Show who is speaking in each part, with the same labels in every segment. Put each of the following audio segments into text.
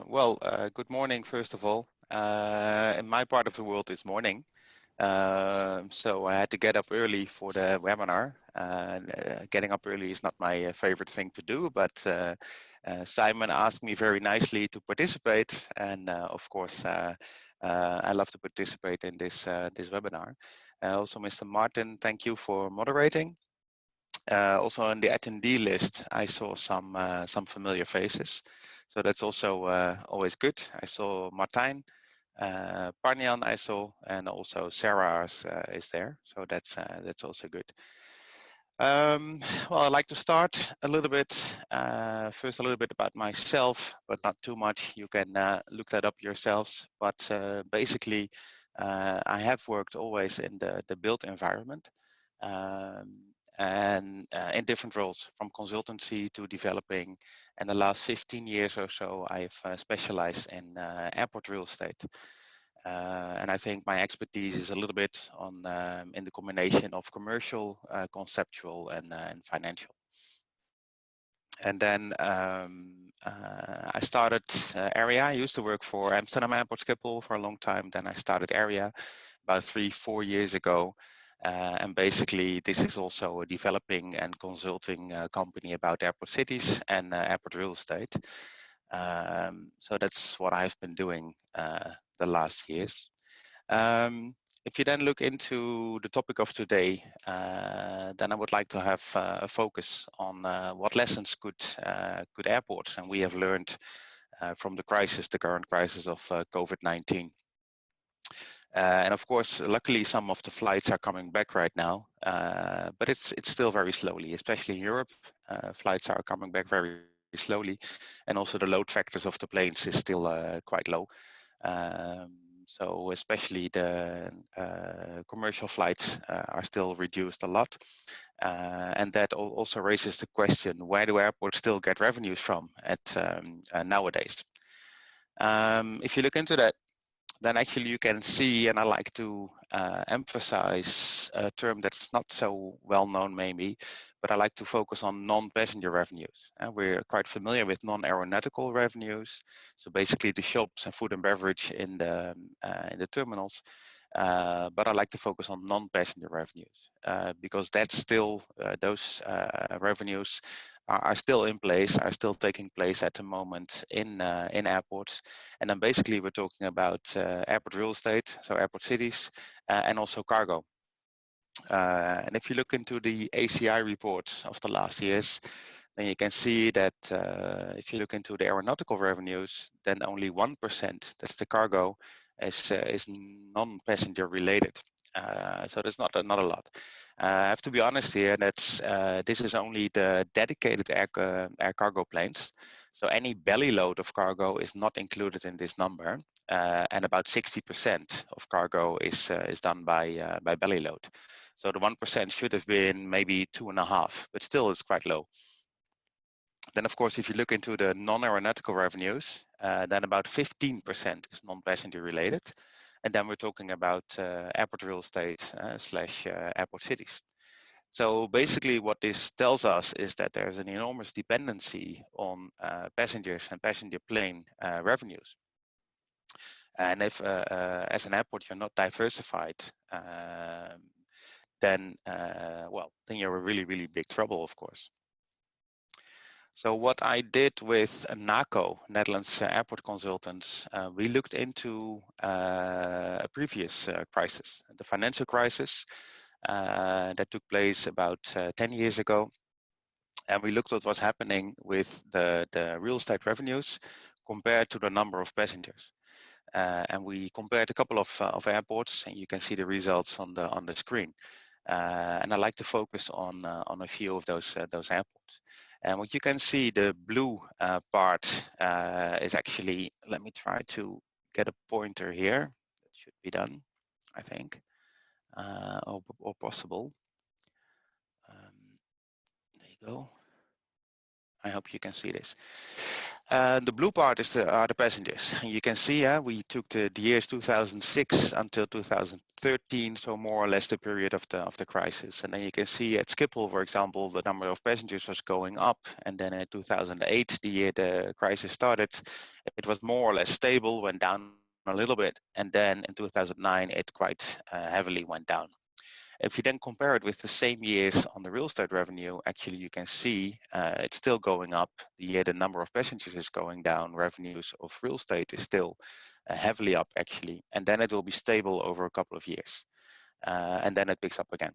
Speaker 1: Good morning, first of all. In my part of the world, it's morning. So I had to get up early for the webinar. Getting up early is not my favorite thing to do, but Simon asked me very nicely to participate. And of course, I love to participate in this webinar. Also, Mr. Martin, thank you for moderating. Also on the attendee list, I saw some familiar faces. So that's also always good. I saw Martijn, Parnian I saw, and also Sarah is there. So that's also good. Well, I'd like to start a little bit, first a little bit about myself, but not too much. You can look that up yourselves. But basically, I have worked always in the built environment. And in different roles, from consultancy to developing. And the last 15 years or so, I've specialized in airport real estate. And I think my expertise is a little bit on in the combination of commercial, conceptual, and financial. And then I started AIREA. I used to work for Amsterdam Airport Schiphol for a long time. Then I started AIREA about 3-4 years ago. And basically, this is also a developing and consulting company about airport cities and airport real estate. So that's what I've been doing the last years. If you then look into the topic of today, then I would like to have a focus on what lessons could airports and we have learned from the current crisis of COVID-19. And of course, luckily, some of the flights are coming back right now, but it's still very slowly, especially in Europe. Flights are coming back very slowly, and also the load factors of the planes is still quite low. So especially the commercial flights are still reduced a lot. And that also raises the question, where do airports still get revenues from nowadays? If you look into that, then actually you can see, and I like to emphasize a term that's not so well known maybe, but I like to focus on non-passenger revenues. And we're quite familiar with non-aeronautical revenues, so basically the shops and food and beverage in the terminals. But I like to focus on non-passenger revenues because that's still those revenues are still in place, are still taking place at the moment in airports. And then basically we're talking about airport real estate, so airport cities, and also cargo. And if you look into the ACI reports of the last years, then you can see that if you look into the aeronautical revenues, then only 1%, that's the cargo, is non-passenger related. So there's not a lot. I have to be honest here, that's this is only the dedicated air cargo planes. So any belly load of cargo is not included in this number, and about 60% of cargo is done by belly load. So the 1% should have been maybe 2.5, but still it's quite low. Then of course, if you look into the non-aeronautical revenues, then about 15% is non-passenger related. And then we're talking about airport real estate slash airport cities. So basically what this tells us is that there's an enormous dependency on passengers and passenger plane revenues. And if as an airport you're not diversified, then you're in really big trouble, of course. So what I did with NACO, Netherlands Airport Consultants, we looked into a previous crisis, the financial crisis that took place about 10 years ago. And we looked at what's happening with the real estate revenues compared to the number of passengers. And we compared a couple of airports, and you can see the results on the screen. And I like to focus on a few of those airports. And what you can see, the blue part is actually, let me try to get a pointer here. That should be done, I think, or possible. There you go. I hope you can see this. The blue part is are the passengers. You can see we took the years 2006 until 2013, so more or less the period of the crisis. And then you can see at Schiphol, for example, the number of passengers was going up. And then in 2008, the year the crisis started, it was more or less stable, went down a little bit. And then in 2009, it quite heavily went down. If you then compare it with the same years on the real estate revenue, actually you can see it's still going up. The year the number of passengers is going down, revenues of real estate is still heavily up actually. And then it will be stable over a couple of years. And then it picks up again.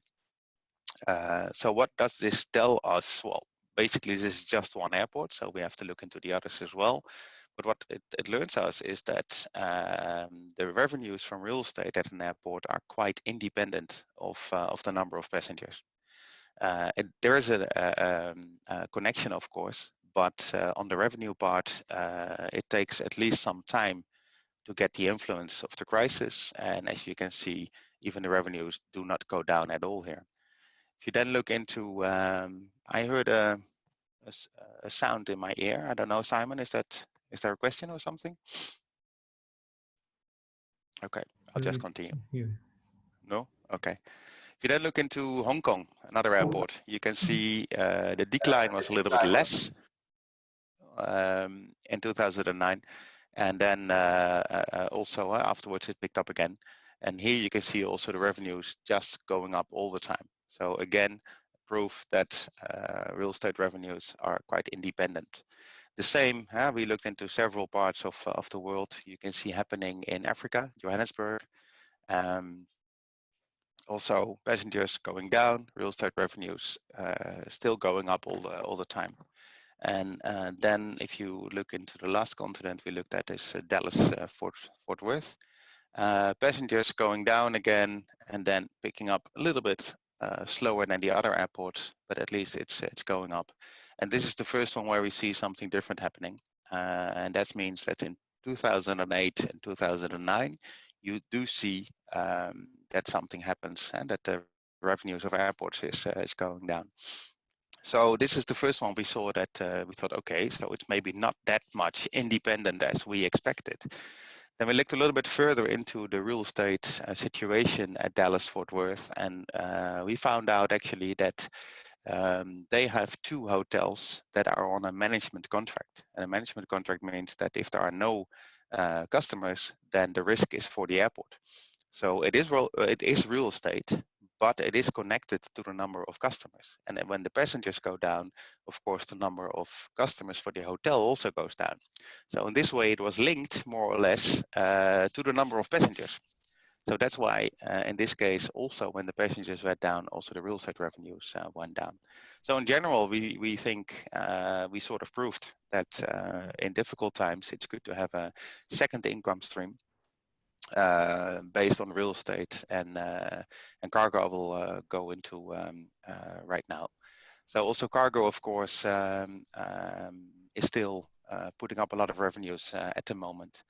Speaker 1: So what does this tell us? Well, basically this is just one airport, so we have to look into the others as well. But what it learns us is that the revenues from real estate at an airport are quite independent of the number of passengers. There is a connection, of course, but on the revenue part, it takes at least some time to get the influence of the crisis. And as you can see, even the revenues do not go down at all here. If you then look into, I heard a sound in my ear. I don't know, Simon, is there a question or something? Okay, I'll just continue.
Speaker 2: Yeah.
Speaker 1: No? Okay. If you then look into Hong Kong, another airport, you can see the decline was a little bit less in 2009. And then also afterwards it picked up again. And here you can see also the revenues just going up all the time. So again, proof that real estate revenues are quite independent. The same, we looked into several parts of the world. You can see happening in Africa, Johannesburg. Also passengers going down, real estate revenues still going up all the time. And then if you look into the last continent we looked at is Dallas, Fort Worth. Passengers going down again and then picking up a little bit slower than the other airports, but at least it's going up. And this is the first one where we see something different happening. And that means that in 2008 and 2009, you do see that something happens and that the revenues of airports is going down. So this is the first one we saw that we thought, okay, so it's maybe not that much independent as we expected. Then we looked a little bit further into the real estate situation at Dallas Fort Worth, and we found out actually that they have 2 hotels that are on a management contract. And a management contract means that if there are no customers, then the risk is for the airport. So it is real estate, but it is connected to the number of customers. And then when the passengers go down, of course, the number of customers for the hotel also goes down. So in this way, it was linked more or less to the number of passengers. So that's why in this case, also when the passengers went down, also the real estate revenues went down. So in general, we think we sort of proved that in difficult times, it's good to have a second income stream based on real estate, and cargo I will go into right now. So also cargo, of course, is still putting up a lot of revenues at the moment.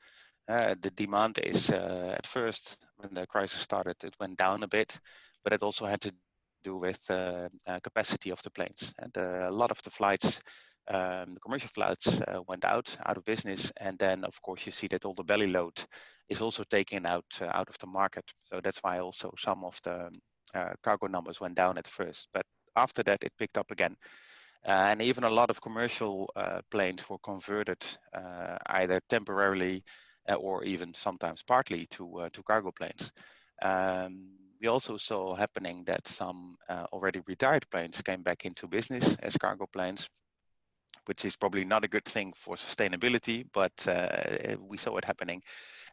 Speaker 1: The demand is at first when the crisis started, it went down a bit, but it also had to do with capacity of the planes. And a lot of the flights, the commercial flights went out of business, and then of course you see that all the belly load is also taken out of the market. So that's why also some of the cargo numbers went down at first, but after that it picked up again. And even a lot of commercial planes were converted either temporarily or even sometimes partly to cargo planes. We also saw happening that some already retired planes came back into business as cargo planes, which is probably not a good thing for sustainability, but we saw it happening.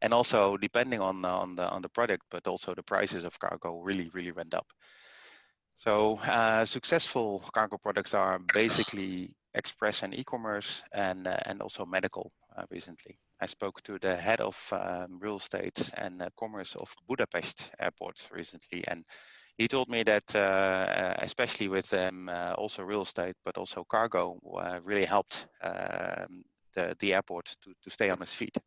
Speaker 1: And also depending on the product, but also the prices of cargo really went up. So successful cargo products are basically express and e-commerce, and also medical recently. I spoke to the head of real estate and commerce of Budapest airports recently, and he told me that especially with also real estate, but also cargo really helped the airport to stay on its feet.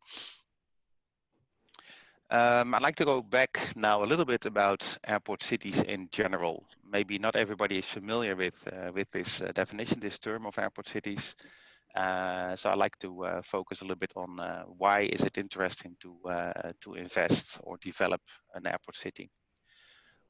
Speaker 1: I'd like to go back now a little bit about airport cities in general. Maybe not everybody is familiar with this definition, this term of airport cities. So I like to focus a little bit on why is it interesting to invest or develop an airport city.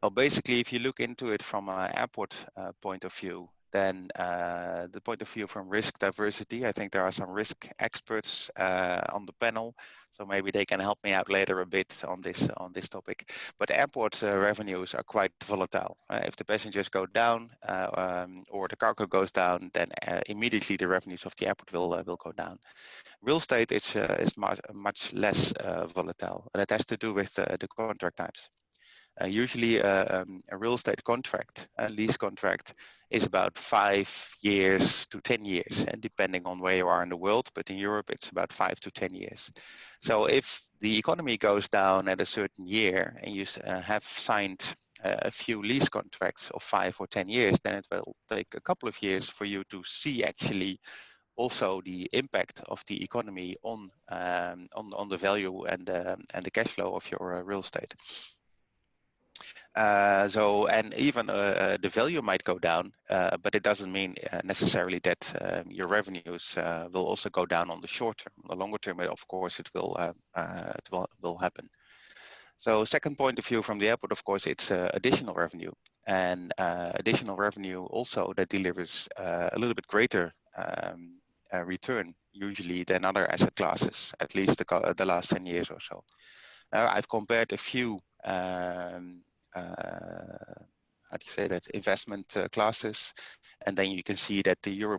Speaker 1: Well, basically, if you look into it from an airport point of view, then the point of view from risk diversity, I think there are some risk experts on the panel, so maybe they can help me out later a bit on this topic. But airport revenues are quite volatile. If the passengers go down or the cargo goes down, then immediately the revenues of the airport will go down. Real estate is much less volatile, and it has to do with the contract types. Usually a real estate contract, a lease contract, is about 5 years to 10 years, and depending on where you are in the world, but in Europe it's about 5 to 10 years. So if the economy goes down at a certain year and you have signed a few lease contracts of 5 or 10 years, then it will take a couple of years for you to see actually also the impact of the economy on the value and the cash flow of your real estate. And even the value might go down, but it doesn't mean necessarily that your revenues will also go down on the short term. On the longer term, of course, it will happen. So second point of view from the airport, of course, it's additional revenue, and additional revenue also that delivers a little bit greater return usually than other asset classes, at least the last 10 years or so. I've compared a few how do you say that, investment classes, and then you can see that the Euro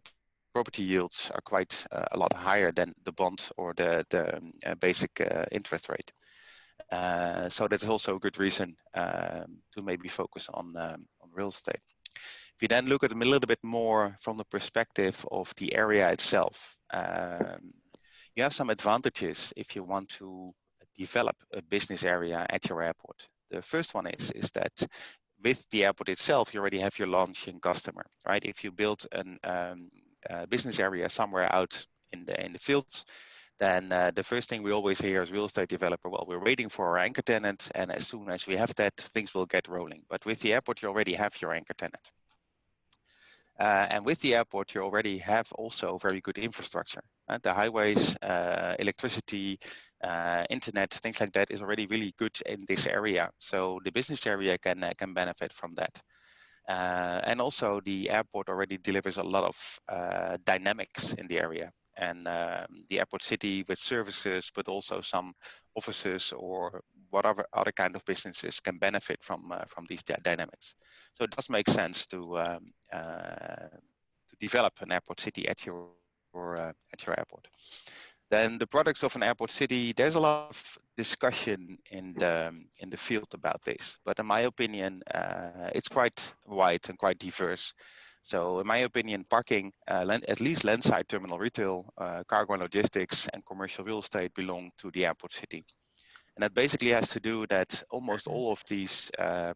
Speaker 1: property yields are quite a lot higher than the bond or the basic interest rate. So that is also a good reason to maybe focus on real estate. If you then look at them a little bit more from the perspective of the area itself, you have some advantages if you want to develop a business area at your airport. The first one is that with the airport itself, you already have your launching customer, right? If you build a business area somewhere out in the fields, then the first thing we always hear as real estate developer, well, we're waiting for our anchor tenant, and as soon as we have that, things will get rolling. But with the airport, you already have your anchor tenant. And with the airport, you already have also very good infrastructure. The highways, electricity, internet, things like that is already really good in this area. So the business area can benefit from that. And also the airport already delivers a lot of dynamics in the area. And the airport city with services, but also some offices or whatever other kind of businesses can benefit from these dynamics. So it does make sense to develop an airport city at your airport. Then the products of an airport city, there's a lot of discussion in the field about this, but in my opinion, it's quite wide and quite diverse. So in my opinion, parking, at least landside terminal retail, cargo and logistics, and commercial real estate belong to the airport city. And that basically has to do that almost all of these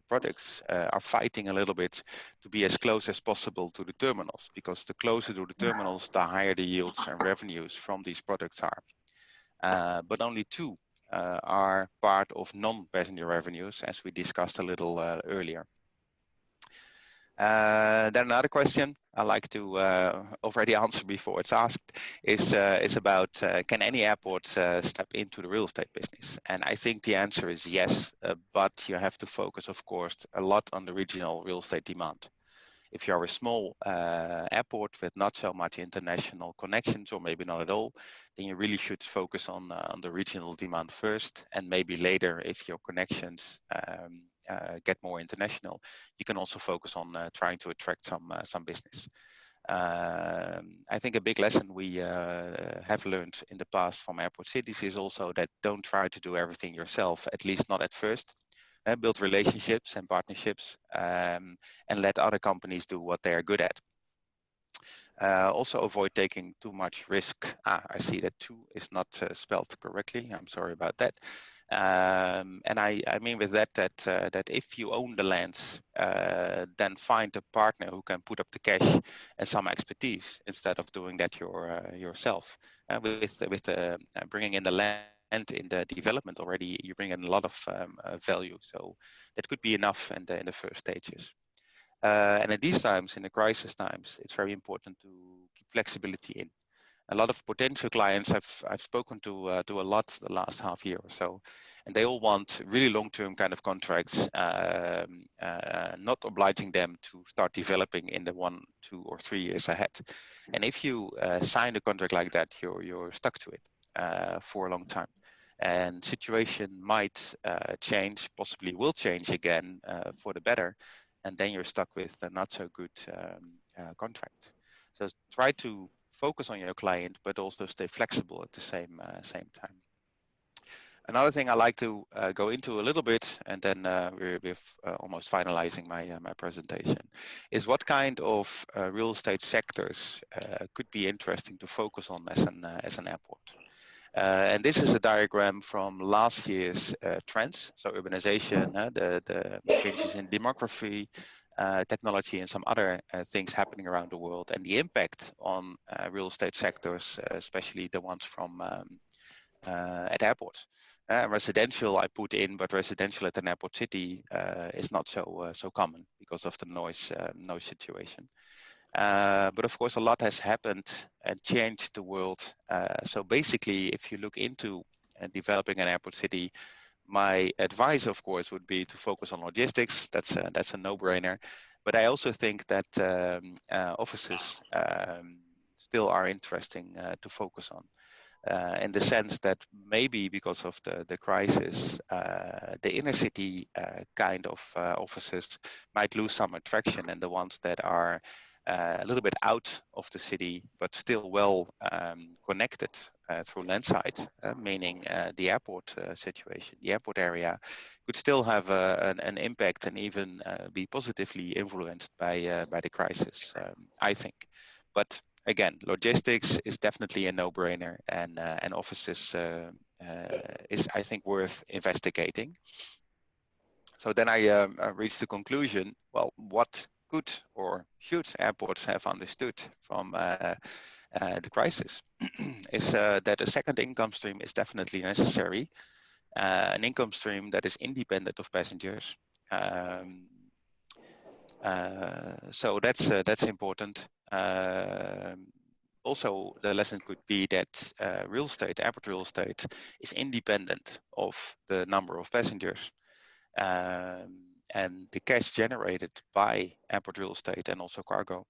Speaker 1: products are fighting a little bit to be as close as possible to the terminals, because the closer to the terminals, the higher the yields and revenues from these products are. But only two are part of non-passenger revenues, as we discussed a little earlier. Then another question I like to already answer before it's asked is about can any airport step into the real estate business? And I think the answer is yes, but you have to focus, of course, a lot on the regional real estate demand. If you're a small airport with not so much international connections, or maybe not at all, then you really should focus on the regional demand first, and maybe later, if your connections get more international, you can also focus on trying to attract some business. I think a big lesson we have learned in the past from airport cities is also that don't try to do everything yourself, at least not at first. Build relationships and partnerships, and let other companies do what they are good at. Also avoid taking too much risk. I see that too is not spelled correctly. I'm sorry about that. And I mean with that that if you own the lands, then find a partner who can put up the cash and some expertise instead of doing that yourself. With bringing in the land and in the development already, you bring in a lot of value. So that could be enough in the first stages. And in these times, in the crisis times, it's very important to keep flexibility in. A lot of potential clients I've spoken to a lot the last half year or so, and they all want really long-term kind of contracts, not obliging them to start developing in the 1, 2, or 3 years ahead. And if you sign a contract like that, you're stuck to it for a long time. And situation might change, possibly will change again for the better, and then you're stuck with a not so good contract. So try to focus on your client, but also stay flexible at the same time. Another thing I like to go into a little bit, and then we're almost finalizing my presentation, is what kind of real estate sectors could be interesting to focus on as an airport. And this is a diagram from last year's trends. So urbanization, the changes in demography, technology, and some other things happening around the world, and the impact on real estate sectors, especially the ones from at airports. Residential I put in, but residential at an airport city is not so common because of the noise situation. But of course, a lot has happened and changed the world. So basically, if you look into developing an airport city, my advice, of course, would be to focus on logistics. That's a no-brainer. But I also think that offices still are interesting to focus on. In the sense that maybe because of the crisis, the inner city kind of offices might lose some attraction, and the ones that are a little bit out of the city, but still well connected through landside, meaning the airport situation, the airport area, could still have an impact and even be positively influenced by the crisis, I think. But again, logistics is definitely a no-brainer, and offices is, I think, worth investigating. So then I reached the conclusion, well, what could or should airports have understood from the crisis is that a second income stream is definitely necessary, an income stream that is independent of passengers. So that's important. Also, the lesson could be that real estate, airport real estate, is independent of the number of passengers. And the cash generated by airport real estate and also cargo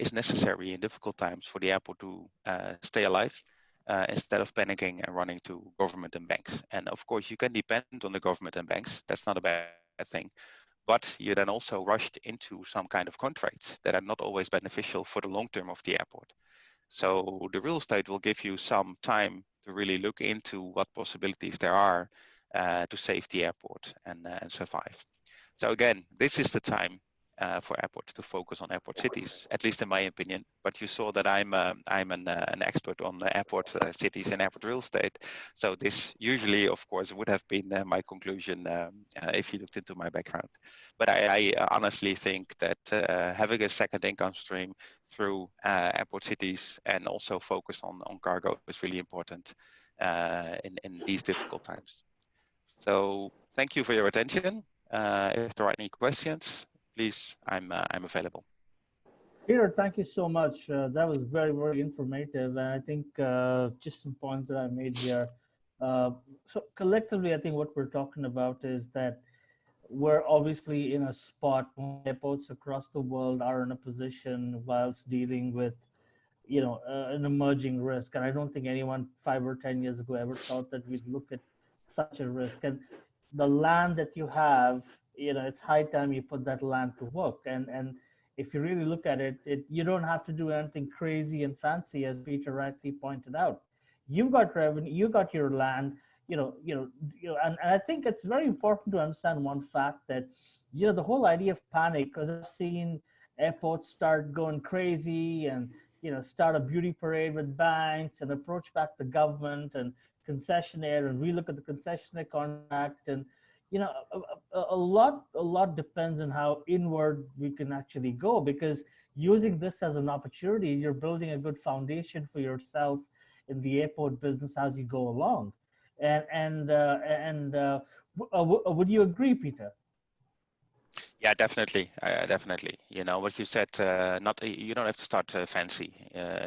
Speaker 1: is necessary in difficult times for the airport to stay alive instead of panicking and running to government and banks. And of course, you can depend on the government and banks. That's not a bad thing. But you then also rushed into some kind of contracts that are not always beneficial for the long term of the airport. So the real estate will give you some time to really look into what possibilities there are to save the airport and survive. So again, this is the time for airports to focus on airport cities, at least in my opinion. But you saw that I'm an expert on airport cities and airport real estate. So this usually, of course, would have been my conclusion if you looked into my background. But I honestly think that having a second income stream through airport cities and also focus on cargo is really important in these difficult times. So thank you for your attention. If there are any questions, please, I'm available.
Speaker 2: Peter, thank you so much. That was very, very informative. And I think just some points that I made here. So collectively, I think what we're talking about is that we're obviously in a spot when airports across the world are in a position whilst dealing with, an emerging risk. And I don't think anyone 5 or 10 years ago ever thought that we'd look at such a risk. And the land that you have, it's high time you put that land to work. And if you really look at it, you don't have to do anything crazy and fancy, as Peter rightly pointed out. You've got revenue, you got your land, and I think it's very important to understand one fact that, the whole idea of panic, because I've seen airports start going crazy and, start a beauty parade with banks and approach back the government and concessionaire and relook at the concessionaire contract. And a lot depends on how inward we can actually go, because using this as an opportunity, you're building a good foundation for yourself in the airport business as you go along. And would you agree, Pieter?
Speaker 1: Yeah, definitely, definitely. You know what you said. Not you don't have to start fancy.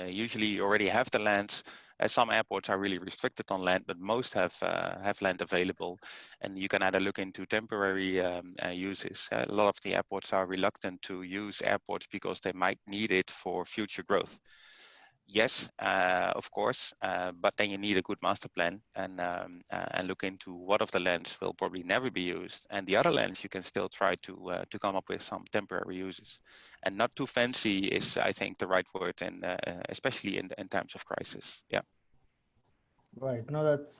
Speaker 1: Usually, you already have the lands. Some airports are really restricted on land, but most have land available, and you can either look into temporary uses. A lot of the airports are reluctant to use airports because they might need it for future growth. Yes, of course, but then you need a good master plan and look into what of the lands will probably never be used, and the other lands you can still try to come up with some temporary uses, and not too fancy is, I think, the right word, and especially in times of crisis. Yeah.
Speaker 2: Right. No, that's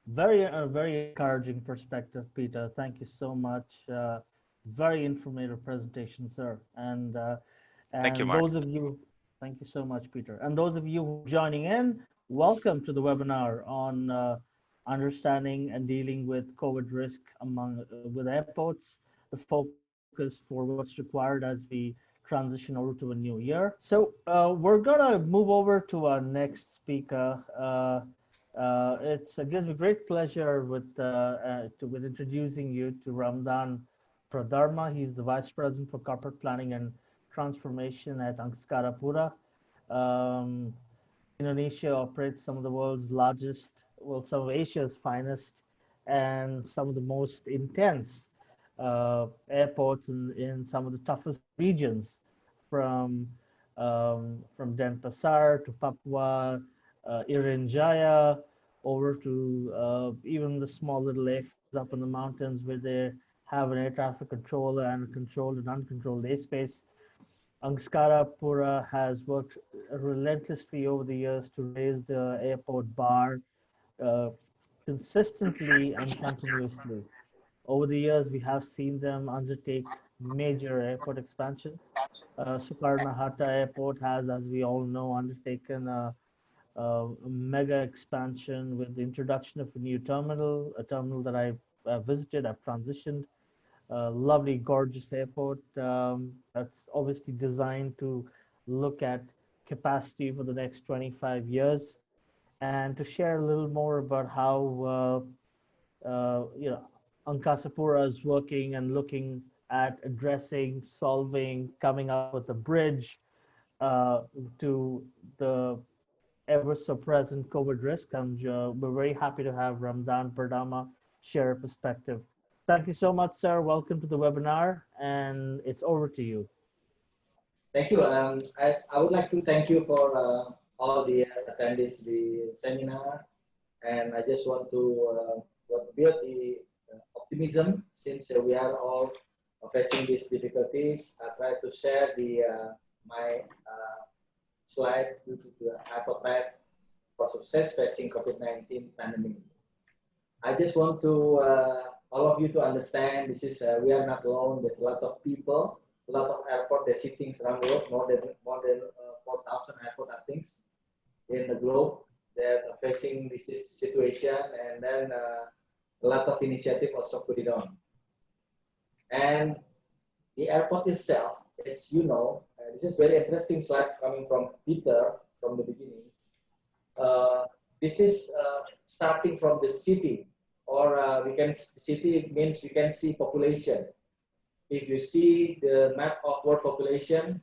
Speaker 2: very very encouraging perspective, Peter. Thank you so much. Very informative presentation, sir.
Speaker 1: Thank you,
Speaker 2: And
Speaker 1: Mark.
Speaker 2: those of you, thank you so much, Peter. And those of you who are joining in, welcome to the webinar on understanding and dealing with COVID risk among with airports. The focus for what's required as we transition over to a new year. So we're gonna move over to our next speaker. It gives me great pleasure with introducing you to Ramdan Pradarma. He's the Vice President for Corporate Planning and Transformation at Angkasa Pura. Um, Indonesia operates some of the world's largest, well, some of Asia's finest, and some of the most intense airports in some of the toughest regions, from Denpasar to Papua, Irian over to even the small little airfields up in the mountains where they have an air traffic controller and a controlled and uncontrolled airspace. Angkasa Pura has worked relentlessly over the years to raise the airport bar uh, consistently and continuously. Over the years, we have seen them undertake major airport expansion. Sukarnahatta Airport has, as we all know, undertaken a mega expansion with the introduction of a new terminal, a terminal that I've visited, I've transitioned. Lovely, gorgeous airport that's obviously designed to look at capacity for the next 25 years. And to share a little more about how Angkasa Pura is working and looking at addressing, solving, coming up with a bridge uh, to the ever so present COVID risk. And we're very happy to have Ramdan Pradarma share a perspective. Thank you so much, sir. Welcome to the webinar, and it's over to you.
Speaker 3: Thank you. I would like to thank you for all the attendees the seminar, and I just want to build the optimism since we are all facing these difficulties. I try to share my slide due to the airport path for success facing COVID-19 pandemic. I just want to all of you to understand this is we are not alone. There's a lot of people, a lot of airport. They're sitting around the world, more than 4,000 airport I think in the globe that are facing this situation, and then a lot of initiative also put it on. And the airport itself, as you know, this is very interesting slide coming from Pieter from the beginning. This is starting from the city, or city means we can see population. If you see the map of world population,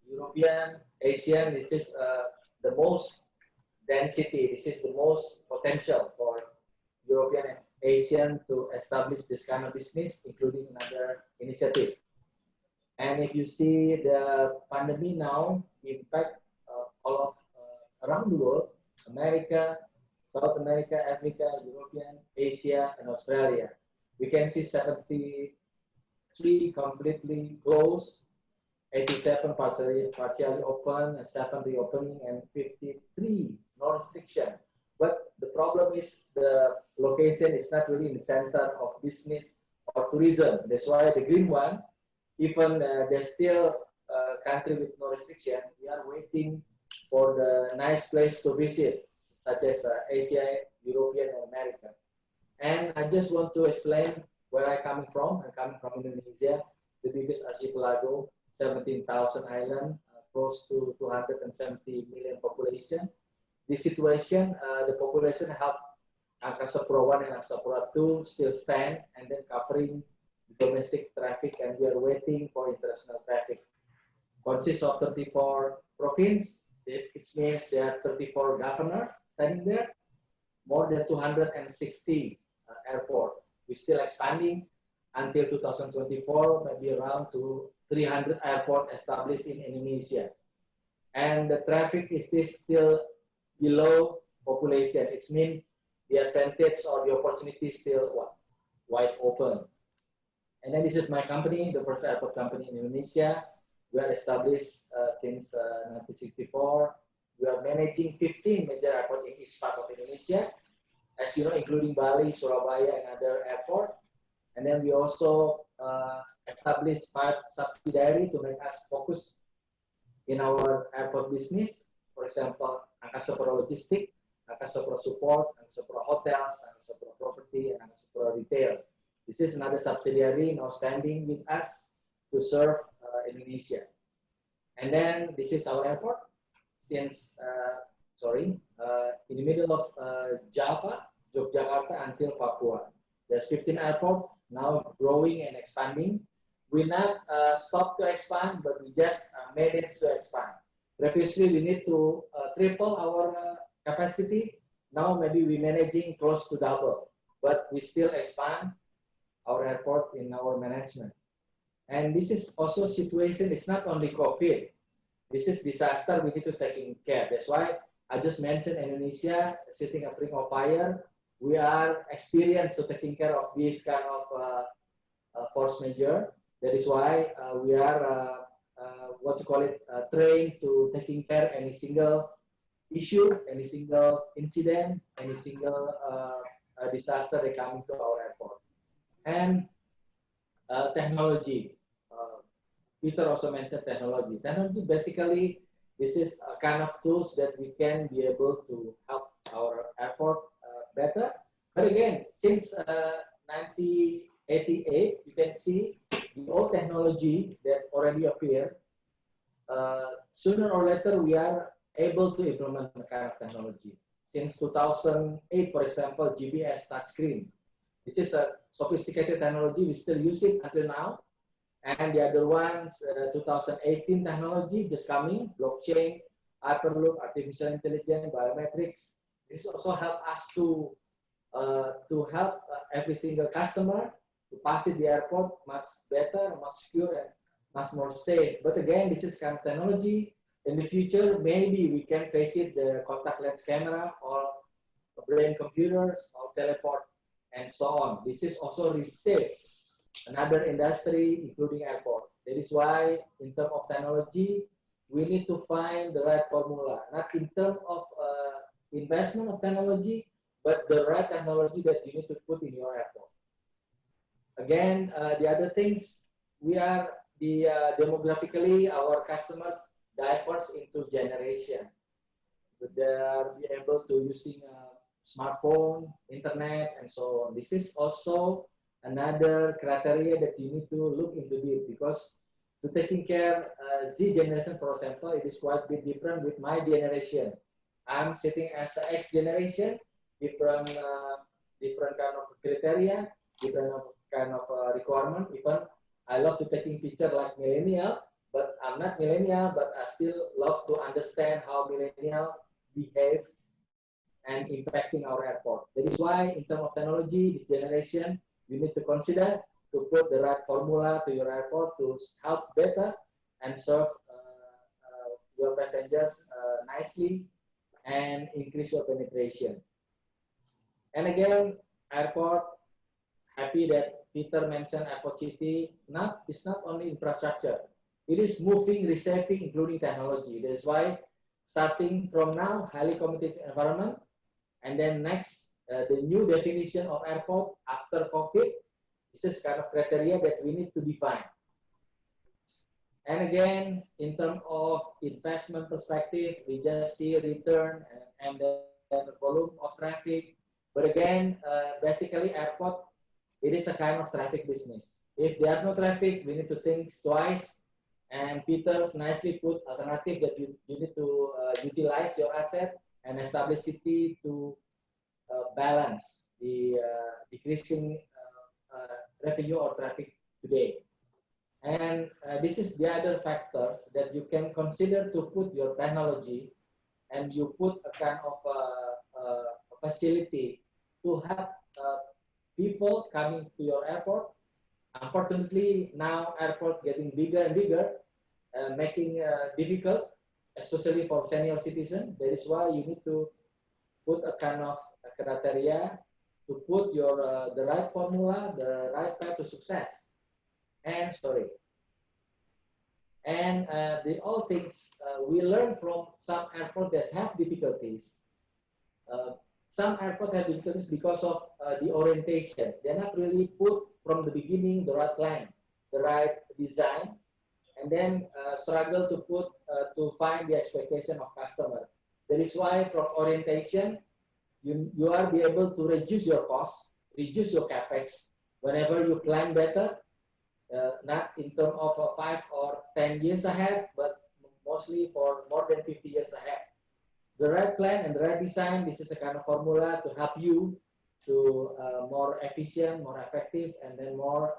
Speaker 3: European, Asian, this is the most density. This is the most potential for European and Asian to establish this kind of business, including another initiative. And if you see the pandemic now impact all of around the world, America, South America, Africa, European, Asia, and Australia. We can see 73 completely closed, 87 partially open, 7 reopening, and 53 no restriction. But the problem is the location is not really in the center of business or tourism. That's why the green one, even there's still a country with no restriction, we are waiting for the nice place to visit, such as Asia, European, and America. And I just want to explain where I'm coming from. I'm coming from Indonesia, the biggest archipelago, 17,000 islands, close to 270 million population. This situation, the population helped Angkasa Pura 1 and Angkasa Pura 2 still stand, and then covering domestic traffic, and we are waiting for international traffic. Consists of 34 provinces. It means there are 34 governors standing there, more than 260 airport. We're still expanding until 2024, maybe around to 300 airport established in Indonesia. And the traffic is still below population. It means the advantage or the opportunity is still wide open. And then this is my company, the first airport company in Indonesia. We are established since 1964. We are managing 15 major airports in east part of Indonesia, as you know, including Bali, Surabaya, and other airports. And then we also established 5 subsidiaries to make us focus in our airport business. For example, Angkasa Pura Logistic, Angkasa Pura Support, Angkasa Pura Hotels, Angkasa Pura Property, and Angkasa Pura Retail. This is another subsidiary now standing with us to serve Indonesia. And then this is our airport since, in the middle of Java, Yogyakarta until Papua. There's 15 airports now growing and expanding. We not stop to expand, but we just manage to expand. Previously, we need to triple our capacity. Now maybe we're managing close to double, but we still expand our airport in our management. And this is also situation, it's not only COVID. This is disaster we need to take care. That's why I just mentioned Indonesia sitting a ring of fire. We are experienced to taking care of this kind of force majeure. That is why we are, trained to taking care of any single issue, any single incident, any single disaster that coming to our airport. And technology. Pieter also mentioned technology. Technology basically, this is a kind of tools that we can be able to help our airport better. But again, since 1988, you can see the old technology that already appeared. Sooner or later, we are able to implement the kind of technology. Since 2008, for example, GPS touchscreen. This is a sophisticated technology. We still use it until now. And the other ones, 2018 technology just coming, blockchain, hyperloop, artificial intelligence, biometrics. This also help us to help every single customer to pass it the airport much better, much secure, and much more safe. But again, this is kind of technology. In the future, maybe we can face it the contact lens camera or brain computers or teleport and so on. This is also safe. Another industry, including airport. That is why, in terms of technology, we need to find the right formula. Not in terms of investment of technology, but the right technology that you need to put in your airport. Again, the other things, we are demographically, our customers diverse into generation. They are able to using smartphone, internet, and so on. This is also another criteria that you need to look into it, because to taking care Z generation, for example, it is quite a bit different with my generation. I'm sitting as an X generation, different kind of criteria, different kind of requirement. Even I love to taking picture like millennial, but I'm not millennial, but I still love to understand how millennial behave and impacting our airport. That is why, in terms of technology, this generation, you need to consider to put the right formula to your airport to help better and serve your passengers nicely and increase your penetration. And again, airport, happy that Pieter mentioned airport city. It's not only infrastructure. It is moving, reshaping, including technology. That's why starting from now, highly competitive environment, and then next, the new definition of airport after COVID. This is kind of criteria that we need to define. And again, in terms of investment perspective, we just see return and the volume of traffic. But again, basically airport, it is a kind of traffic business. If there are no traffic, we need to think twice. And Pieter's nicely put alternative that you need to utilize your asset and establish city to balance the decreasing revenue or traffic today. And this is the other factors that you can consider to put your technology, and you put a kind of a facility to have people coming to your airport. Unfortunately, now airport getting bigger and bigger, making difficult, especially for senior citizens. That is why you need to put a kind of criteria to put your the right formula, the right path to success. And the all things we learn from some airports that have difficulties. Some airports have difficulties because of the orientation. They're not really put from the beginning the right plan, the right design, and then struggle to put to find the expectation of customer. That is why from orientation, you are be able to reduce your cost, reduce your capex whenever you plan better, not in terms of 5 or 10 years ahead, but mostly for more than 50 years ahead. The right plan and the right design, this is a kind of formula to help you to more efficient, more effective, and then more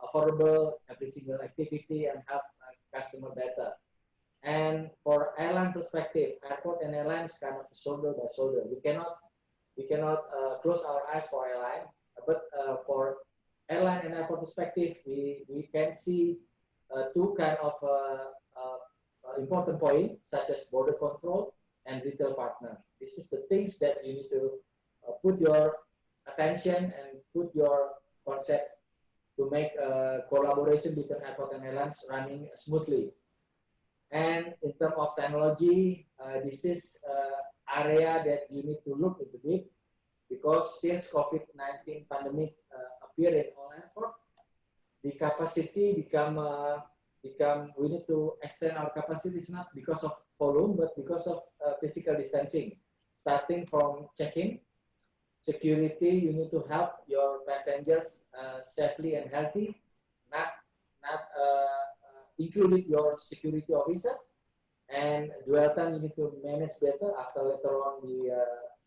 Speaker 3: affordable every single activity and help customer better. And for airline perspective, airport and airlines kind of shoulder by shoulder. We cannot close our eyes for airline, but for airline and airport perspective, we can see two kind of important points, such as border control and retail partner. This is the things that you need to put your attention and put your concept to make collaboration between airport and airlines running smoothly. And in terms of technology, this is area that you need to look into it, because since COVID-19 pandemic appeared in all airports, the capacity become we need to extend our capacity. It's not because of volume, but because of physical distancing. Starting from check-in, security, you need to help your passengers safely and healthy, not including your security officer. And dwell time, you need to manage better after later on the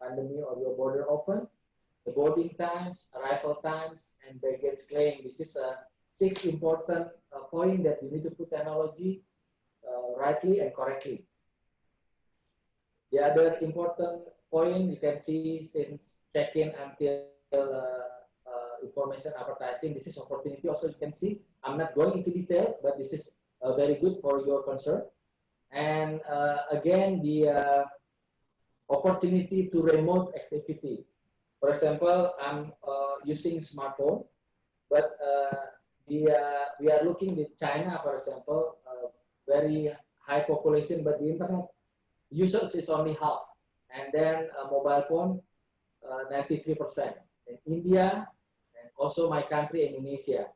Speaker 3: pandemic or your border open. The boarding times, arrival times, and baggage claim. This is a 6 important point that you need to put technology rightly and correctly. The other important point you can see, since check-in until information advertising, this is opportunity also. You can see, I'm not going into detail, but this is very good for your concern. And again, the opportunity to remote activity. For example, I'm using smartphone, but we are looking at China, for example, very high population, but the internet users is only half, and then mobile phone 93%. In India, and also my country, Indonesia.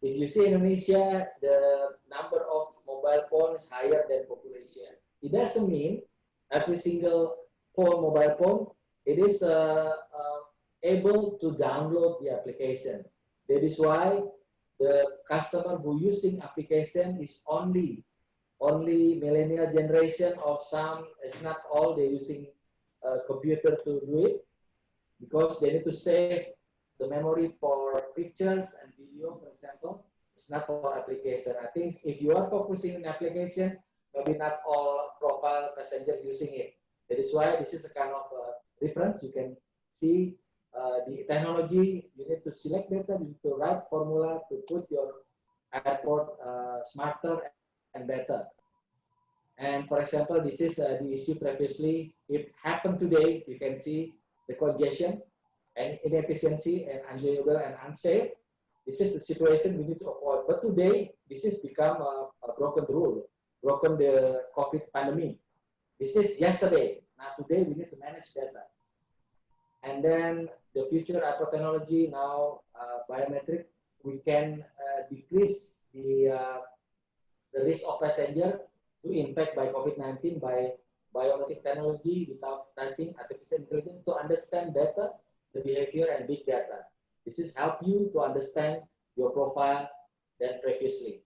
Speaker 3: If you see Indonesia, the number of mobile phones is higher than population. It doesn't mean every single mobile phone it is able to download the application. That is why the customer who using application is only millennial generation, or some, it's not all, they're using a computer to do it, because they need to save the memory for pictures and video, for example. It's not for application. I think if you are focusing on application, maybe not all profile passengers using it. That is why this is a kind of reference. You can see the technology. You need to select better, you need to write formula to put your airport smarter and better. And for example, this is the issue previously. It happened today. You can see the congestion and inefficiency and unenjoyable and unsafe. This is the situation we need to avoid. But today, this has become a broken rule, broken the COVID pandemic. This is yesterday. Now today we need to manage data. And then the future airport technology, now biometric, we can decrease the risk of passenger to infect by COVID-19 by biometric technology without touching artificial intelligence to understand better the behavior and big data. This is help you to understand your profile than previously.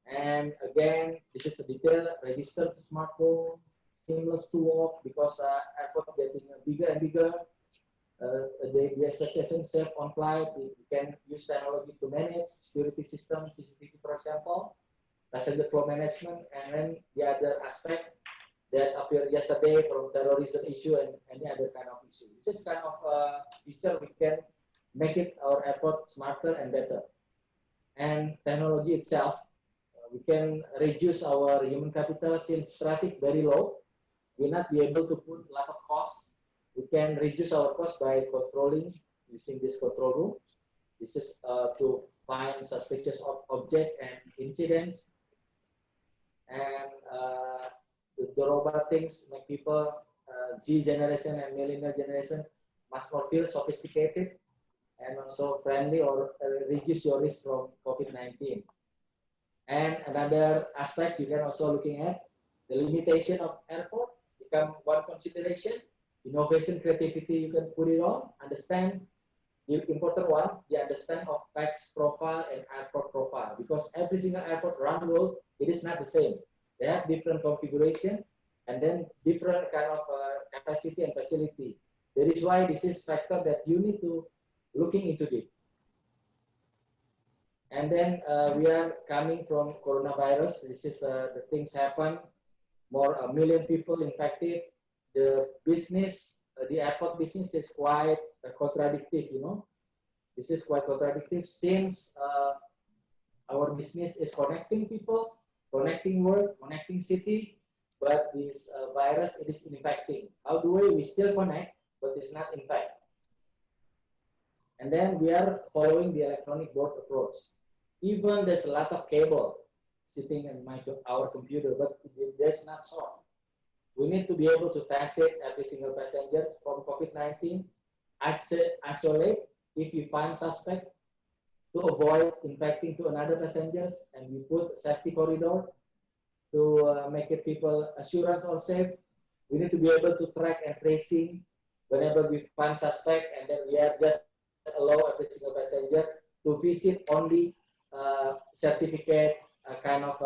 Speaker 3: And again, this is a detail, register to smartphone, seamless to walk, because airport getting bigger and bigger. The expectation safe on flight. We can use technology to manage security system, CCTV, for example, passenger flow management, and then the other aspect that appeared yesterday from terrorism issue and any other kind of issue. This is kind of feature we can make it our airport smarter and better. And technology itself, we can reduce our human capital since traffic very low. We'll not be able to put a lot of costs. We can reduce our cost by controlling using this control room. This is to find suspicious object and incidents. And the robot things make people, Z generation and millennial generation, much more feel sophisticated and also friendly, or reduce your risk from COVID-19. And another aspect you can also looking at, the limitation of airport become one consideration. Innovation, creativity, you can put it on, understand the important one, the understand of PAX profile and airport profile, because every single airport around the world, it is not the same. They have different configuration and then different kind of capacity and facility. That is why this is factor that you need to looking into it. And then we are coming from coronavirus. This is the things happen. More 1 million people infected. The business, the airport business is quite contradictory, you know. This is quite contradictory since our business is connecting people, connecting work, connecting city, but this virus, it is infecting. How do we still connect, but it's not infect? And then we are following the electronic board approach. Even there's a lot of cable sitting in our computer, but that's not solved. We need to be able to test it every single passenger from COVID-19, isolate if you find suspect, to avoid infecting to another passengers, and we put safety corridor to make it people assurance or safe. We need to be able to track and tracing whenever we find suspect, and then we are just allow every single passenger to visit only certificate kind of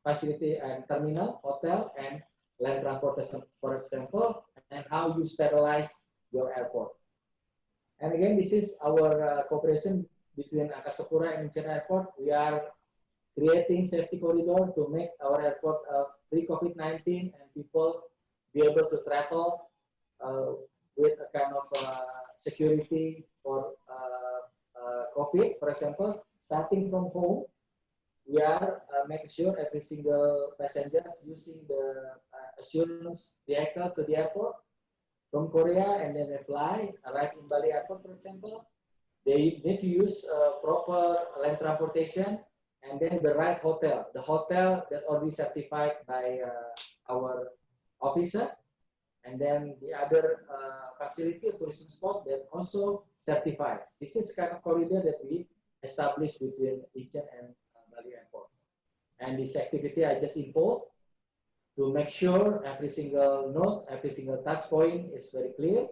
Speaker 3: facility and terminal, hotel, and land transportation, for example, and how you sterilize your airport. And again, this is our cooperation between Angkasa Pura and Incheon Airport. We are creating safety corridor to make our airport pre-COVID-19 and people be able to travel with a kind of security for COVID, for example, starting from home. We are making sure every single passenger using the assurance vehicle to the airport from Korea, and then they fly, arrive in Bali airport, for example. They need to use proper land transportation and then the right hotel, the hotel that already certified by our officer, and then the other facility, tourism spot that also certified. This is kind of corridor that we established between Incheon and Bali Airport. And this activity I just involved to make sure every single node, every single touch point is very clear.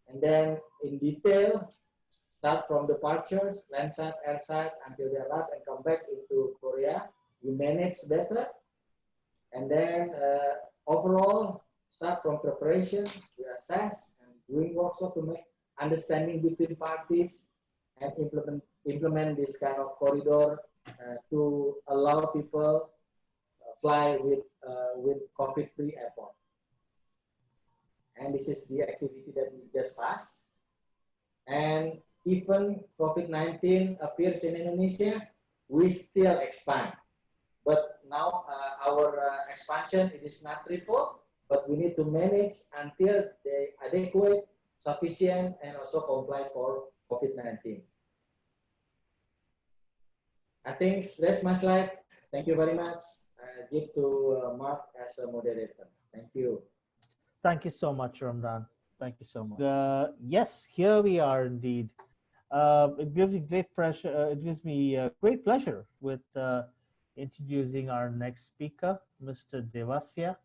Speaker 3: And then in detail, start from departures, landside, airside, until they arrive and come back into Korea. We manage better. And then overall, start from preparation, we assess and doing workshop to make understanding between parties and implement this kind of corridor to allow people fly with COVID-free airport. And this is the activity that we just passed. And even COVID-19 appears in Indonesia, we still expand. But now our expansion, it is not triple, but we need to manage until they adequate, sufficient, and also comply for COVID-19. I think that's my slide. Thank you very much. I give to Mark as a moderator. Thank you.
Speaker 2: Thank you so much, Ramdan. Thank you so much. Yes, here we are indeed. It gives me great pressure. It gives me great pleasure with introducing our next speaker, Mr. Devasia.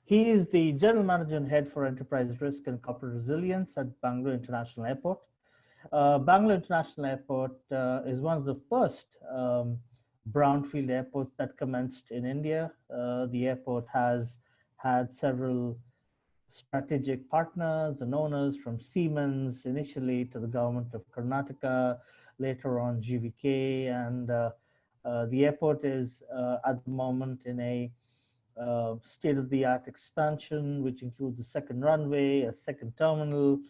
Speaker 2: He is the General Manager and Head for Enterprise Risk and Corporate Resilience at Bangalore International Airport. Bangalore International Airport is one of the first brownfield airports that commenced in India. The airport has had several strategic partners and owners from Siemens initially to the government of Karnataka, later on GVK, and the airport is at the moment in a state-of-the-art expansion, which includes a second runway, a second terminal.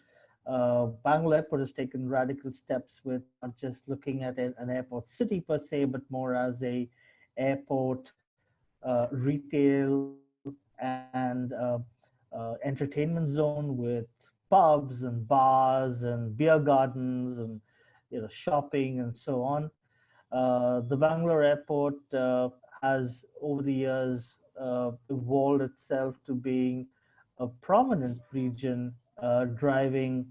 Speaker 2: Bangalore Airport has taken radical steps with not just looking at an airport city per se, but more as a airport retail and entertainment zone with pubs and bars and beer gardens and shopping and so on. The Bangalore airport has over the years evolved itself to being a prominent region driving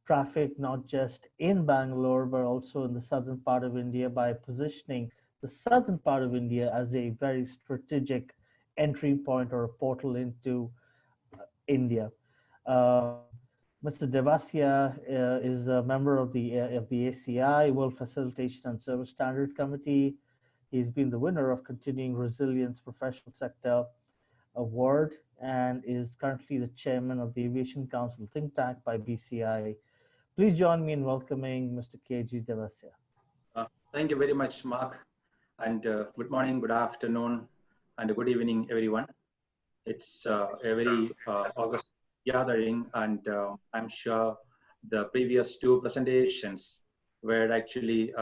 Speaker 2: traffic not just in Bangalore but also in the southern part of India by positioning the southern part of India as a very strategic entry point or a portal into India. Mr. Devasia is a member of the ACI, World Facilitation and Service Standard Committee. He's been the winner of Continuing Resilience Professional Sector Award and is currently the chairman of the Aviation Council think tank by BCI. Please join me in welcoming Mr. KG Devasia.
Speaker 4: Thank you very much, Mark. And good morning, good afternoon, and good evening, everyone. It's a very August gathering, and I'm sure the previous two presentations were actually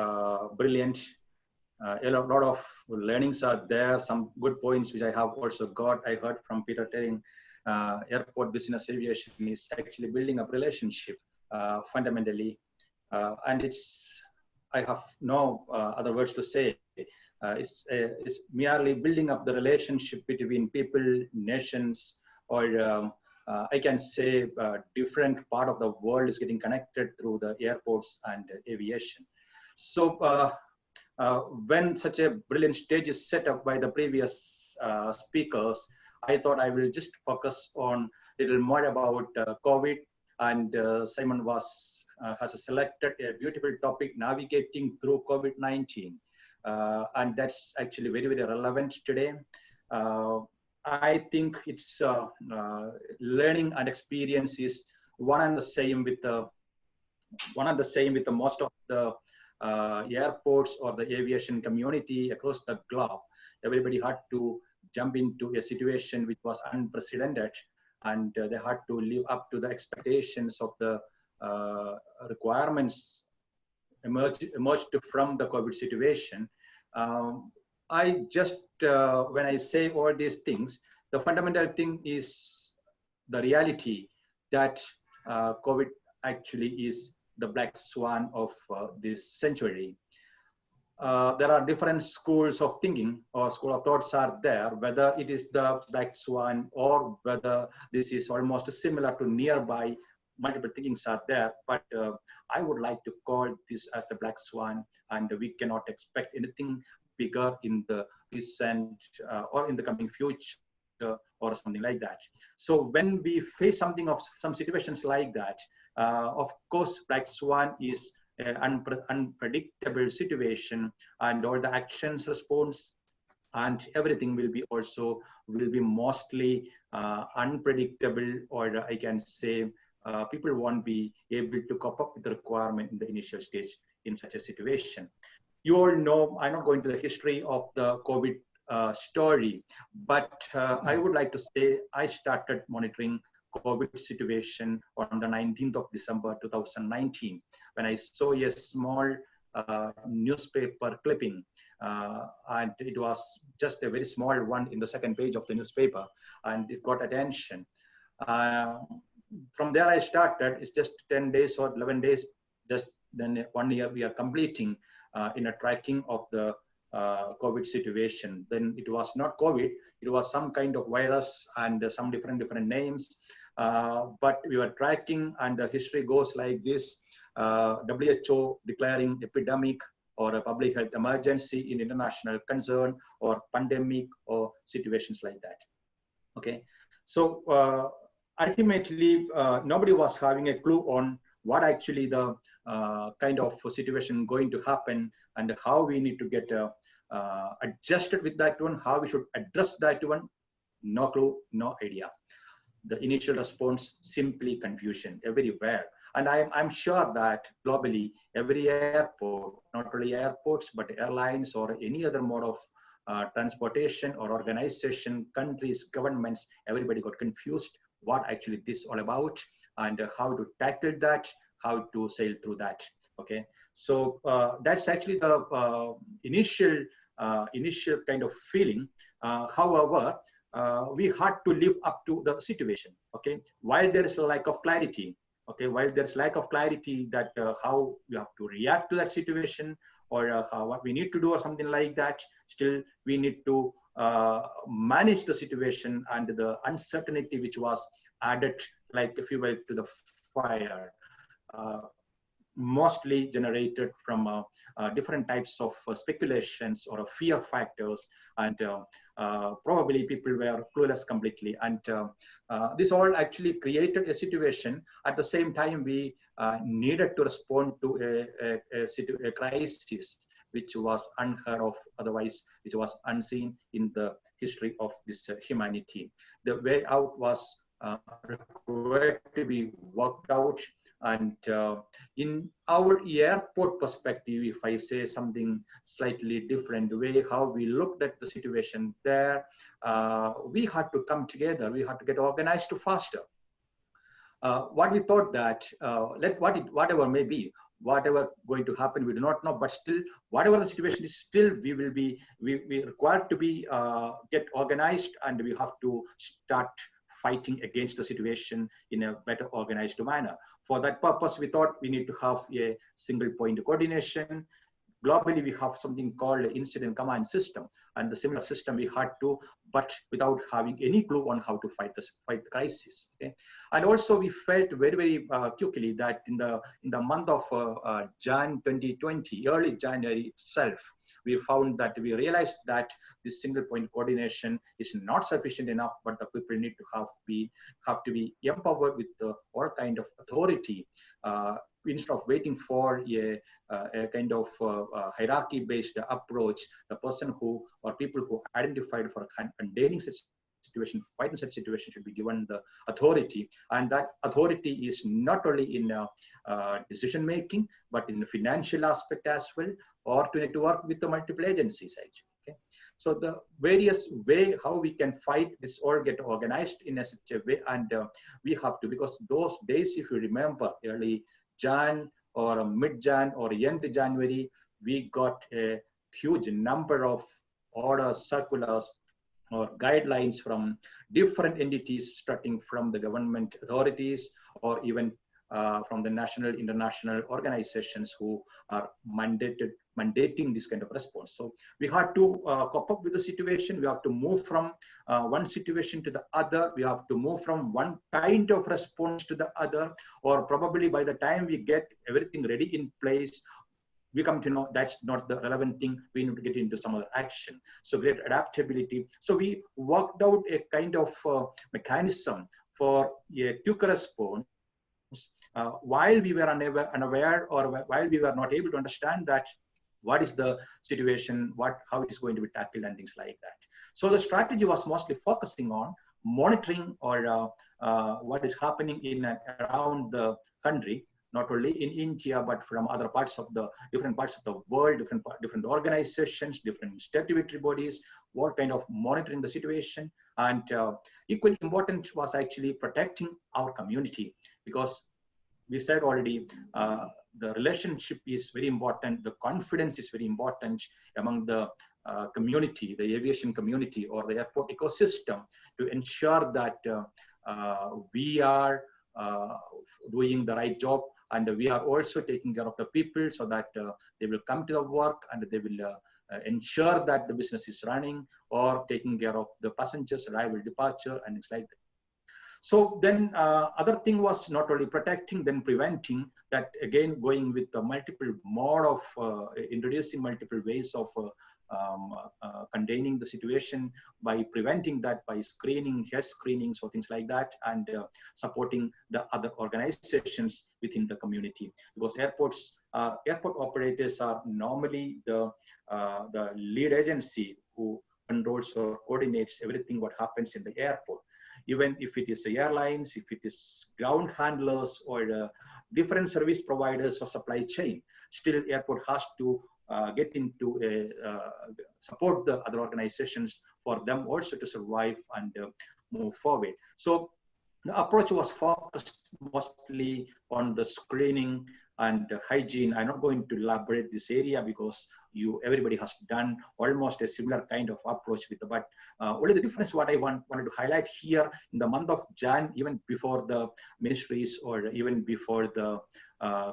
Speaker 4: brilliant. A lot of learnings are there, some good points which I have also got. I heard from Pieter telling airport business aviation is actually building up relationship fundamentally, and I have no other words to say. It's merely building up the relationship between people, nations, or I can say different part of the world is getting connected through the airports and aviation. So when such a brilliant stage is set up by the previous speakers, I thought I will just focus on a little more about COVID, and Simon has selected a beautiful topic, navigating through COVID-19. And that's actually very, very relevant today. I think it's learning and experience is one and the same with the most of the airports or the aviation community across the globe. Everybody had to jump into a situation which was unprecedented, and they had to live up to the expectations of the requirements emerged from the COVID situation. I just, when I say all these things, the fundamental thing is the reality that COVID actually is the black swan of this century. There are different schools of thinking or school of thoughts are there, whether it is the black swan or whether this is almost similar to nearby. Multiple thinkings are there, but I would like to call this as the black swan, and we cannot expect anything bigger in the recent or in the coming future or something like that. So when we face some situations like that, of course, black swan is an unpredictable situation, and all the actions, response, and everything will be mostly unpredictable, or I can say people won't be able to cope up with the requirement in the initial stage in such a situation. You all know, I'm not going to the history of the COVID story, but I would like to say I started monitoring COVID situation on the 19th of December 2019, when I saw a small newspaper clipping, and it was just a very small one in the second page of the newspaper, and it got attention. From there I started. It's just 10 days or 11 days, just then 1 year we are completing in a tracking of the COVID situation. Then it was not COVID, it was some kind of virus and some different names, but we were tracking, and the history goes like this: WHO declaring epidemic or a public health emergency in international concern or pandemic or situations like that. Okay, so ultimately nobody was having a clue on what actually the kind of situation going to happen and how we need to get adjusted with that one, how we should address that one. No clue, no idea. the initial response, simply confusion everywhere. And I'm sure that globally, every airport, not only airports, but airlines or any other mode of transportation or organization, countries, governments, everybody got confused what actually this all about and how to tackle that, how to sail through that. Okay, so that's actually the initial kind of feeling. However, we had to live up to the situation. Okay, while there is a lack of clarity. Okay, while there's lack of clarity that how we have to react to that situation or what we need to do or something like that, still we need to manage the situation and the uncertainty which was added like fuel to the fire, mostly generated from different types of speculations or fear factors, and probably people were clueless completely. And this all actually created a situation. At the same time, we needed to respond to a crisis which was unheard of, otherwise which was unseen in the history of this humanity. The way out was required to be worked out. And in our airport perspective, if I say something slightly different way, how we looked at the situation there, we had to come together, we had to get organized faster. What we thought that, whatever may be, whatever going to happen, we do not know, but still, whatever the situation is, still we will be, we required to be, get organized, and we have to start fighting against the situation in a better organized manner. For that purpose, we thought we need to have a single point coordination. Globally, we have something called incident command system, and the similar system we had to, but without having any clue on how to fight the crisis. Okay? And also, we felt very, very quickly that in the month of Jan 2020, early January itself, we found that we realized that this single point coordination is not sufficient enough, but the people need to have to be empowered with all kind of authority instead of waiting for a kind of hierarchy-based approach. The person who or people who identified for containing such situation, fighting such situation, should be given the authority, and that authority is not only in decision making, but in the financial aspect as well, or to network with the multiple agencies actually. Okay? So the various way how we can fight this or get organized in a such a way, and we have to, because those days, if you remember, early Jan or mid-Jan or end January, we got a huge number of orders, circulars, or guidelines from different entities, starting from the government authorities or even from the national, international organizations who are mandating this kind of response. So we had to cope up with the situation. We have to move from one situation to the other. We have to move from one kind of response to the other, or probably by the time we get everything ready in place, we come to know that's not the relevant thing. We need to get into some other action. So great adaptability. So we worked out a kind of mechanism for a quick response while we were unaware, or while we were not able to understand that what is the situation, how it is going to be tackled and things like that. So the strategy was mostly focusing on monitoring or what is happening in and around the country, not only in India, but from other parts of the different parts of the world, different organizations, different statutory bodies, what kind of monitoring the situation. And equally important was actually protecting our community, because we said already, the relationship is very important. The confidence is very important among the community, the aviation community or the airport ecosystem, to ensure that we are doing the right job, and we are also taking care of the people, so that they will come to the work and they will ensure that the business is running, or taking care of the passengers' arrival, departure, and things like that. So then other thing was not only protecting, then preventing, that again going with the multiple mode of introducing multiple ways of containing the situation, by preventing that by screening, health screenings or things like that, and supporting the other organizations within the community. Because airport operators are normally the lead agency who controls or coordinates everything what happens in the airport. even if it is airlines, if it is ground handlers or different service providers or supply chain, still airport has to get into support the other organizations for them also to survive and move forward. So the approach was focused mostly on the screening and hygiene. I'm not going to elaborate this area because everybody has done almost a similar kind of approach with the, but only the difference what I wanted to highlight here in the month of Jan, even before the ministries or even before the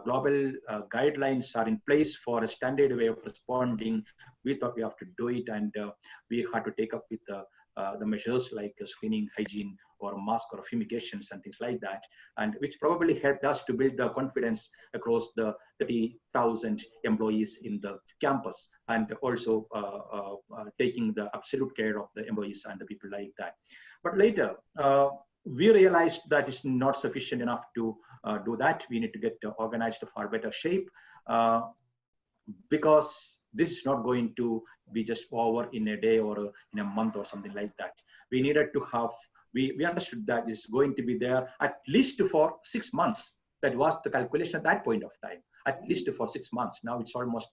Speaker 4: global guidelines are in place for a standard way of responding, we thought we have to do it, and we had to take up with the measures like screening, hygiene, or mask or fumigations and things like that, and which probably helped us to build the confidence across the 30,000 employees in the campus, and also taking the absolute care of the employees and the people like that. But later, we realized that it's not sufficient enough to do that. We need to get organized for better shape, because this is not going to be just over in a day or in a month or something like that. We needed to have, we understood that it's going to be there at least for 6 months. That was the calculation at that point of time, at least for 6 months. Now it's almost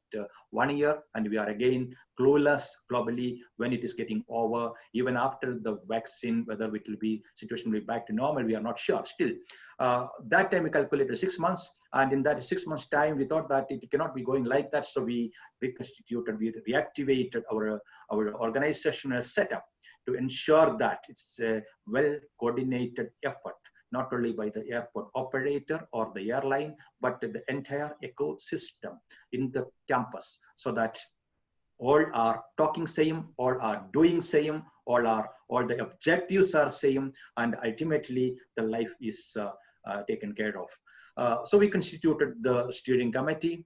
Speaker 4: 1 year, and we are again clueless globally when it is getting over. Even after the vaccine, whether it will be, situation will be back to normal, we are not sure still. That time we calculated 6 months, and in that 6 months time, we thought that it cannot be going like that. So we reconstituted, we reactivated our organizational setup to ensure that it's a well-coordinated effort, not only by the airport operator or the airline, but the entire ecosystem in the campus, so that all are talking same, all are doing same, all the objectives are same, and ultimately the life is taken care of. So we constituted the steering committee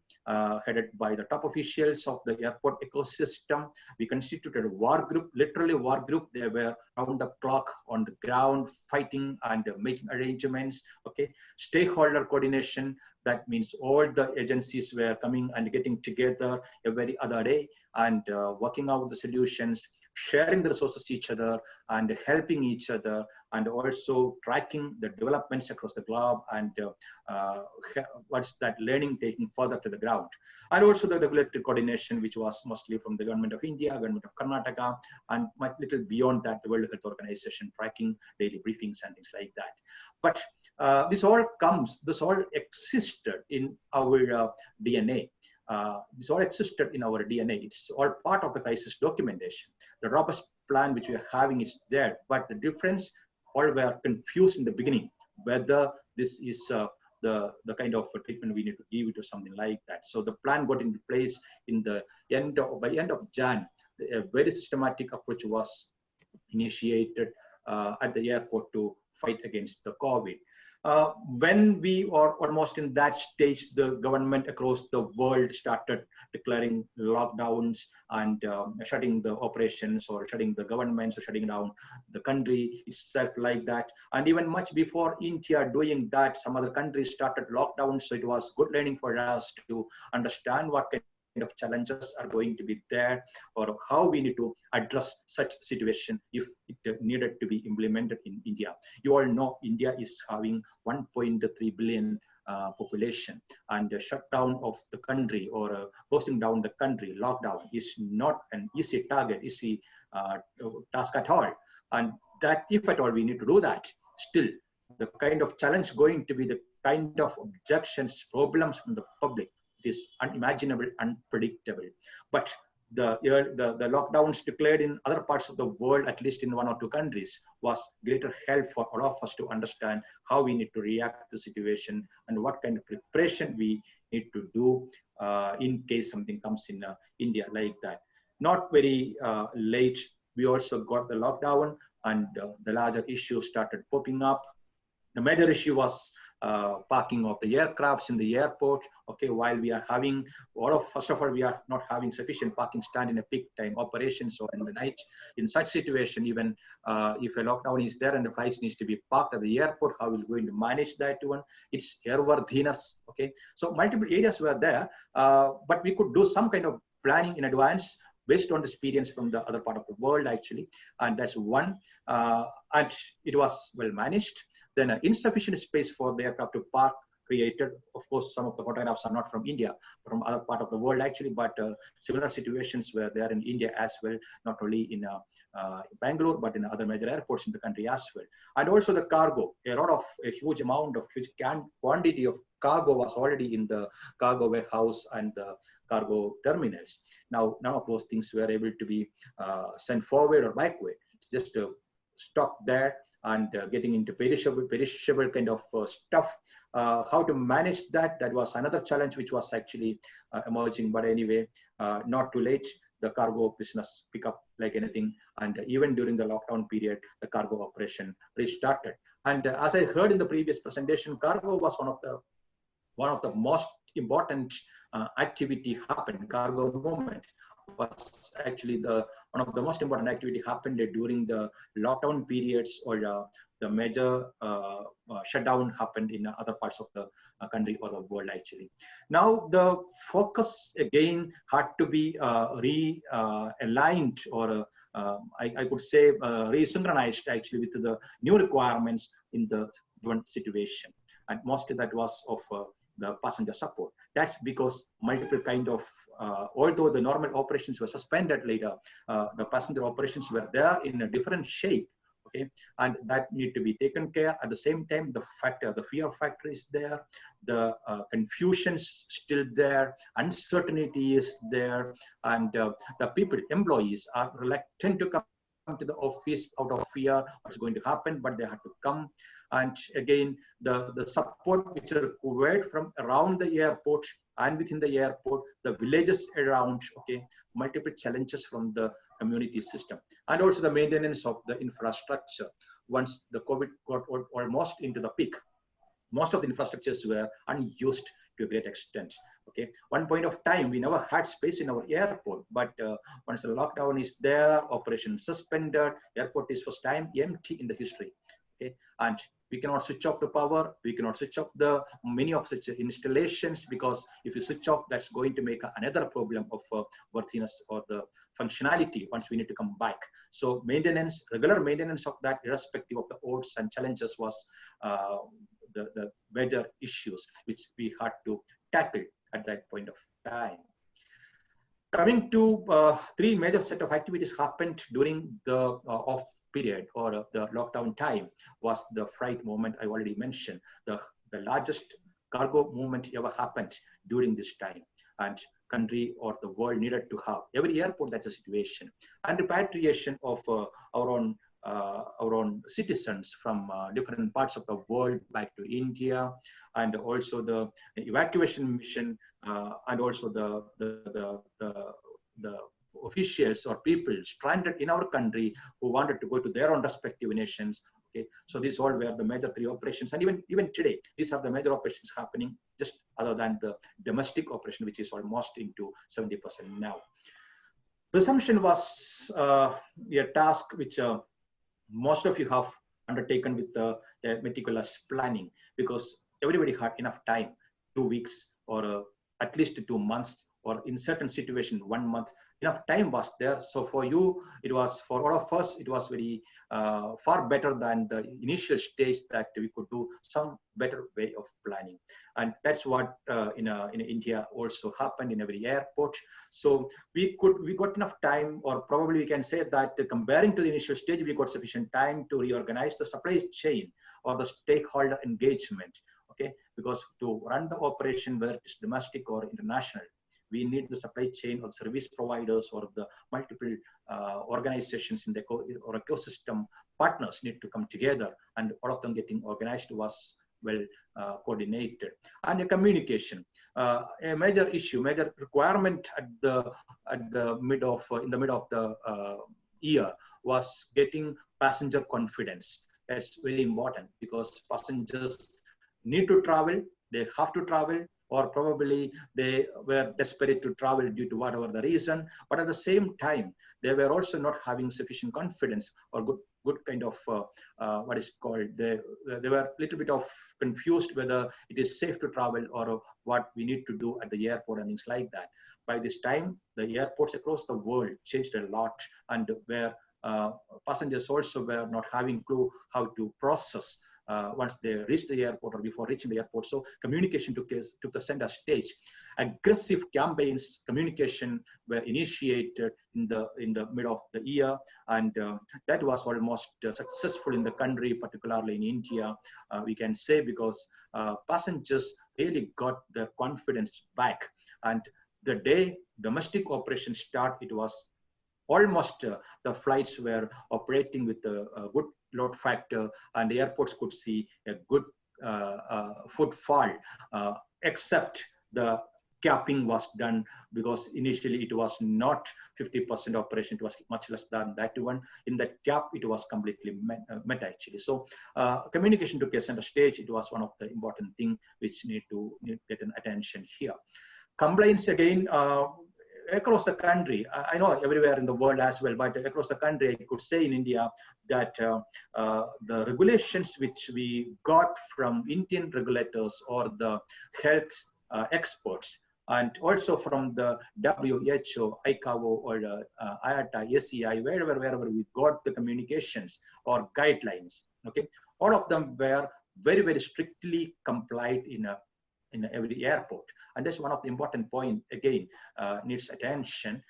Speaker 4: headed by the top officials of the airport ecosystem. We constituted a war group, literally war group. They were round the clock on the ground, fighting and making arrangements. Okay, stakeholder coordination. That means all the agencies were coming and getting together every other day and working out the solutions, sharing the resources each other and helping each other, and also tracking the developments across the globe and what's that learning taking further to the ground. And also the regulatory coordination, which was mostly from the government of India, government of Karnataka, and much little beyond that, the World Health Organization tracking daily briefings and things like that. But this all existed in our DNA. This all existed in our DNA. It's all part of the crisis documentation. The robust plan which we are having is there, but the difference, all were confused in the beginning, whether this is the kind of treatment we need to give it or something like that. So the plan got into place in the by end of Jan. A very systematic approach was initiated at the airport to fight against the COVID. When we are almost in that stage, the government across the world started declaring lockdowns and shutting the operations or shutting the governments or shutting down the country itself like that. And even much before India doing that, some other countries started lockdowns. So it was good learning for us to understand what kind of challenges are going to be there, or how we need to address such situation if it needed to be implemented in India. You all know India is having 1.3 billion population, and a shutdown of the country or closing down the country, lockdown, is not an easy target, easy task at all. And that if at all we need to do that, still the kind of challenge going to be the kind of objections, problems from the public, it is unimaginable, unpredictable. But the lockdowns declared in other parts of the world, at least in 1 or 2 countries, was greater help for all of us to understand how we need to react to the situation and what kind of preparation we need to do in case something comes in India like that. Not very late, we also got the lockdown, and the larger issues started popping up. The major issue was parking of the aircrafts in the airport. Okay, while we are having first of all, we are not having sufficient parking stand in a peak time operations or in the night. In such situation, even if a lockdown is there and the flights needs to be parked at the airport, how are we going to manage that one? It's airworthiness. Okay, so multiple areas were there, but we could do some kind of planning in advance. based on the experience from the other part of the world actually, and that's one. And it was well managed. Then insufficient space for the aircraft to park created. Of course, some of the photographs are not from India, from other part of the world actually, but similar situations were there in India as well, not only in Bangalore, but in other major airports in the country as well. And also the cargo, a huge amount of huge quantity of cargo was already in the cargo warehouse and the cargo terminals. Now, none of those things were able to be sent forward or backward. It's just stock there and getting into perishable kind of stuff. How to manage that? That was another challenge which was actually emerging. But anyway, not too late. The cargo business pick up like anything, and even during the lockdown period, the cargo operation restarted. And as I heard in the previous presentation, cargo was one of the most important activity happened. Cargo movement was actually one of the most important activity happened during the lockdown periods, or the major shutdown happened in other parts of the country or the world actually. Now the focus again had to be realigned, or I could say resynchronized actually with the new requirements in the given situation, and mostly that was of the passenger support. That's because multiple kind of, although the normal operations were suspended later, the passenger operations were there in a different shape. Okay, and that need to be taken care. At the same time, the fear factor is there, the confusion's still there, uncertainty is there, and the employees are reluctant to come to the office out of fear what's going to happen, but they have to come. And again, the support which are required from around the airport and within the airport, the villages around, okay, multiple challenges from the community system, and also the maintenance of the infrastructure. Once the COVID got almost into the peak, most of the infrastructures were unused to a great extent. Okay, one point of time we never had space in our airport, but once the lockdown is there, operation suspended, airport is first time empty in the history. Okay, and we cannot switch off the power, we cannot switch off the many of such installations, because if you switch off, that's going to make another problem of worthiness or the functionality once we need to come back. So maintenance, regular maintenance of that, irrespective of the odds and challenges, was the major issues which we had to tackle at that point of time. Coming to three major set of activities happened during the off period or the lockdown time. Was the freight movement I already mentioned. The largest cargo movement ever happened during this time, and country or the world needed to have. Every airport, that's a situation. And repatriation of our own citizens from different parts of the world back to India, and also the evacuation mission, and also the officials or people stranded in our country who wanted to go to their own respective nations. Okay, so these all were the major three operations, and even today, these are the major operations happening, just other than the domestic operation, which is almost into 70% now. Resumption was a task which most of you have undertaken with the meticulous planning, because everybody had enough time, 2 weeks or at least 2 months, or in certain situation 1 month. Enough time was there. So for you, it was, for all of us, it was very far better than the initial stage that we could do some better way of planning. And that's what in India also happened in every airport. So we got enough time, or probably we can say that comparing to the initial stage, we got sufficient time to reorganize the supply chain or the stakeholder engagement. Okay, because to run the operation, whether it's domestic or international, we need the supply chain or service providers or the multiple organizations in the ecosystem partners need to come together, and all of them getting organized was well coordinated. And the communication, a major issue, major requirement in the mid of the year was getting passenger confidence. That's very important, because passengers need to travel, they have to travel, or probably they were desperate to travel due to whatever the reason, but at the same time, they were also not having sufficient confidence or good kind of what is called, they were a little bit of confused whether it is safe to travel or what we need to do at the airport and things like that. by this time, the airports across the world changed a lot, and where passengers also were not having clue how to process once they reached the airport or before reaching the airport. So communication took the center stage. Aggressive campaigns, communication were initiated in the middle of the year, and that was almost successful in the country, particularly in India, we can say, because passengers really got their confidence back. And the day domestic operations start, it was almost the flights were operating with a good load factor, and the airports could see a good footfall, except the capping was done, because initially it was not 50% operation, it was much less than that one. In that cap, it was completely met actually. So communication took a center stage. It was one of the important things which need to get an attention here. Complaints again, across the country, I know everywhere in the world as well, but across the country, I could say in India that the regulations which we got from Indian regulators or the health experts, and also from the WHO, ICAO, or IATA, ACI, wherever we got the communications or guidelines, okay, all of them were very, very strictly complied in every airport. And that's one of the important points, again, needs attention.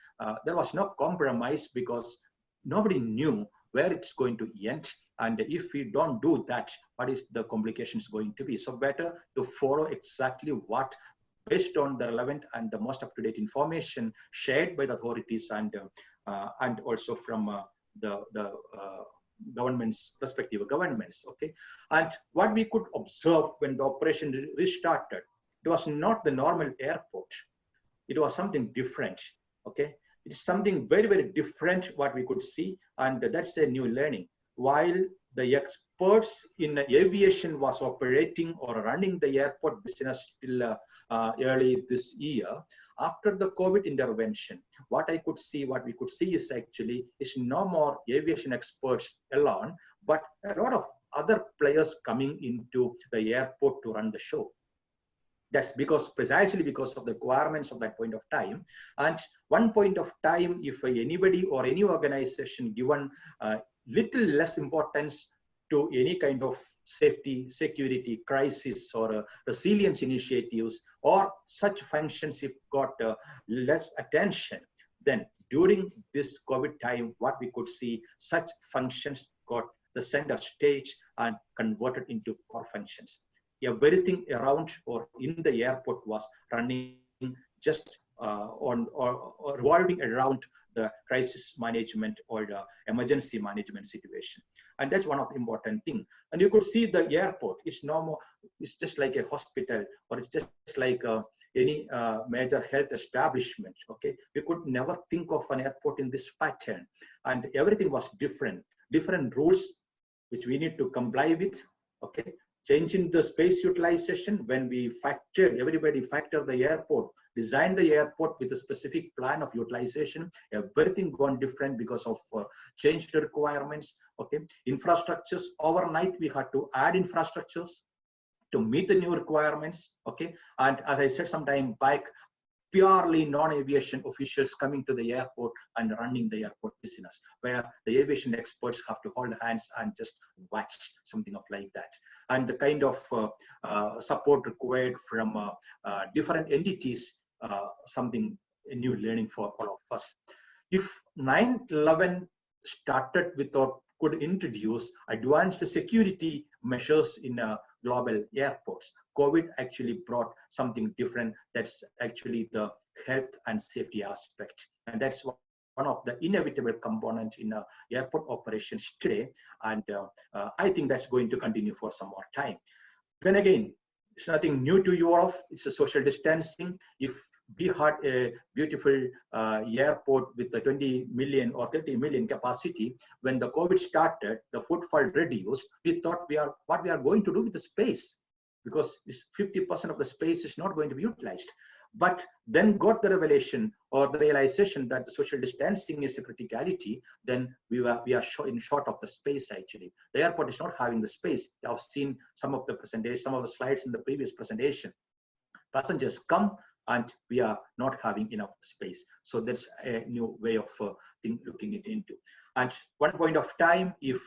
Speaker 4: There was no compromise, because nobody knew where it's going to end. And if we don't do that, what is the complications going to be? So better to follow exactly what, based on the relevant and the most up-to-date information shared by the authorities and also from the governments, respective governments, okay? And what we could observe when the operation restarted, it was not the normal airport. It was something different, okay? It's something very, very different what we could see, and that's a new learning. While the experts in aviation was operating or running the airport business till early this year, after the COVID intervention, what we could see is actually is no more aviation experts alone, but a lot of other players coming into the airport to run the show. That's precisely because of the requirements of that point of time. And one point of time, if anybody or any organization given little less importance to any kind of safety, security, crisis, or resilience initiatives, or such functions, if got less attention, then during this COVID time, what we could see, such functions got the center stage and converted into core functions. Everything around or in the airport was running just or revolving around the crisis management or the emergency management situation. And that's one of the important things. And you could see the airport is no more, it's just like a hospital, or it's just like any major health establishment, okay? We could never think of an airport in this pattern. And everything was different rules which we need to comply with, okay? Changing the space utilization when we everybody factored the airport, designed the airport with a specific plan of utilization, everything gone different because of changed requirements, okay? Infrastructures, overnight we had to add infrastructures to meet the new requirements, okay? And as I said some time back, purely non-aviation officials coming to the airport and running the airport business, where the aviation experts have to hold hands and just watch, something of like that. And the kind of support required from different entities, something a new learning for all of us. If 9/11 started with or could introduce advanced security measures in global airports, COVID actually brought something different. That's actually the health and safety aspect. And that's one of the inevitable components in airport operations today. And I think that's going to continue for some more time. Then again, it's nothing new to Europe. It's a social distancing. If we had a beautiful airport with a 20 million or 30 million capacity, when the COVID started, the footfall reduced, we thought what we are going to do with the space, because this 50% of the space is not going to be utilized. But then got the revelation or the realization that the social distancing is a criticality, then we are short of the space actually. The airport is not having the space. I've seen some of the presentation, some of the slides in the previous presentation. Passengers come and we are not having enough space. So that's a new way of looking it into. At one point of time, if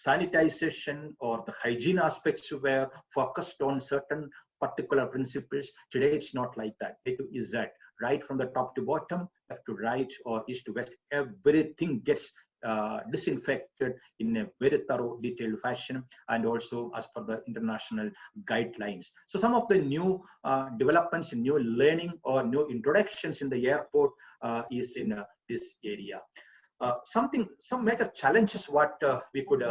Speaker 4: sanitization or the hygiene aspects were focused on certain particular principles, today it's not like that. A to Z, right from the top to bottom, left to right, or east to west, everything gets disinfected in a very thorough, detailed fashion, and also as per the international guidelines. So some of the new developments, new learning or new introductions in the airport is in this area. Some major challenges what we could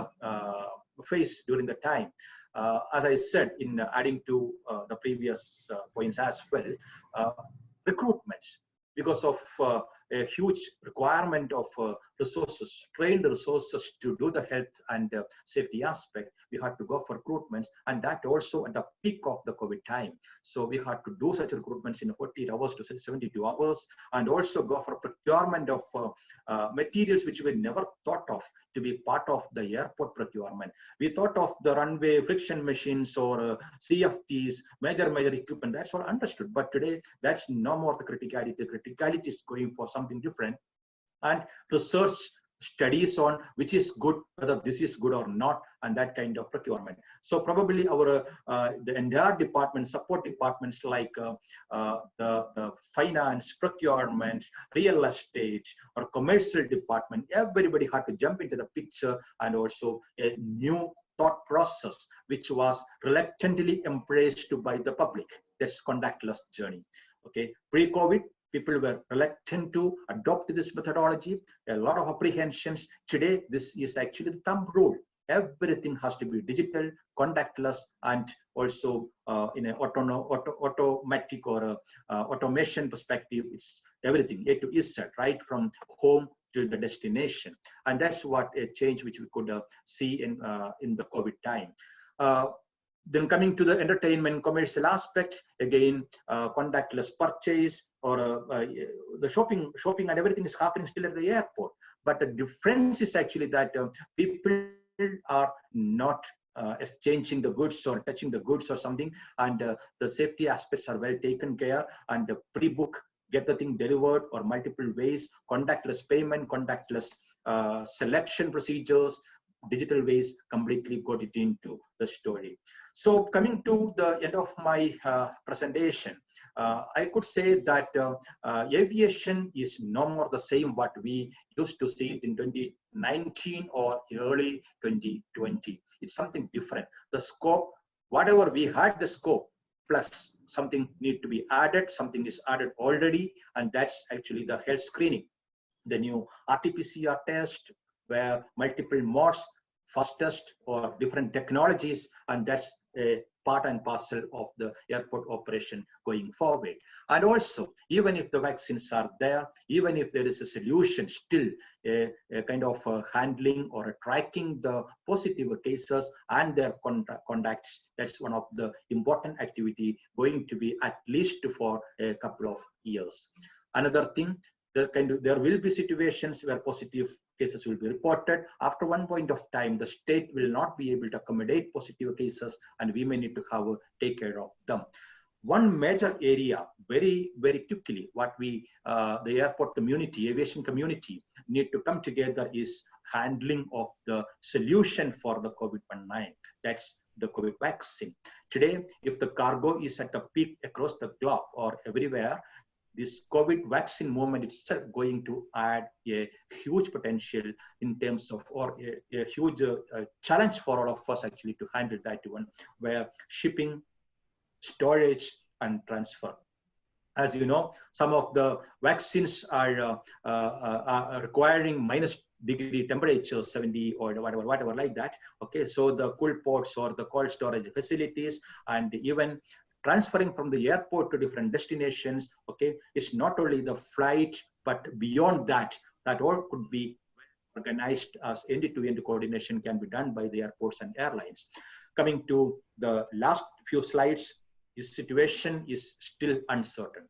Speaker 4: face during the time. As I said, in adding to the previous points as well, recruitments, because of a huge requirement of resources, trained resources to do the health and safety aspect. We had to go for recruitments, and that also at the peak of the COVID time. So we had to do such recruitments in 48 hours to 72 hours, and also go for procurement of materials which we never thought of to be part of the airport procurement. We thought of the runway friction machines or CFTs, major equipment, that's all understood. But today, that's no more the criticality. The criticality is going for something different. And research studies on which is good, whether this is good or not, and that kind of procurement. So probably our the entire department, support departments like the finance, procurement, real estate, or commercial department, everybody had to jump into the picture, and also a new thought process which was reluctantly embraced by the public. That's contactless journey. Okay, pre-COVID, people were reluctant to adopt this methodology. A lot of apprehensions. Today, this is actually the thumb rule. Everything has to be digital, contactless, and also in an automatic or automation perspective, it's everything A to Z, right from home to the destination. And that's what a change which we could see in the COVID time. Then coming to the entertainment commercial aspect, again, contactless purchase or the shopping and everything is happening still at the airport. But the difference is actually that people are not exchanging the goods or touching the goods or something, and the safety aspects are well taken care, and pre-book, get the thing delivered, or multiple ways, contactless payment, contactless selection procedures, digital ways completely got it into the story. So coming to the end of my presentation, I could say that aviation is no more the same what we used to see it in 2019 or early 2020. It's something different. The scope, whatever we had the scope, plus something need to be added, something is added already, and that's actually the health screening. The new RT-PCR test, where multiple modes, fastest or different technologies, and that's a part and parcel of the airport operation going forward. And also, even if the vaccines are there, even if there is a solution, still a kind of handling or a tracking the positive cases and their contacts, that's one of the important activity going to be at least for a couple of years. Another thing, there will be situations where positive cases will be reported. After one point of time, the state will not be able to accommodate positive cases, and we may need to take care of them. One major area, very quickly, what we, the airport community, aviation community, need to come together is handling of the solution for the COVID-19. That's the COVID vaccine. Today, if the cargo is at the peak across the globe or everywhere, this COVID vaccine movement itself going to add a huge potential in terms of, or a huge challenge for all of us actually to handle that one, where shipping, storage, and transfer. As you know, some of the vaccines are requiring -degree temperature, 70 or whatever like that. Okay, so the cool ports or the cold storage facilities, and even transferring from the airport to different destinations, okay, it's not only the flight, but beyond that, that all could be organized as end-to-end coordination can be done by the airports and airlines. Coming to the last few slides, this situation is still uncertain.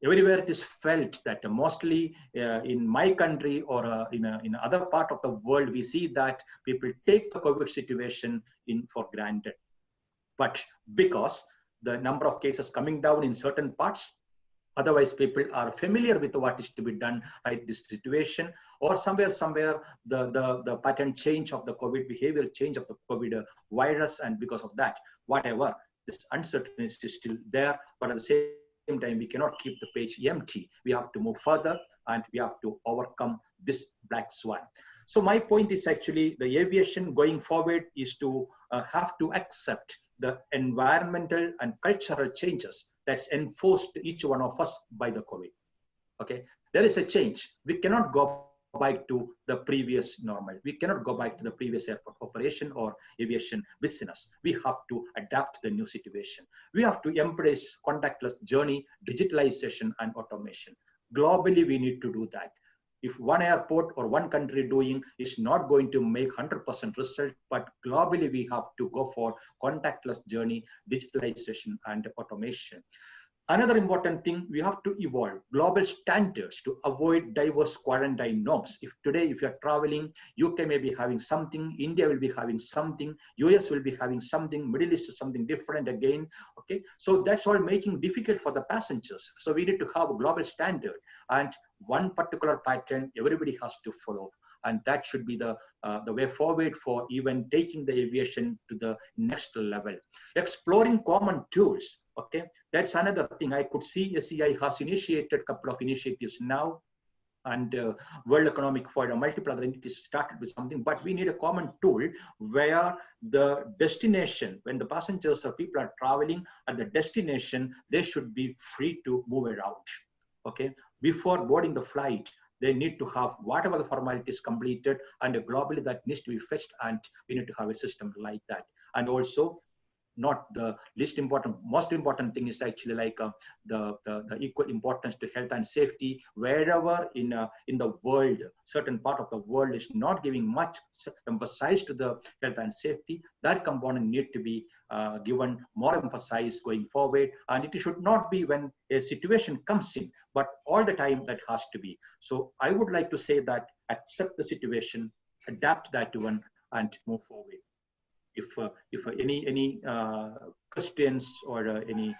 Speaker 4: Everywhere it is felt that mostly in my country or in other part of the world, we see that people take the COVID situation for granted. But because the number of cases coming down in certain parts, Otherwise, people are familiar with what is to be done at this situation, or somewhere the pattern change of the COVID behavior change of the COVID virus, and because of that, whatever, this uncertainty is still there. But at the same time, we cannot keep the page empty. We have to move further, and we have to overcome this black swan. So my point is actually the aviation going forward is to have to accept the environmental and cultural changes that's enforced each one of us by the COVID. Okay, there is a change. We cannot go back to the previous normal. We cannot go back to the previous airport operation or aviation business. We have to adapt to the new situation. We have to embrace contactless journey, digitalization, and automation. Globally, we need to do that. If one airport or one country doing is not going to make 100% result, but globally we have to go for contactless journey, digitalization, and automation. Another important thing, we have to evolve global standards to avoid diverse quarantine norms. If today, if you're traveling, UK may be having something, India will be having something, US will be having something, Middle East is something different again. Okay, so that's all making difficult for the passengers. So we need to have a global standard and one particular pattern everybody has to follow. And that should be the way forward for even taking the aviation to the next level. Exploring common tools, okay? That's another thing. I could see SEI has initiated a couple of initiatives now, and World Economic Forum, multiple other entities started with something, but we need a common tool where the destination, when the passengers or people are traveling at the destination, they should be free to move around, okay? Before boarding the flight, they need to have whatever the formalities completed, and globally that needs to be fetched, and we need to have a system like that. And also, not the least important, most important thing is actually like the equal importance to health and safety. Wherever in the world, certain part of the world is not giving much emphasis to the health and safety, that component need to be given more emphasis going forward. And it should not be when a situation comes in, but all the time that has to be. So I would like to say that accept the situation, adapt that one, and move forward. If any questions or any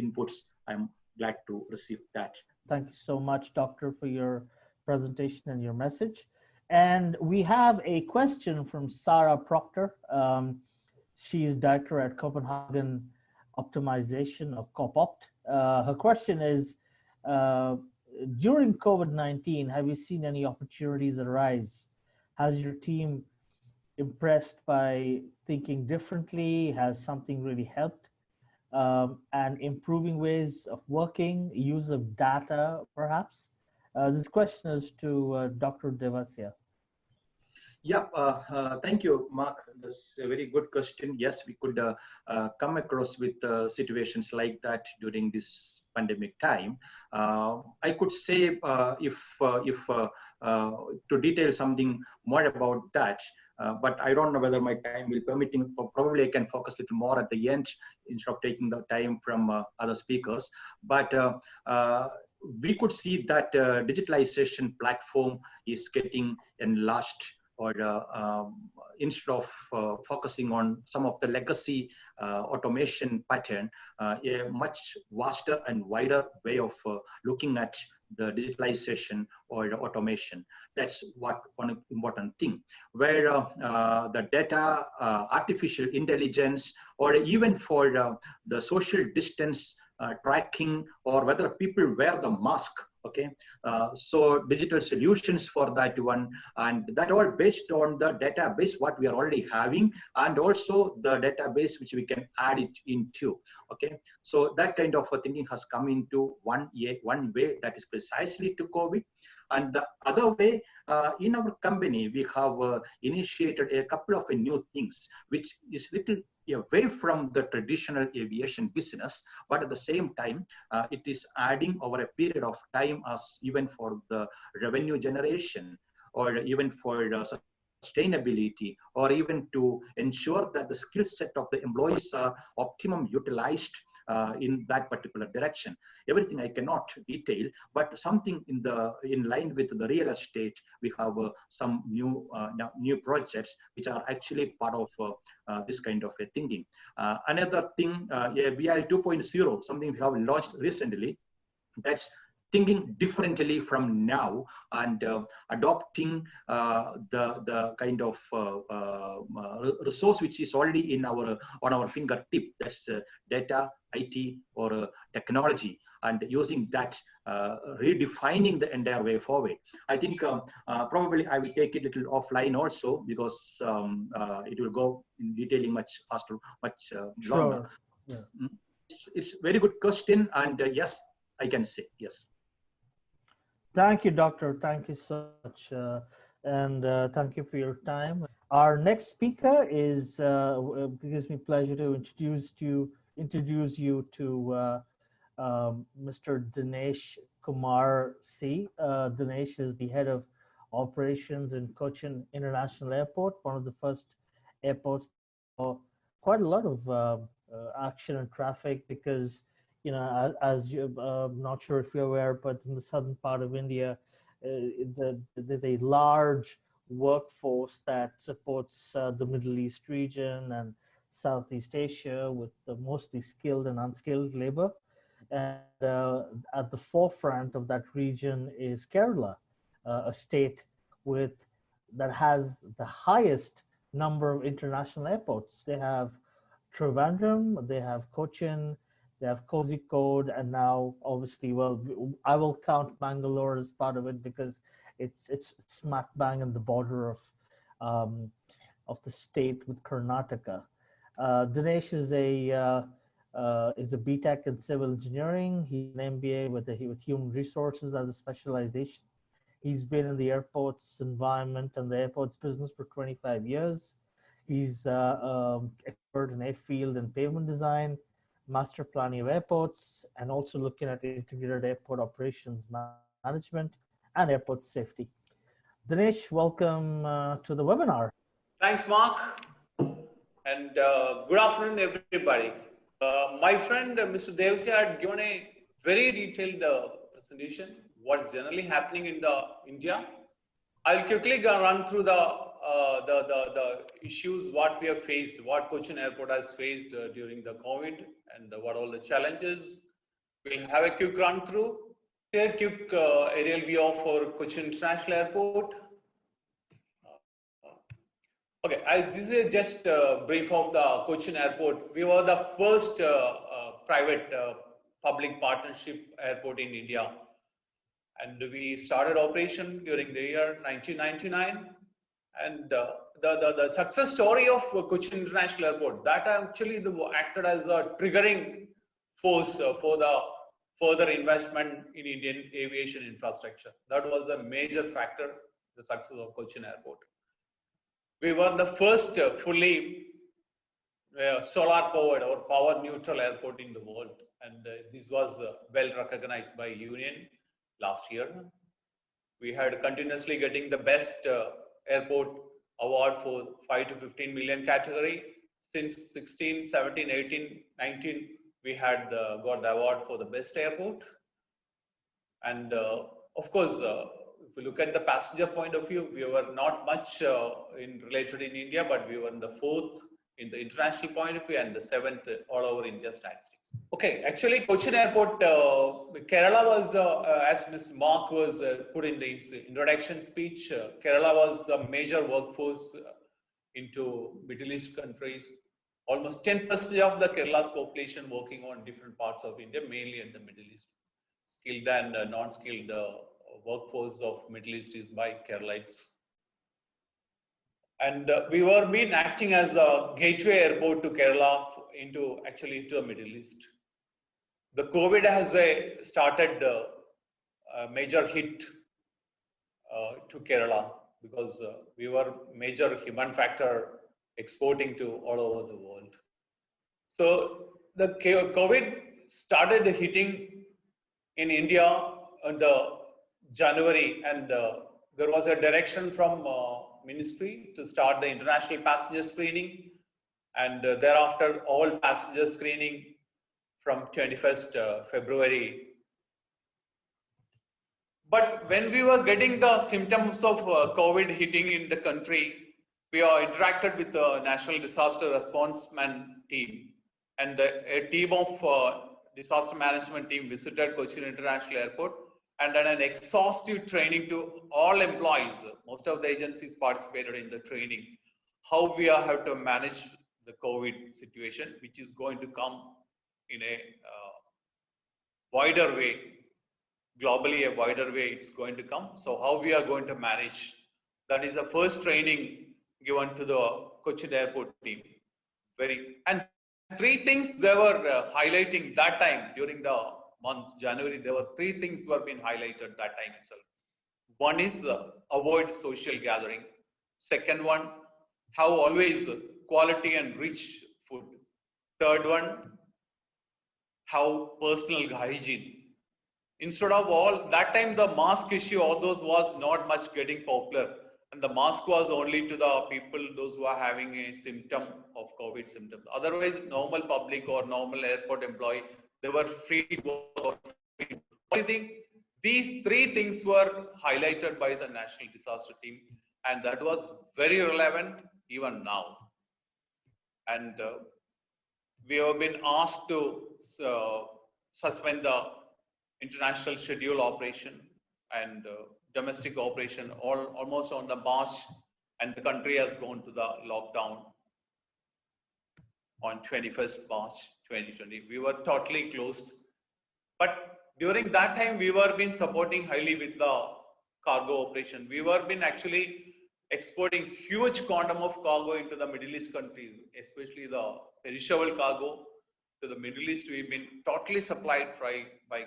Speaker 4: inputs, I'm glad to receive that.
Speaker 2: Thank you so much, Doctor, for your presentation and your message. And we have a question from Sarah Proctor. She is director at Copenhagen Optimization of Copopt. Her question is, during COVID-19, have you seen any opportunities arise? Has your team impressed by thinking differently? Has something really helped? And improving ways of working, use of data, perhaps? This question is to Dr. Devasia.
Speaker 4: Yeah, thank you, Mark. That's a very good question. Yes, we could come across with situations like that during this pandemic time. I could say if to detail something more about that, but I don't know whether my time will permitting. Probably I can focus a little more at the end instead of taking the time from other speakers. But we could see that digitalization platform is getting enlarged, or instead of focusing on some of the legacy automation pattern, a much vaster and wider way of looking at the digitalization or the automation. That's what one important thing, where the data, artificial intelligence, or even for the social distance tracking, or whether people wear the mask, okay? So digital solutions for that one, and that all based on the database what we are already having, and also the database which we can add it into, okay? So that kind of thinking has come into one way, that is precisely to COVID. And the other way, in our company, we have initiated a couple of new things, which is little away from the traditional aviation business, but at the same time, it is adding over a period of time as even for the revenue generation, or even for sustainability, or even to ensure that the skill set of the employees are optimum utilized in that particular direction. Everything I cannot detail, but something in line with the real estate, we have some new projects which are actually part of this kind of a thinking. Another thing, BI 2.0, something we have launched recently, That's thinking differently from now and adopting the kind of resource which is already in on our fingertip. That's data, IT, or technology, and using that, redefining the entire way forward. I think probably I will take it a little offline also, because it will go in detailing much faster, much longer.
Speaker 2: Sure. Yeah.
Speaker 4: It's very good question, and yes, I can say yes.
Speaker 2: Thank you, Doctor. Thank you so much. And thank you for your time. Our next speaker is, it gives me pleasure to introduce you to Mr. Dineshkumar C. Dinesh is the head of operations in Cochin International Airport, one of the first airports for quite a lot of action and traffic, because as you, not sure if you're aware, but in the southern part of India, there's a large workforce that supports the Middle East region and Southeast Asia with the mostly skilled and unskilled labor. And at the forefront of that region is Kerala, a state that has the highest number of international airports. They have Trivandrum, they have Cochin, they have Kozhikode, and now obviously, well, I will count Bangalore as part of it because it's smack bang in the border of the state with Karnataka. Dinesh is a BTech in civil engineering. He's an MBA with human resources as a specialization. He's been in the airports environment and the airports business for 25 years. He's expert in airfield and pavement design, master planning of airports, and also looking at integrated airport operations management and airport safety. Dinesh, welcome to the webinar.
Speaker 5: Thanks, Mark. And good afternoon, everybody. My friend, Mr. Devasia, had given a very detailed presentation, what's generally happening in India. I'll quickly run through the issues, what we have faced, what Cochin Airport has faced during the COVID, and what all the challenges. We'll have a quick run through. A quick aerial view for Cochin International Airport. Okay, this is just a brief of the Cochin Airport. We were the first private public partnership airport in India. And we started operation during the year 1999. And the success story of Cochin International Airport, that actually acted as a triggering force for the further investment in Indian aviation infrastructure. That was the major factor, the success of Cochin Airport. We were the first fully solar powered or power neutral airport in the world. And this was well recognized by Union last year. We had continuously getting the best airport award for 5 to 15 million category. Since 16, 17, 18, 19, we had got the award for the best airport. And of course, if we look at the passenger point of view, we were not much related in India, but we were in the 4th in the international point of view and the 7th all over India statistics. Okay, actually Cochin Airport, Kerala was as Ms. Mark was put in his introduction speech, Kerala was the major workforce into Middle East countries. Almost 10% of the Kerala's population working on different parts of India, mainly in the Middle East. Skilled and non-skilled workforce of Middle East is by Keralites. And we were been acting as a gateway airport to Kerala into the Middle East. The COVID has started a major hit to Kerala because we were major human factor exporting to all over the world. So the COVID started hitting in India in the January, and there was a direction from ministry to start the international passenger screening, and thereafter all passenger screening from 21st February. But when we were getting the symptoms of COVID hitting in the country, we interacted with the National Disaster Response team, and a team of disaster management team visited Cochin International Airport and done an exhaustive training to all employees. Most of the agencies participated in the training, how we have to manage the COVID situation, which is going to come in a wider way, globally a wider way it's going to come. So how we are going to manage, that is the first training given to the Cochin Airport team. And three things they were highlighting that time during the month January. There were three things were being highlighted that time itself. One is avoid social gathering. Second one, have always quality and rich food. Third one, have personal hygiene. Instead of all that time, the mask issue, all those was not much getting popular, and the mask was only to the people those who are having a symptom of COVID symptoms. Otherwise, normal public or normal airport employee, they were free to work. I think these three things were highlighted by the National Disaster Team, and that was very relevant even now. And we have been asked to suspend the international schedule operation and domestic operation almost on the March, and the country has gone to the lockdown on 21st March 2020. We were totally closed, but during that time we were been supporting highly with the cargo operation. We were been actually exporting huge quantum of cargo into the Middle East countries, especially the perishable cargo to the Middle East. We've been totally supplied by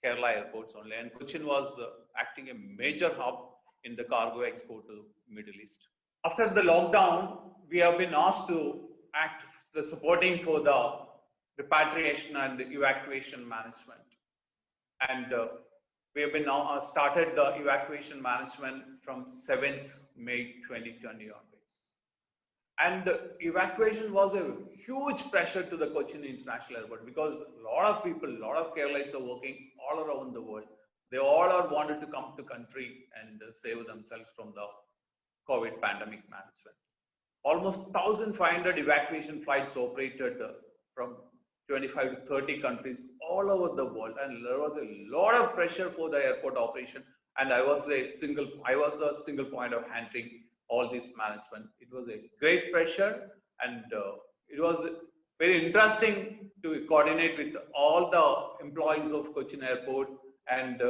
Speaker 5: Kerala airports only, and Cochin was acting a major hub in the cargo export to the Middle East. After the lockdown, we have been asked to act the supporting for the repatriation and evacuation management, and we have been now started the evacuation management from 7th May 2020 onwards. And evacuation was a huge pressure to the Cochin International Airport, because a lot of people, a lot of Keralites are working all around the world. They all are wanted to come to country and save themselves from the COVID pandemic management. Almost 1,500 evacuation flights operated from 25 to 30 countries all over the world, and there was a lot of pressure for the airport operation. And I was the single point of handling all this management. It was a great pressure, and it was very interesting to coordinate with all the employees of Cochin Airport, and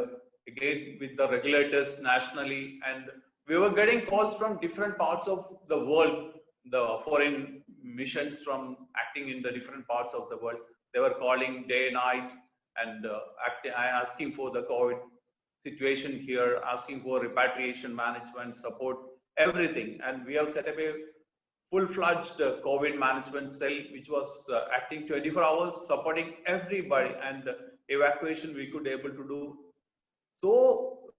Speaker 5: again with the regulators nationally. And we were getting calls from different parts of the world, the foreign missions from acting in the different parts of the world. They were calling day and night and asking for the COVID situation here, asking for repatriation management support, everything. And we have set up a full-fledged COVID management cell, which was acting 24 hours, supporting everybody, and evacuation we could able to do so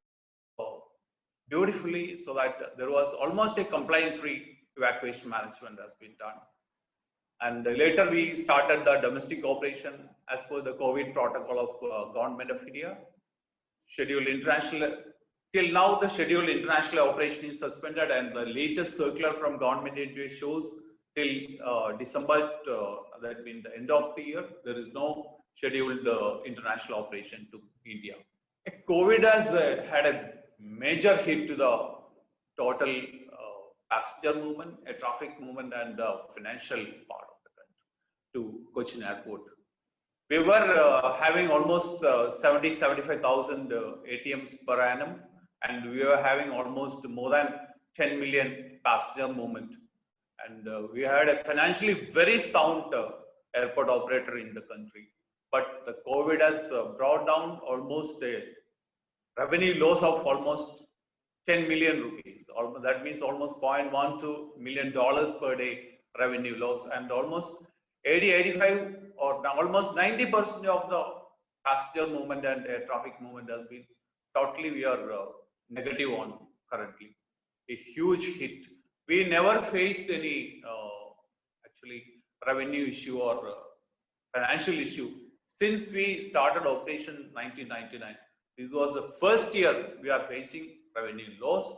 Speaker 5: beautifully, so that there was almost a complaint-free evacuation management has been done. And later we started the domestic operation as per the COVID protocol of Government of India. Scheduled international, till now the scheduled international operation is suspended, and the latest circular from Government of India shows till December, that means the end of the year, there is no scheduled international operation to India. COVID has had a major hit to the total passenger movement, traffic movement, and financial part of the country to Cochin Airport. We were having almost 75,000 ATMs per annum, and we were having almost more than 10 million passenger movement. And we had a financially very sound airport operator in the country. But the COVID has brought down almost a revenue loss of almost 10 million rupees. That means almost $0.12 million per day revenue loss, and almost 85 or almost 90% of the passenger movement and air traffic movement has been totally, we are negative on currently. A huge hit. We never faced any actually revenue issue or financial issue since we started operation 1999. This was the first year we are facing revenue loss,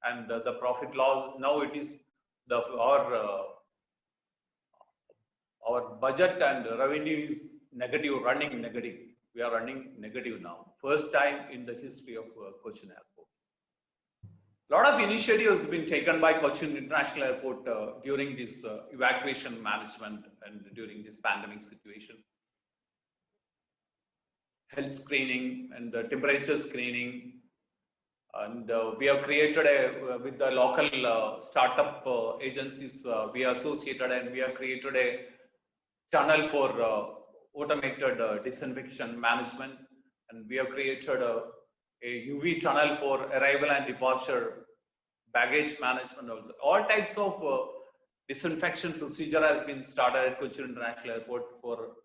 Speaker 5: and the profit loss. Now it is our budget and revenue is negative, running negative. We are running negative now. First time in the history of Cochin Airport. A lot of initiatives have been taken by Cochin International Airport during this evacuation management and during this pandemic situation. Health screening and temperature screening. And we have created with the local startup agencies we are associated, and we have created a tunnel for automated disinfection management, and we have created a UV tunnel for arrival and departure baggage management also. All types of disinfection procedure has been started at Cochin International Airport for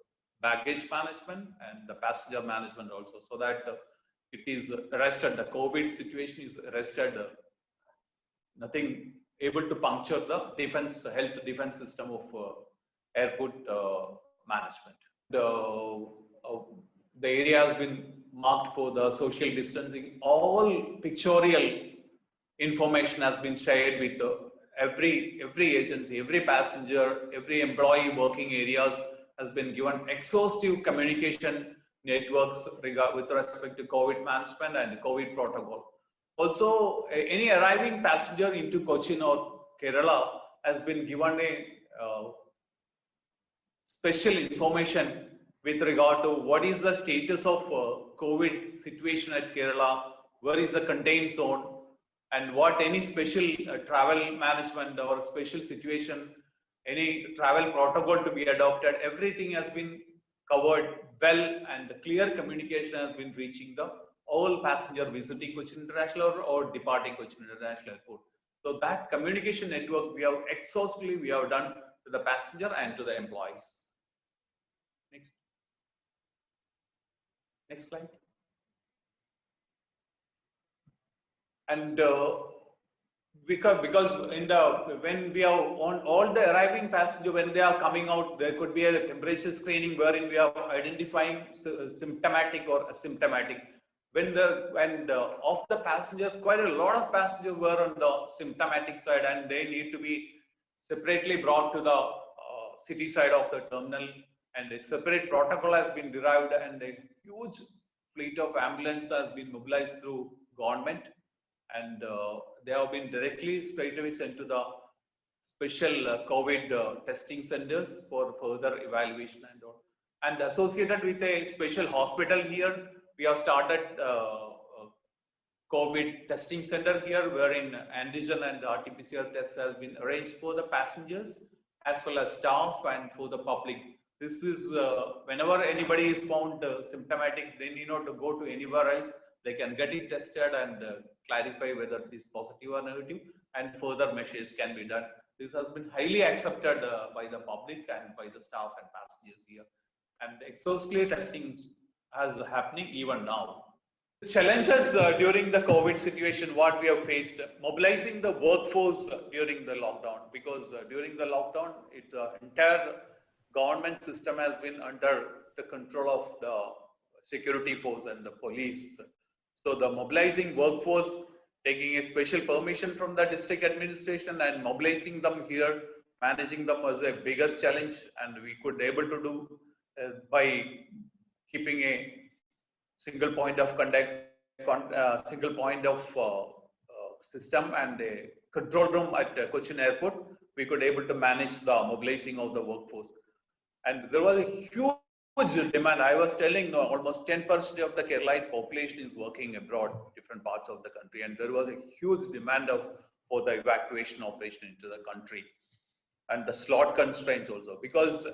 Speaker 5: baggage management and the passenger management also, so that it is arrested, the COVID situation is arrested, nothing able to puncture the defense, health defense system of airport management. The area has been marked for the social distancing. All pictorial information has been shared with every agency, every passenger, every employee working areas has been given exhaustive communication networks with respect to COVID management and COVID protocol. Also, any arriving passenger into Cochin or Kerala has been given a special information with regard to what is the status of COVID situation at Kerala, where is the contained zone, and what any special travel management or special situation, any travel protocol to be adopted. Everything has been covered well, and the clear communication has been reaching the all passenger visiting Cochin International or departing Cochin International Airport. So that communication network we have exhaustively done to the passenger and to the employees. Next slide. And because when we are on all the arriving passenger, when they are coming out, there could be a temperature screening wherein we are identifying symptomatic or asymptomatic. When of the passenger, quite a lot of passengers were on the symptomatic side, and they need to be separately brought to the city side of the terminal, and a separate protocol has been derived, and a huge fleet of ambulance has been mobilized through government, and they have been directly straight away sent to the special COVID testing centers for further evaluation and all. And associated with a special hospital here, we have started COVID testing center here, wherein antigen and RT-PCR tests has been arranged for the passengers as well as staff and for the public. This is whenever anybody is found symptomatic, they need not to go to anywhere else. They can get it tested and clarify whether it is positive or negative, and further measures can be done. This has been highly accepted by the public and by the staff and passengers here. And exhaustive testing is happening even now. The challenges during the COVID situation, what we have faced, mobilizing the workforce during the lockdown, because during the lockdown, the entire government system has been under the control of the security force and the police. So the mobilizing workforce, taking a special permission from the district administration and mobilizing them here, managing them was a biggest challenge, and we could able to do by keeping a single point of contact, single point of system and a control room at Cochin Airport. We could able to manage the mobilizing of the workforce. And there was a huge demand. I was telling almost 10% of the Keralite population is working abroad, different parts of the country. And there was a huge demand for the evacuation operation into the country. And the slot constraints also, because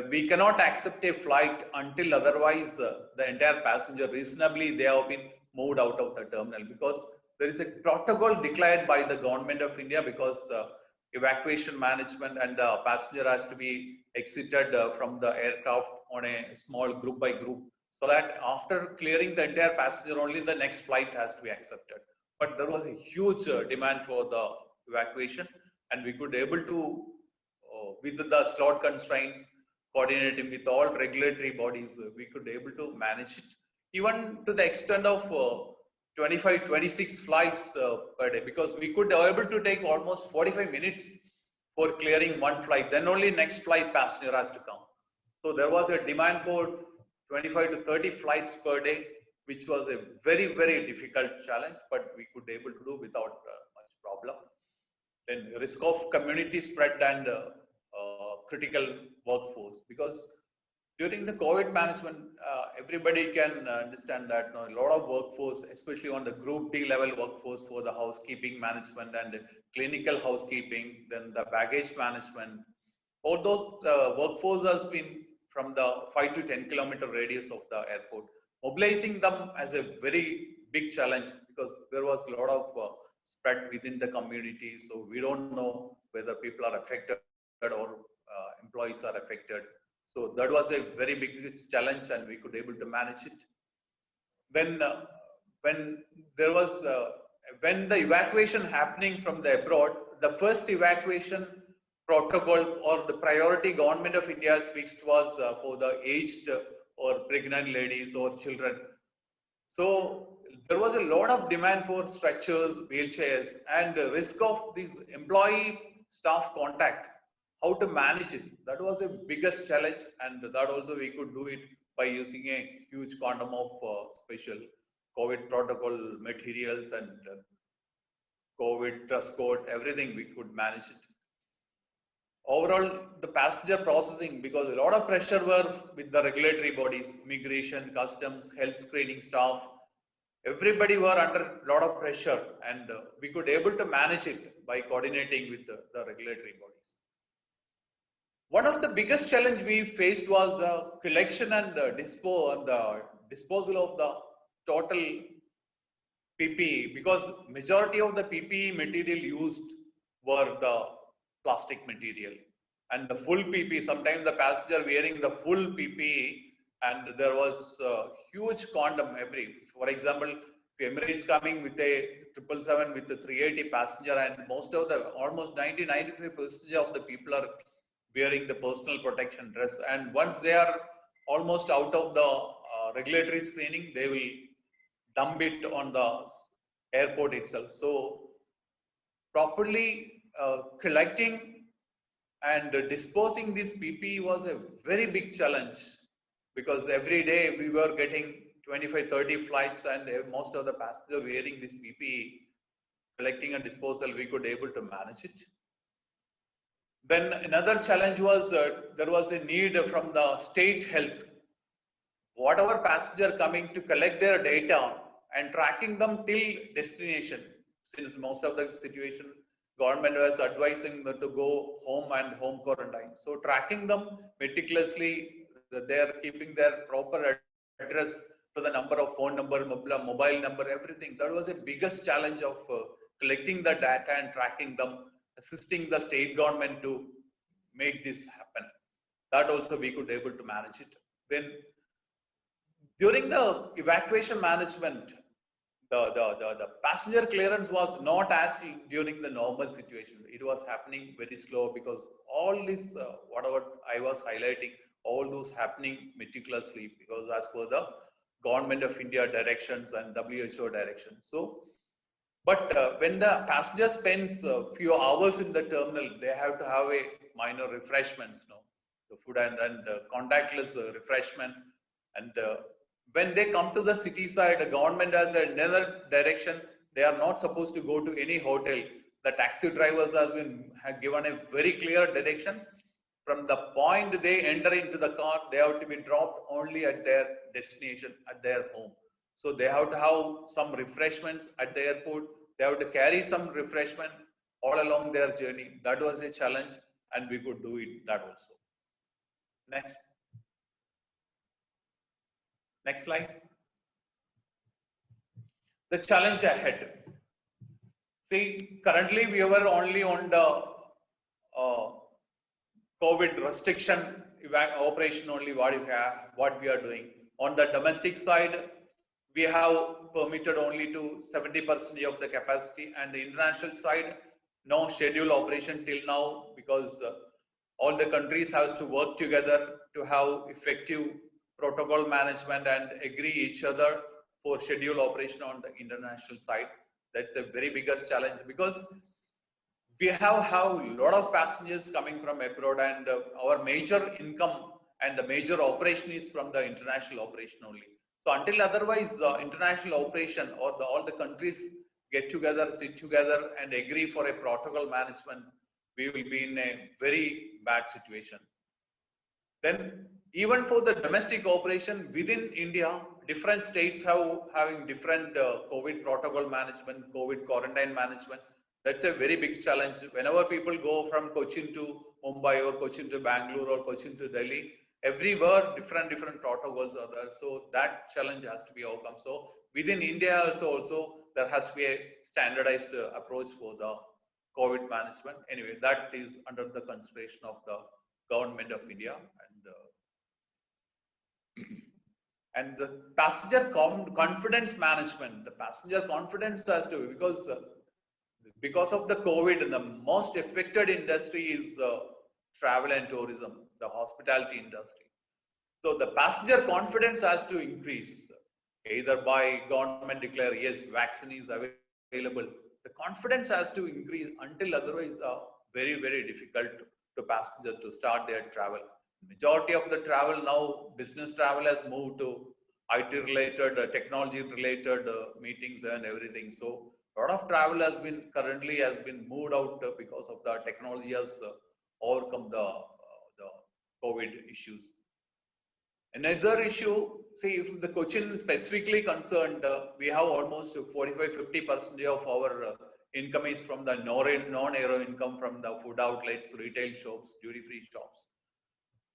Speaker 5: we cannot accept a flight until otherwise the entire passenger reasonably they have been moved out of the terminal, because there is a protocol declared by the government of India, because evacuation management and the passenger has to be exited from the aircraft on a small group by group, so that after clearing the entire passenger only the next flight has to be accepted. But there was a huge demand for the evacuation, and we could able to with the slot constraints, coordinating with all regulatory bodies, we could able to manage it, even to the extent of 25-26 flights per day, because we could able to take almost 45 minutes for clearing one flight. Then only next flight passenger has to come. So there was a demand for 25 to 30 flights per day, which was a very, very difficult challenge, but we could able to do without much problem. Then risk of community spread and critical workforce, because during the COVID management, everybody can understand that a lot of workforce, especially on the group D level workforce for the housekeeping management and clinical housekeeping, then the baggage management, all those workforce has been from the 5 to 10 kilometer radius of the airport. Mobilizing them as a very big challenge, because there was a lot of spread within the community. So we don't know whether people are affected or employees are affected. So that was a very big challenge, and we could able to manage it. When there was when the evacuation happening from the abroad, the first evacuation protocol or the priority government of India has fixed was for the aged or pregnant ladies or children. So there was a lot of demand for stretchers, wheelchairs, and the risk of these employee staff contact. How to manage it? That was a biggest challenge, and that also we could do it by using a huge quantum of special COVID protocol materials and COVID dress code, everything we could manage it. Overall, the passenger processing, because a lot of pressure were with the regulatory bodies, immigration, customs, health screening staff, everybody were under a lot of pressure, and we could able to manage it by coordinating with the regulatory bodies. One of the biggest challenge we faced was the collection and disposal of the total PPE, because majority of the PPE material used were the plastic material, and the full PPE, sometimes the passenger wearing the full PPE, and there was a huge quantum for example, if Emirates coming with a 777 with the 380 passenger, and most of the almost 90-95% of the people are wearing the personal protection dress, and once they are almost out of the regulatory screening, they will dump it on the airport itself. So properly collecting and disposing this PPE was a very big challenge, because every day we were getting 25-30 flights, and most of the passengers wearing this PPE. Collecting and disposal, we could able to manage it. Then another challenge was there was a need from the state health. Whatever passenger coming to collect their data and tracking them till destination, since most of the situation government was advising them to go home and home quarantine. So tracking them meticulously, they are keeping their proper address to the number of phone number, mobile number, everything. That was the biggest challenge of collecting the data and tracking them, assisting the state government to make this happen. That also we could able to manage it. Then during the evacuation management, the passenger clearance was not as during the normal situation. It was happening very slow, because all this, whatever I was highlighting, all those happening meticulously, because as per the Government of India directions and WHO directions. So, but when the passenger spends a few hours in the terminal, they have to have a minor refreshments, the food and contactless refreshment. And when they come to the city side, the government has another direction. They are not supposed to go to any hotel. The taxi drivers have given a very clear direction. From the point they enter into the car, they have to be dropped only at their destination, at their home. So they have to have some refreshments at the airport. They have to carry some refreshment all along their journey. That was a challenge, and we could do it that also. Next. Next slide. The challenge ahead. See, currently we were only on the COVID restriction operation only what we are doing. On the domestic side, we have permitted only to 70% of the capacity, and the international side, no schedule operation till now, because all the countries have to work together to have effective protocol management and agree each other for schedule operation on the international side. That's a very biggest challenge, because we have a lot of passengers coming from abroad, and our major income and the major operation is from the international operation only. So until otherwise the international operation or all the countries get together, sit together and agree for a protocol management, we will be in a very bad situation. Then even for the domestic operation within India, different states having different COVID protocol management, COVID quarantine management. That's a very big challenge. Whenever people go from Cochin to Mumbai or Cochin to Bangalore or Cochin to Delhi, everywhere different protocols are there. So that challenge has to be overcome. So within India also there has to be a standardized approach for the COVID management. Anyway, that is under the consideration of the government of India, and the passenger confidence management. The passenger confidence has to be, because of the COVID, and the most affected industry is the travel and tourism, the hospitality industry. So the passenger confidence has to increase, either by government declare yes, vaccine is available. The confidence has to increase. Until otherwise, very difficult to passenger to start their travel. Majority of the travel now, business travel has moved to IT related, technology related meetings and everything. So a lot of travel has been moved out because of the technology has overcome the COVID issues. Another issue, see, if the Cochin specifically concerned, we have almost 45–50% of our income is from the non-aero income from the food outlets, retail shops, duty-free shops.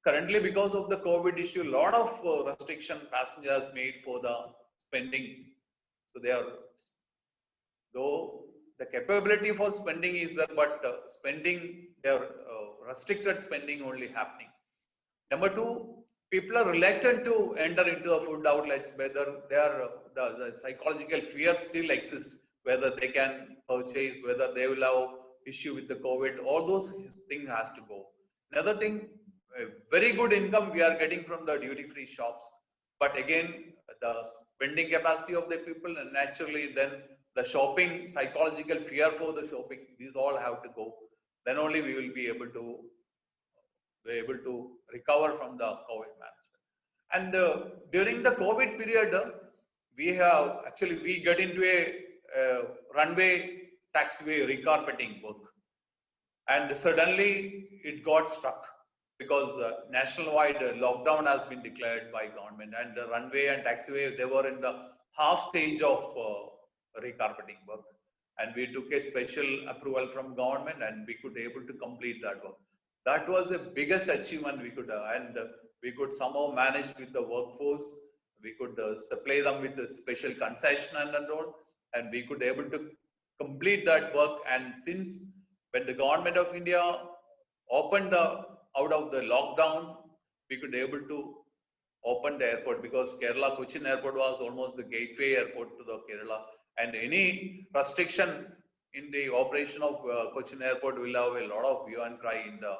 Speaker 5: Currently, because of the COVID issue, a lot of restriction passengers made for the spending. So they are, though the capability for spending is there, but spending, they are restricted spending only happening. Number two, people are reluctant to enter into the food outlets, whether they are the psychological fear still exists, whether they can purchase, whether they will have issue with the COVID, all those things has to go. Another thing, very good income we are getting from the duty-free shops, but again, the spending capacity of the people, and naturally then the shopping, psychological fear for the shopping, these all have to go. Then only we will be able to recover from the COVID management. And during the COVID period, we get into a runway taxiway recarpeting work, and suddenly it got stuck because nationwide lockdown has been declared by government, and the runway and taxiway, they were in the half stage of recarpeting work, and we took a special approval from government and we could able to complete that work. That was the biggest achievement we could, and we could somehow manage with the workforce. We could supply them with a special concession and all, and we could able to complete that work. And since when the government of India opened out of the lockdown, we could able to open the airport, because Kerala Cochin airport was almost the gateway airport to the Kerala, and any restriction in the operation of Cochin airport will have a lot of hue and cry in the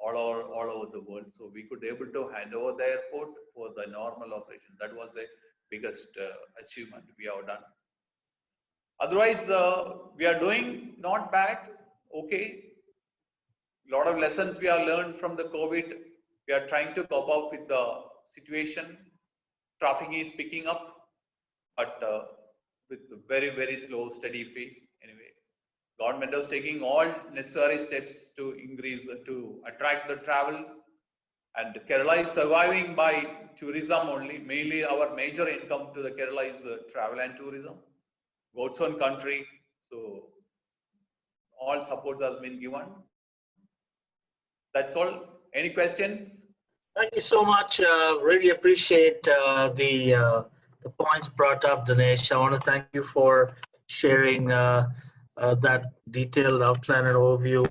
Speaker 5: all over the world. So we could able to hand over the airport for the normal operation. That was the biggest achievement we have done. Otherwise, we are doing not bad, okay. A lot of lessons we have learned from the COVID. We are trying to cope up with the situation. Traffic is picking up, but with very slow, steady pace. Anyway, government is taking all necessary steps to increase, to attract the travel, and Kerala is surviving by tourism only. Mainly our major income to the Kerala is travel and tourism. Gautsil country, so all support has been given. That's all. Any questions?
Speaker 6: Thank you so much. Really appreciate the points brought up, Dinesh. I want to thank you for sharing that detailed outline and overview.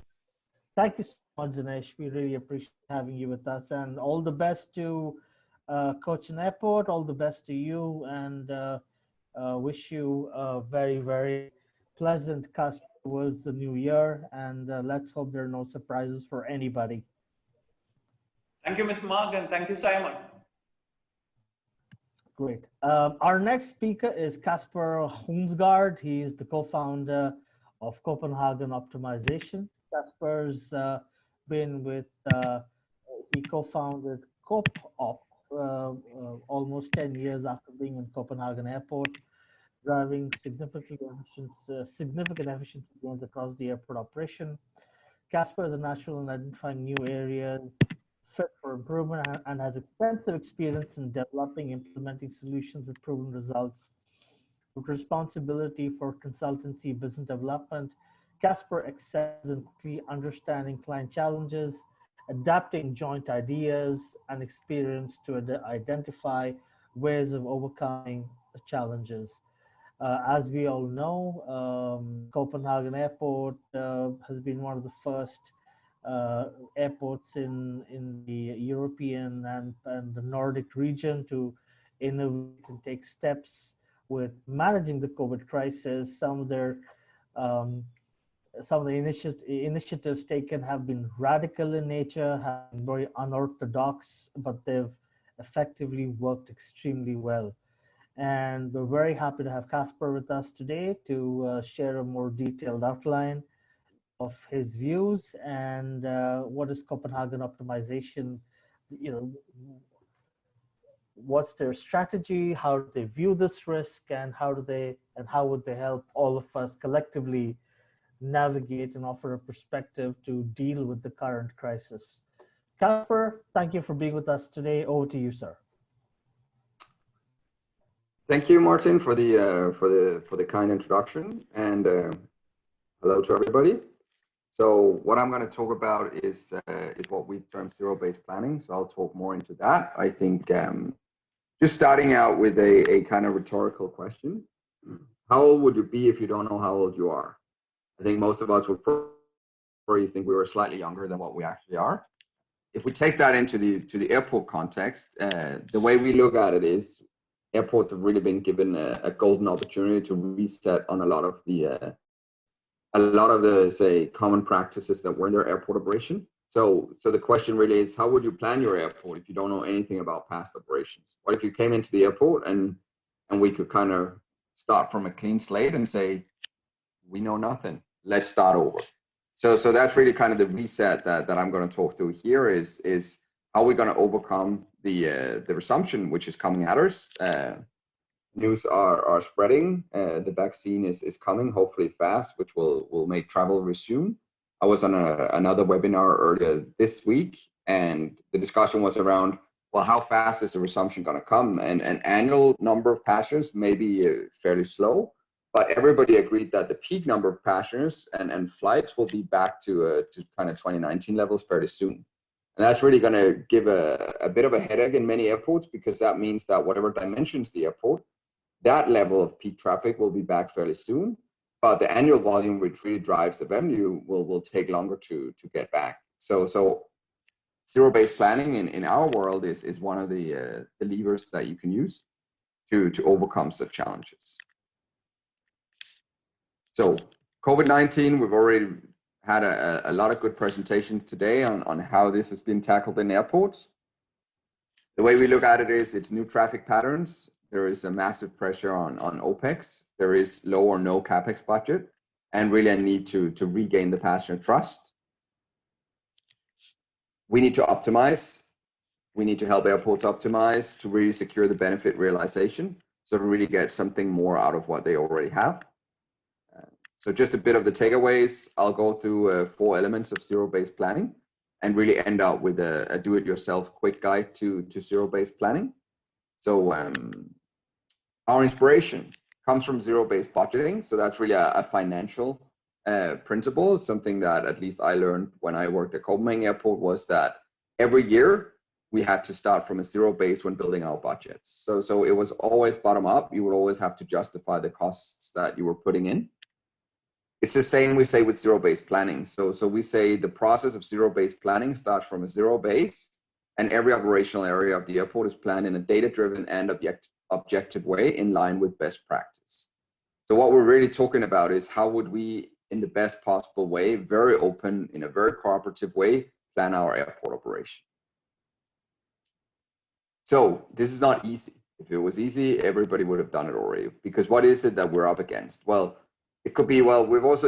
Speaker 2: Thank you so much, Dinesh. We really appreciate having you with us, and all the best to Cochin Airport. All the best to you, and wish you a very pleasant cusp towards the new year. And let's hope there are no surprises for anybody.
Speaker 5: Thank you, Mr. Mark, and thank you, Simon.
Speaker 2: Great. Our next speaker is Kasper Hounsgaard. He is the co-founder of Copenhagen Optimization. Kasper's been with he co-founded CoopOp almost 10 years after being in Copenhagen Airport, driving significant efficiency gains across the airport operation. Kasper is a natural in identifying new areas fit for improvement and has extensive experience in developing, implementing solutions with proven results. With responsibility for consultancy business development, Kasper excels in quickly understanding client challenges, adapting joint ideas, and experience to identify ways of overcoming the challenges. As we all know, Copenhagen Airport has been one of the first airports in the European and the Nordic region to innovate and take steps with managing the COVID crisis. Some of the initiatives taken have been radical in nature, have been very unorthodox, but they've effectively worked extremely well. And we're very happy to have Kasper with us today to share a more detailed outline of his views and what is Copenhagen optimization, what's their strategy, how do they view this risk, and how would they help all of us collectively navigate and offer a perspective to deal with the current crisis. Kasper, thank you for being with us today. Over to you, sir.
Speaker 7: Thank you, Martin, for the kind introduction, and hello to everybody. So what I'm going to talk about is what we term zero-based planning. So I'll talk more into that. I think just starting out with a kind of rhetorical question: how old would you be if you don't know how old you are? I think most of us would probably think we were slightly younger than what we actually are. If we take that into the airport context, the way we look at it is, airports have really been given a golden opportunity to reset on a lot of the say common practices that were in their airport operation. So the question really is, how would you plan your airport if you don't know anything about past operations? What if you came into the airport and we could kind of start from a clean slate and say, we know nothing, let's start over. So that's really kind of the reset that I'm going to talk to here is how we're going to overcome the resumption which is coming at us. News are spreading. The vaccine is coming, hopefully fast, which will make travel resume. I was on another webinar earlier this week, and the discussion was around, well, how fast is the resumption going to come? And an annual number of passengers may be fairly slow, but everybody agreed that the peak number of passengers and flights will be back to kind of 2019 levels fairly soon. And that's really going to give a bit of a headache in many airports, because that means that whatever dimensions the airport, that level of peak traffic will be back fairly soon. But the annual volume, which really drives the revenue, will take longer to get back. So zero-based planning in our world is one of the levers that you can use to overcome such challenges. So COVID-19, we've already had a lot of good presentations today on how this has been tackled in airports. The way we look at it is, it's new traffic patterns. There is a massive pressure on OPEX. There is low or no CapEx budget, and really a need to regain the passenger trust. We need to optimize. We need to help airports optimize to really secure the benefit realization, so to really get something more out of what they already have. So just a bit of the takeaways. I'll go through 4 elements of zero-based planning and really end up with a do-it-yourself quick guide to zero-based planning. So our inspiration comes from zero-based budgeting. So that's really a financial principle. Something that at least I learned when I worked at Copenhagen Airport was that every year we had to start from a zero base when building our budgets. So it was always bottom up. You would always have to justify the costs that you were putting in. It's the same we say with zero-based planning. So we say the process of zero-based planning starts from a zero base, and every operational area of the airport is planned in a data-driven and objective way in line with best practice. So what we're really talking about is how would we, in the best possible way, very open, in a very cooperative way, plan our airport operation. So this is not easy. If it was easy, everybody would have done it already. Because what is it that we're up against? Well, it could be, well, we've always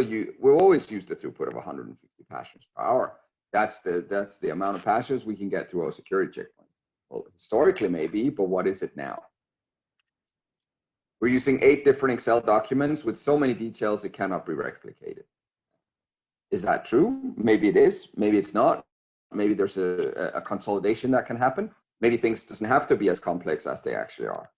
Speaker 7: used the throughput of 150 passengers per hour. That's the amount of passengers we can get through our security checkpoint. Well, historically maybe, but what is it now? We're using 8 different Excel documents with so many details it cannot be replicated. Is that true? Maybe it is, maybe it's not. Maybe there's a consolidation that can happen. Maybe things doesn't have to be as complex as they actually are.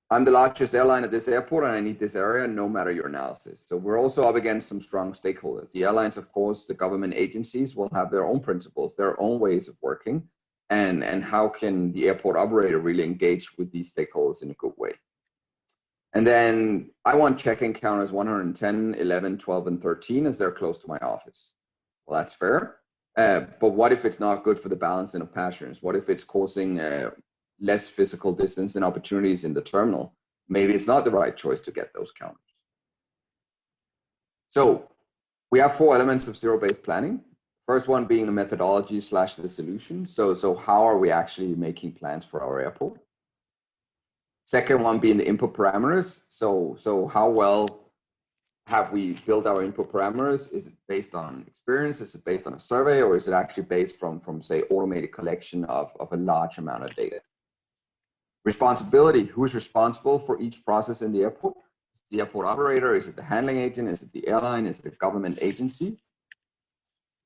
Speaker 7: I'm the largest airline at this airport and I need this area no matter your analysis. So we're also up against some strong stakeholders. The airlines, of course, the government agencies will have their own principles, their own ways of working. And how can the airport operator really engage with these stakeholders in a good way? And then I want check-in counters 110, 11, 12, and 13 as they're close to my office. Well, that's fair. But what if it's not good for the balancing of passengers? What if it's causing less physical distance and opportunities in the terminal? Maybe it's not the right choice to get those counters. So we have 4 elements of zero-based planning. First one being the methodology / the solution. So how are we actually making plans for our airport? Second one being the input parameters. So how well have we built our input parameters? Is it based on experience? Is it based on a survey? Or is it actually based from say, automated collection of a large amount of data? Responsibility, who's responsible for each process in the airport? Is it the airport operator? Is it the handling agent? Is it the airline? Is it a government agency?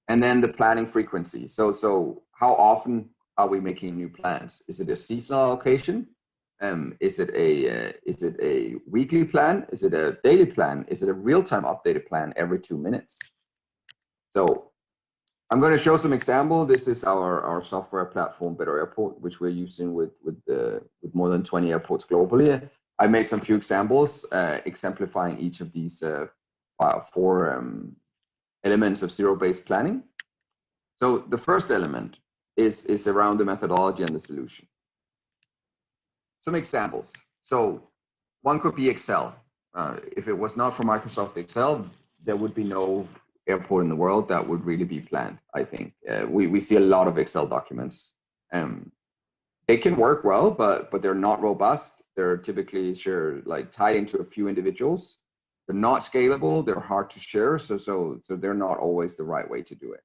Speaker 7: And then the planning frequency. So how often are we making new plans? Is it a seasonal allocation? Is it a weekly plan? Is it a daily plan? Is it a real-time updated plan every 2 minutes? So I'm going to show some example. This is our software platform, Better Airport, which we're using with more than 20 airports globally. I made some few examples exemplifying each of these 4 elements of zero-based planning. So the first element is around the methodology and the solution. Some examples. So one could be Excel. If it was not for Microsoft Excel, there would be no airport in the world that would really be planned, I think. We see a lot of Excel documents. They can work well, but they're not robust. They're typically tied into a few individuals. They're not scalable. They're hard to share. So they're not always the right way to do it.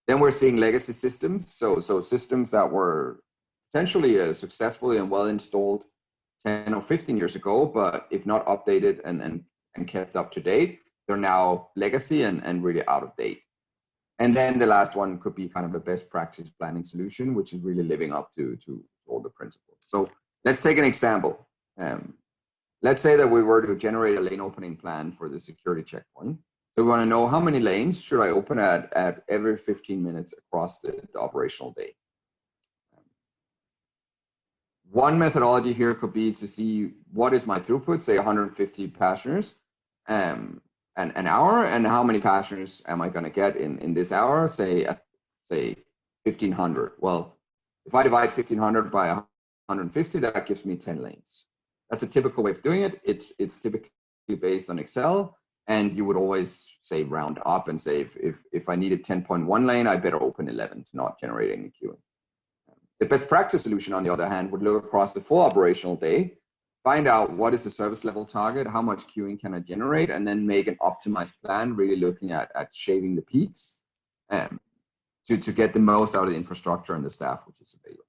Speaker 7: Then we're seeing legacy systems. So systems that were potentially successfully and well installed 10 or 15 years ago, but if not updated and kept up to date, they're now legacy and really out of date. And then the last one could be kind of a best practice planning solution, which is really living up to all the principles. So let's take an example. Let's say that we were to generate a lane opening plan for the security checkpoint. So we want to know how many lanes should I open at every 15 minutes across the operational day. One methodology here could be to see what is my throughput, say 150 passengers an hour, and how many passengers am I going to get in this hour, say 1,500. Well, if I divide 1,500 by 150, that gives me 10 lanes. That's a typical way of doing it. It's typically based on Excel, and you would always say round up and say if I needed 10.1 lane, I better open 11 to not generate any queuing. The best practice solution, on the other hand, would look across the full operational day, find out what is the service level target, how much queuing can I generate, and then make an optimized plan, really looking at shaving the peaks to get the most out of the infrastructure and the staff which is available.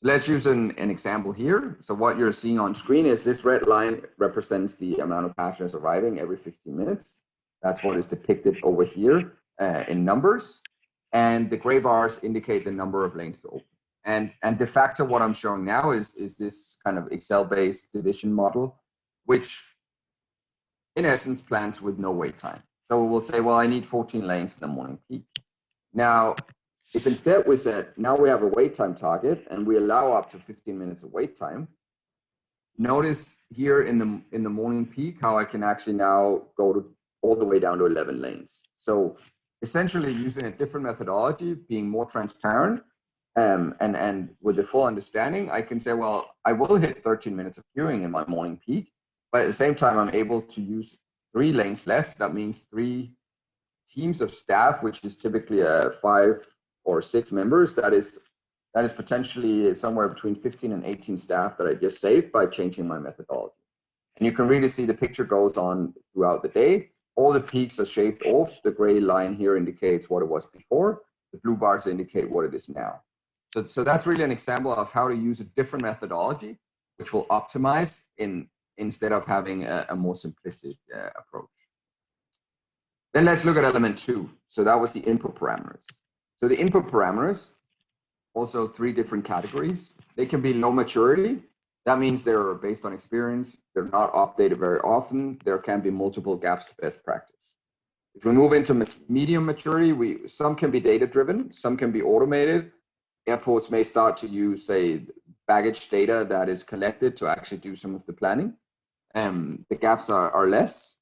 Speaker 7: Let's use an example here. So what you're seeing on screen is this red line represents the amount of passengers arriving every 15 minutes. That's what is depicted over here in numbers. And the gray bars indicate the number of lanes to open. And de facto, what I'm showing now is this kind of Excel-based division model, which in essence plans with no wait time. So we'll say, well, I need 14 lanes in the morning peak. Now, if instead we said, now we have a wait time target and we allow up to 15 minutes of wait time, notice here in the morning peak how I can actually now go all the way down to 11 lanes. So essentially using a different methodology, being more transparent, and with the full understanding, I can say, well, I will hit 13 minutes of queuing in my morning peak, but at the same time, I'm able to use 3 lanes less. That means 3 teams of staff, which is typically 5 or 6 members. That is potentially somewhere between 15 and 18 staff that I just saved by changing my methodology. And you can really see the picture goes on throughout the day. all the peaks are shaved off. The gray line here indicates what it was before. The blue bars indicate what it is now. So that's really an example of how to use a different methodology, which will optimize instead of having a more simplistic approach. Then let's look at element 2. So that was the input parameters. So the input parameters, also 3 different categories. They can be low maturity. That means they're based on experience. They're not updated very often. There can be multiple gaps to best practice. If we move into medium maturity, some can be data-driven, some can be automated. Airports may start to use, say, baggage data that is collected to actually do some of the planning. The gaps are less.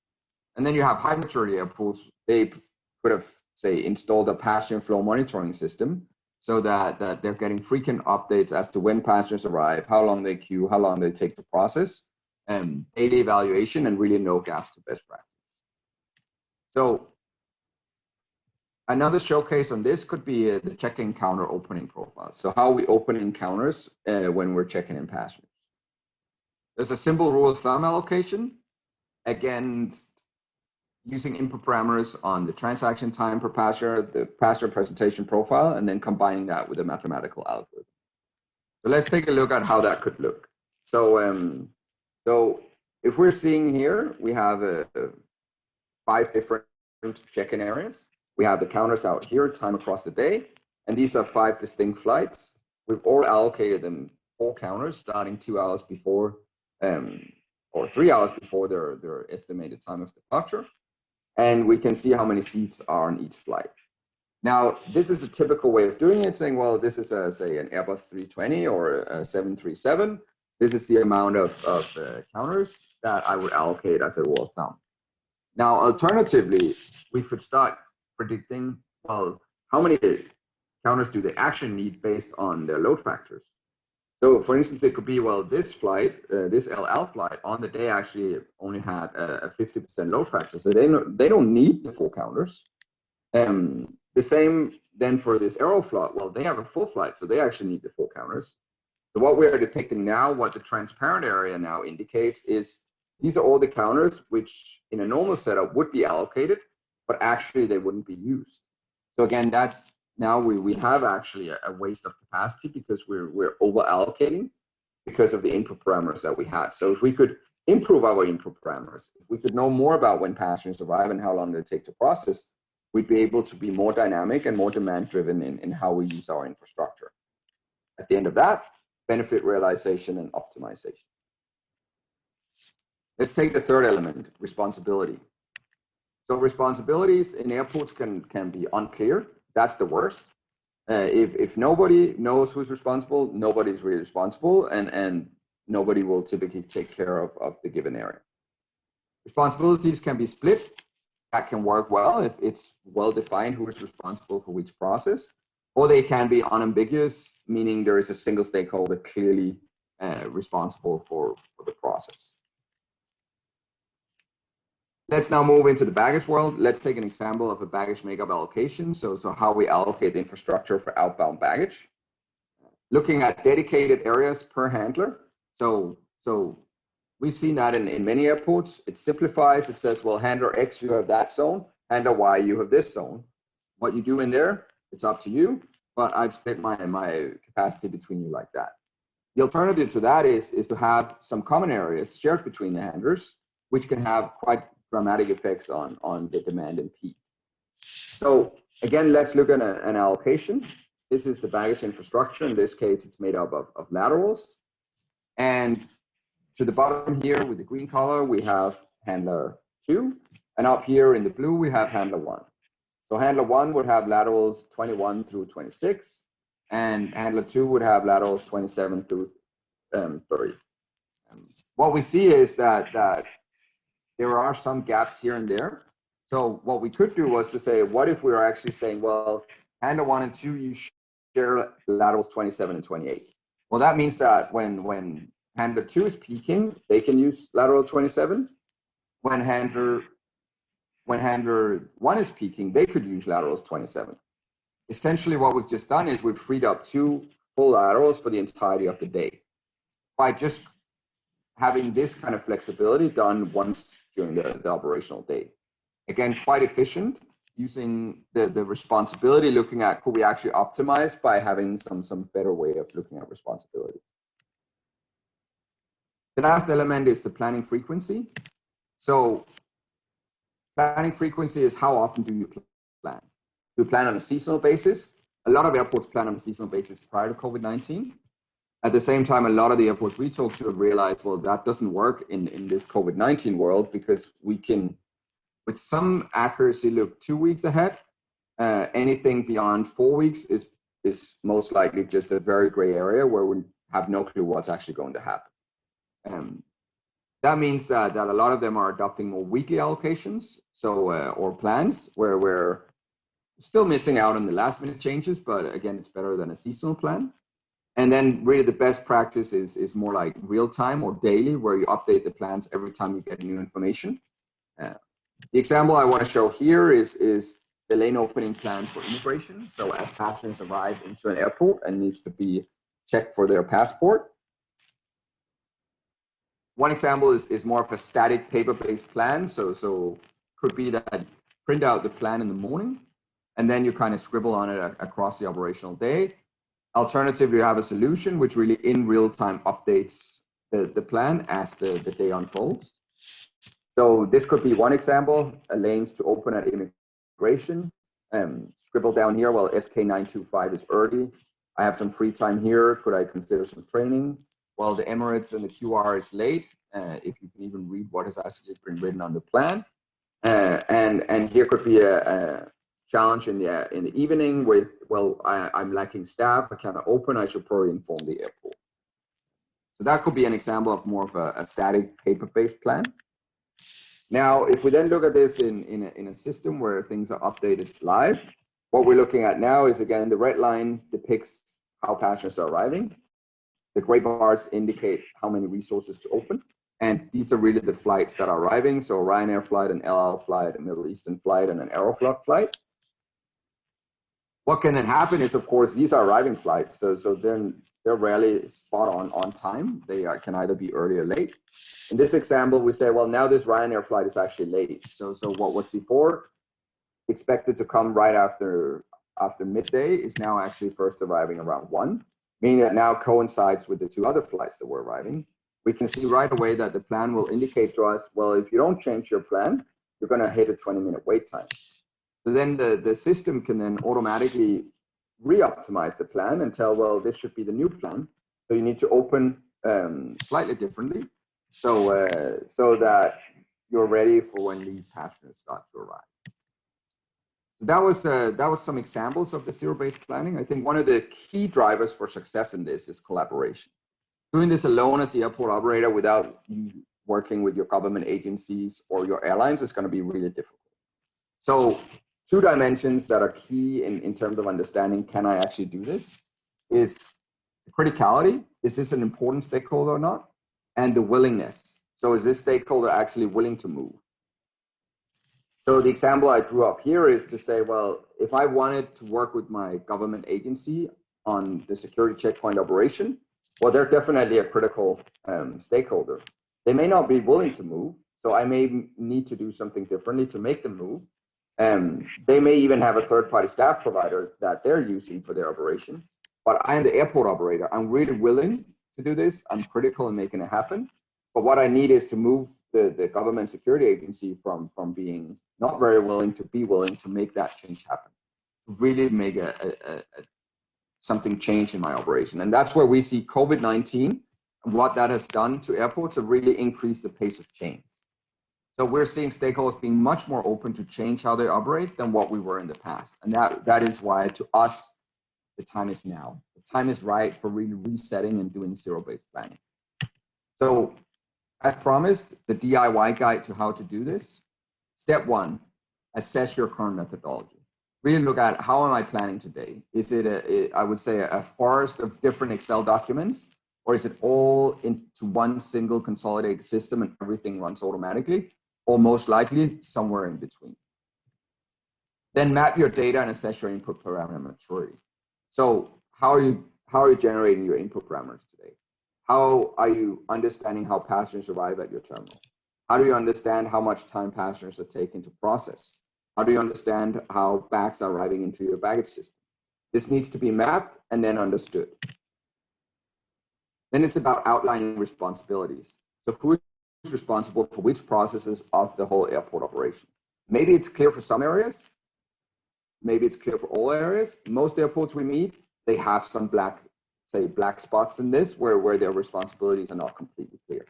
Speaker 7: And then you have high maturity airports. They could have, say, installed a passenger flow monitoring system so that they're getting frequent updates as to when passengers arrive, how long they queue, how long they take to process, daily evaluation, and really no gaps to best practice. So another showcase on this could be the check-in counter opening profile. So how we open encounters when we're checking in passengers. There's a simple rule of thumb allocation. Again, using input parameters on the transaction time per passenger, the passenger presentation profile, and then combining that with a mathematical algorithm. So let's take a look at how that could look. So, so if we're seeing here, we have 5 different check-in areas. We have the counters out here, time across the day, and these are 5 distinct flights. We've all allocated them 4 counters, starting 2 hours before, or 3 hours before their estimated time of departure. And we can see how many seats are on each flight. Now, this is a typical way of doing it, saying, well, this is, say, an Airbus 320 or a 737. This is the amount of counters that I would allocate as a rule of thumb. Now, alternatively, we could start predicting, well, how many counters do they actually need based on their load factors? So, for instance, it could be, well, this flight, this LL flight on the day actually only had a 50% load factor, so they don't need the 4 counters. The same then for this Aeroflot. Well, they have a full flight, so they actually need the 4 counters. So what we are depicting now, what the transparent area now indicates, is these are all the counters which in a normal setup would be allocated, but actually they wouldn't be used. So again, that's now we have actually a waste of capacity because we're over allocating because of the input parameters that we had. So if we could improve our input parameters, if we could know more about when passengers arrive and how long they take to process, we'd be able to be more dynamic and more demand driven in how we use our infrastructure. At the end of that, benefit realization and optimization. Let's take the third element, responsibility. So responsibilities in airports can be unclear. That's the worst. If nobody knows who's responsible, nobody's really responsible, and nobody will typically take care of the given area. Responsibilities can be split. That can work well if it's well defined who is responsible for which process, or they can be unambiguous, meaning there is a single stakeholder clearly responsible for the process. Let's now move into the baggage world. Let's take an example of a baggage makeup allocation. So how we allocate the infrastructure for outbound baggage. Looking at dedicated areas per handler. So we've seen that in many airports. It simplifies. It says, well, handler X, you have that zone. Handler Y, you have this zone. What you do in there, it's up to you. But I've split my capacity between you like that. The alternative to that is to have some common areas shared between the handlers, which can have quite dramatic effects on the demand and peak. So again, let's look at an allocation. This is the baggage infrastructure. In this case, it's made up of laterals. And to the bottom here with the green color, we have handler 2. And up here in the blue, we have handler 1. So handler 1 would have laterals 21 through 26. And handler 2 would have laterals 27 through 30. What we see is that there are some gaps here and there. So what we could do was to say, what if we were actually saying, well, handler 1 and 2, you share laterals 27 and 28. Well, that means that when handler 2 is peaking, they can use lateral 27. When handler 1 is peaking, they could use laterals 27. Essentially, what we've just done is we've freed up 2 full laterals for the entirety of the day by just having this kind of flexibility done once during the operational day. Again, quite efficient, using the responsibility, looking at could we actually optimize by having some better way of looking at responsibility. The last element is the planning frequency. So planning frequency is how often do you plan? Do you plan on a seasonal basis? A lot of airports plan on a seasonal basis prior to COVID-19. At the same time, a lot of the airports we talked to have realized, well, that doesn't work in this COVID-19 world, because we can, with some accuracy, look 2 weeks ahead. Anything beyond 4 weeks is most likely just a very gray area where we have no clue what's actually going to happen. That means that a lot of them are adopting more weekly allocations, so or plans where we're still missing out on the last minute changes, but again, it's better than a seasonal plan. And then really the best practice is more like real time or daily, where you update the plans every time you get new information. The example I want to show here is the lane opening plan for immigration. So as passengers arrive into an airport and needs to be checked for their passport. One example is more of a static paper-based plan. So could be that print out the plan in the morning, and then you kind of scribble on it across the operational day. Alternatively, you have a solution which really in real time updates the plan as the day unfolds. So this could be one example, lanes to open at immigration. Scribble down here, well, SK925 is early. I have some free time here. Could I consider some training? Well, the Emirates and the QR is late. If you can even read what has actually been written on the plan. And here could be a challenge in the evening with, well, I'm lacking staff, I cannot open, I should probably inform the airport. So that could be an example of more of a static paper-based plan. Now, if we then look at this in a system where things are updated live, what we're looking at now is, again, the red line depicts how passengers are arriving. The gray bars indicate how many resources to open. And these are really the flights that are arriving. So a Ryanair flight, an El Al flight, a Middle Eastern flight, and an Aeroflot flight. What can then happen is, of course, these are arriving flights. So then they're rarely spot on time. They can either be early or late. In this example, we say, well, now this Ryanair flight is actually late. So what was before expected to come right after midday is now actually first arriving around 1, meaning that now coincides with the 2 other flights that were arriving. We can see right away that the plan will indicate to us, well, if you don't change your plan, you're going to hit a 20-minute wait time. So then the system can then automatically re-optimize the plan and tell, well, this should be the new plan. So you need to open slightly differently so that you're ready for when these passengers start to arrive. So that was some examples of the zero-based planning. I think one of the key drivers for success in this is collaboration. Doing this alone as the airport operator without you working with your government agencies or your airlines is going to be really difficult. So 2 dimensions that are key in terms of understanding, can I actually do this, is the criticality. Is this an important stakeholder or not? And the willingness. So is this stakeholder actually willing to move? So the example I drew up here is to say, well, if I wanted to work with my government agency on the security checkpoint operation, well, they're definitely a critical stakeholder. They may not be willing to move, so I may need to do something differently to make them move. They may even have a third-party staff provider that they're using for their operation. But I am the airport operator. I'm really willing to do this. I'm critical in making it happen. But what I need is to move the government security agency from being not very willing to be willing to make that change happen, to really make something change in my operation. And that's where we see COVID-19 and what that has done to airports to really increase the pace of change. So we're seeing stakeholders being much more open to change how they operate than what we were in the past. And that is why, to us, the time is now. The time is right for really resetting and doing zero-based planning. So as promised, the DIY guide to how to do this. Step 1, assess your current methodology. Really look at, how am I planning today? Is it, I would say, a forest of different Excel documents, or is it all into one single consolidated system and everything runs automatically? Or most likely somewhere in between. Then map your data and assess your input parameter maturity. So how are you generating your input parameters today? How are you understanding how passengers arrive at your terminal? How do you understand how much time passengers are taking to process? How do you understand how bags are arriving into your baggage system? This needs to be mapped and then understood. Then it's about outlining responsibilities. So who is responsible for which processes of the whole airport operation? Maybe it's clear for some areas. Maybe it's clear for all areas. Most airports we meet, they have some black spots in this where their responsibilities are not completely clear.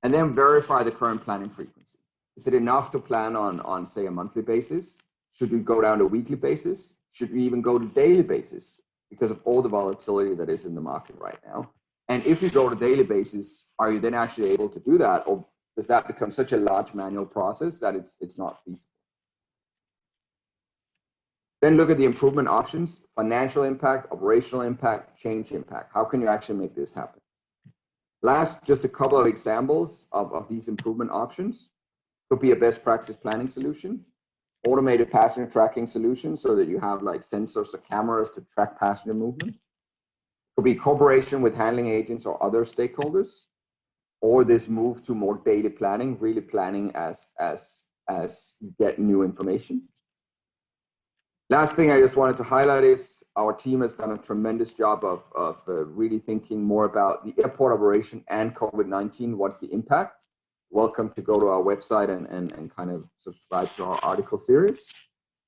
Speaker 7: And then verify the current planning frequency. Is it enough to plan on say, a monthly basis? Should we go down to a weekly basis? Should we even go to daily basis because of all the volatility that is in the market right now? And if you go to daily basis, are you then actually able to do that? Or does that become such a large manual process that it's not feasible? Then look at the improvement options: financial impact, operational impact, change impact. How can you actually make this happen? Last, just a couple of examples of these improvement options. Could be a best practice planning solution, automated passenger tracking solution so that you have like sensors or cameras to track passenger movement. Could be cooperation with handling agents or other stakeholders, or this move to more daily planning, really planning as you get new information. Last thing I just wanted to highlight is our team has done a tremendous job of really thinking more about the airport operation and COVID-19. What's the impact? Welcome to go to our website and kind of subscribe to our article series.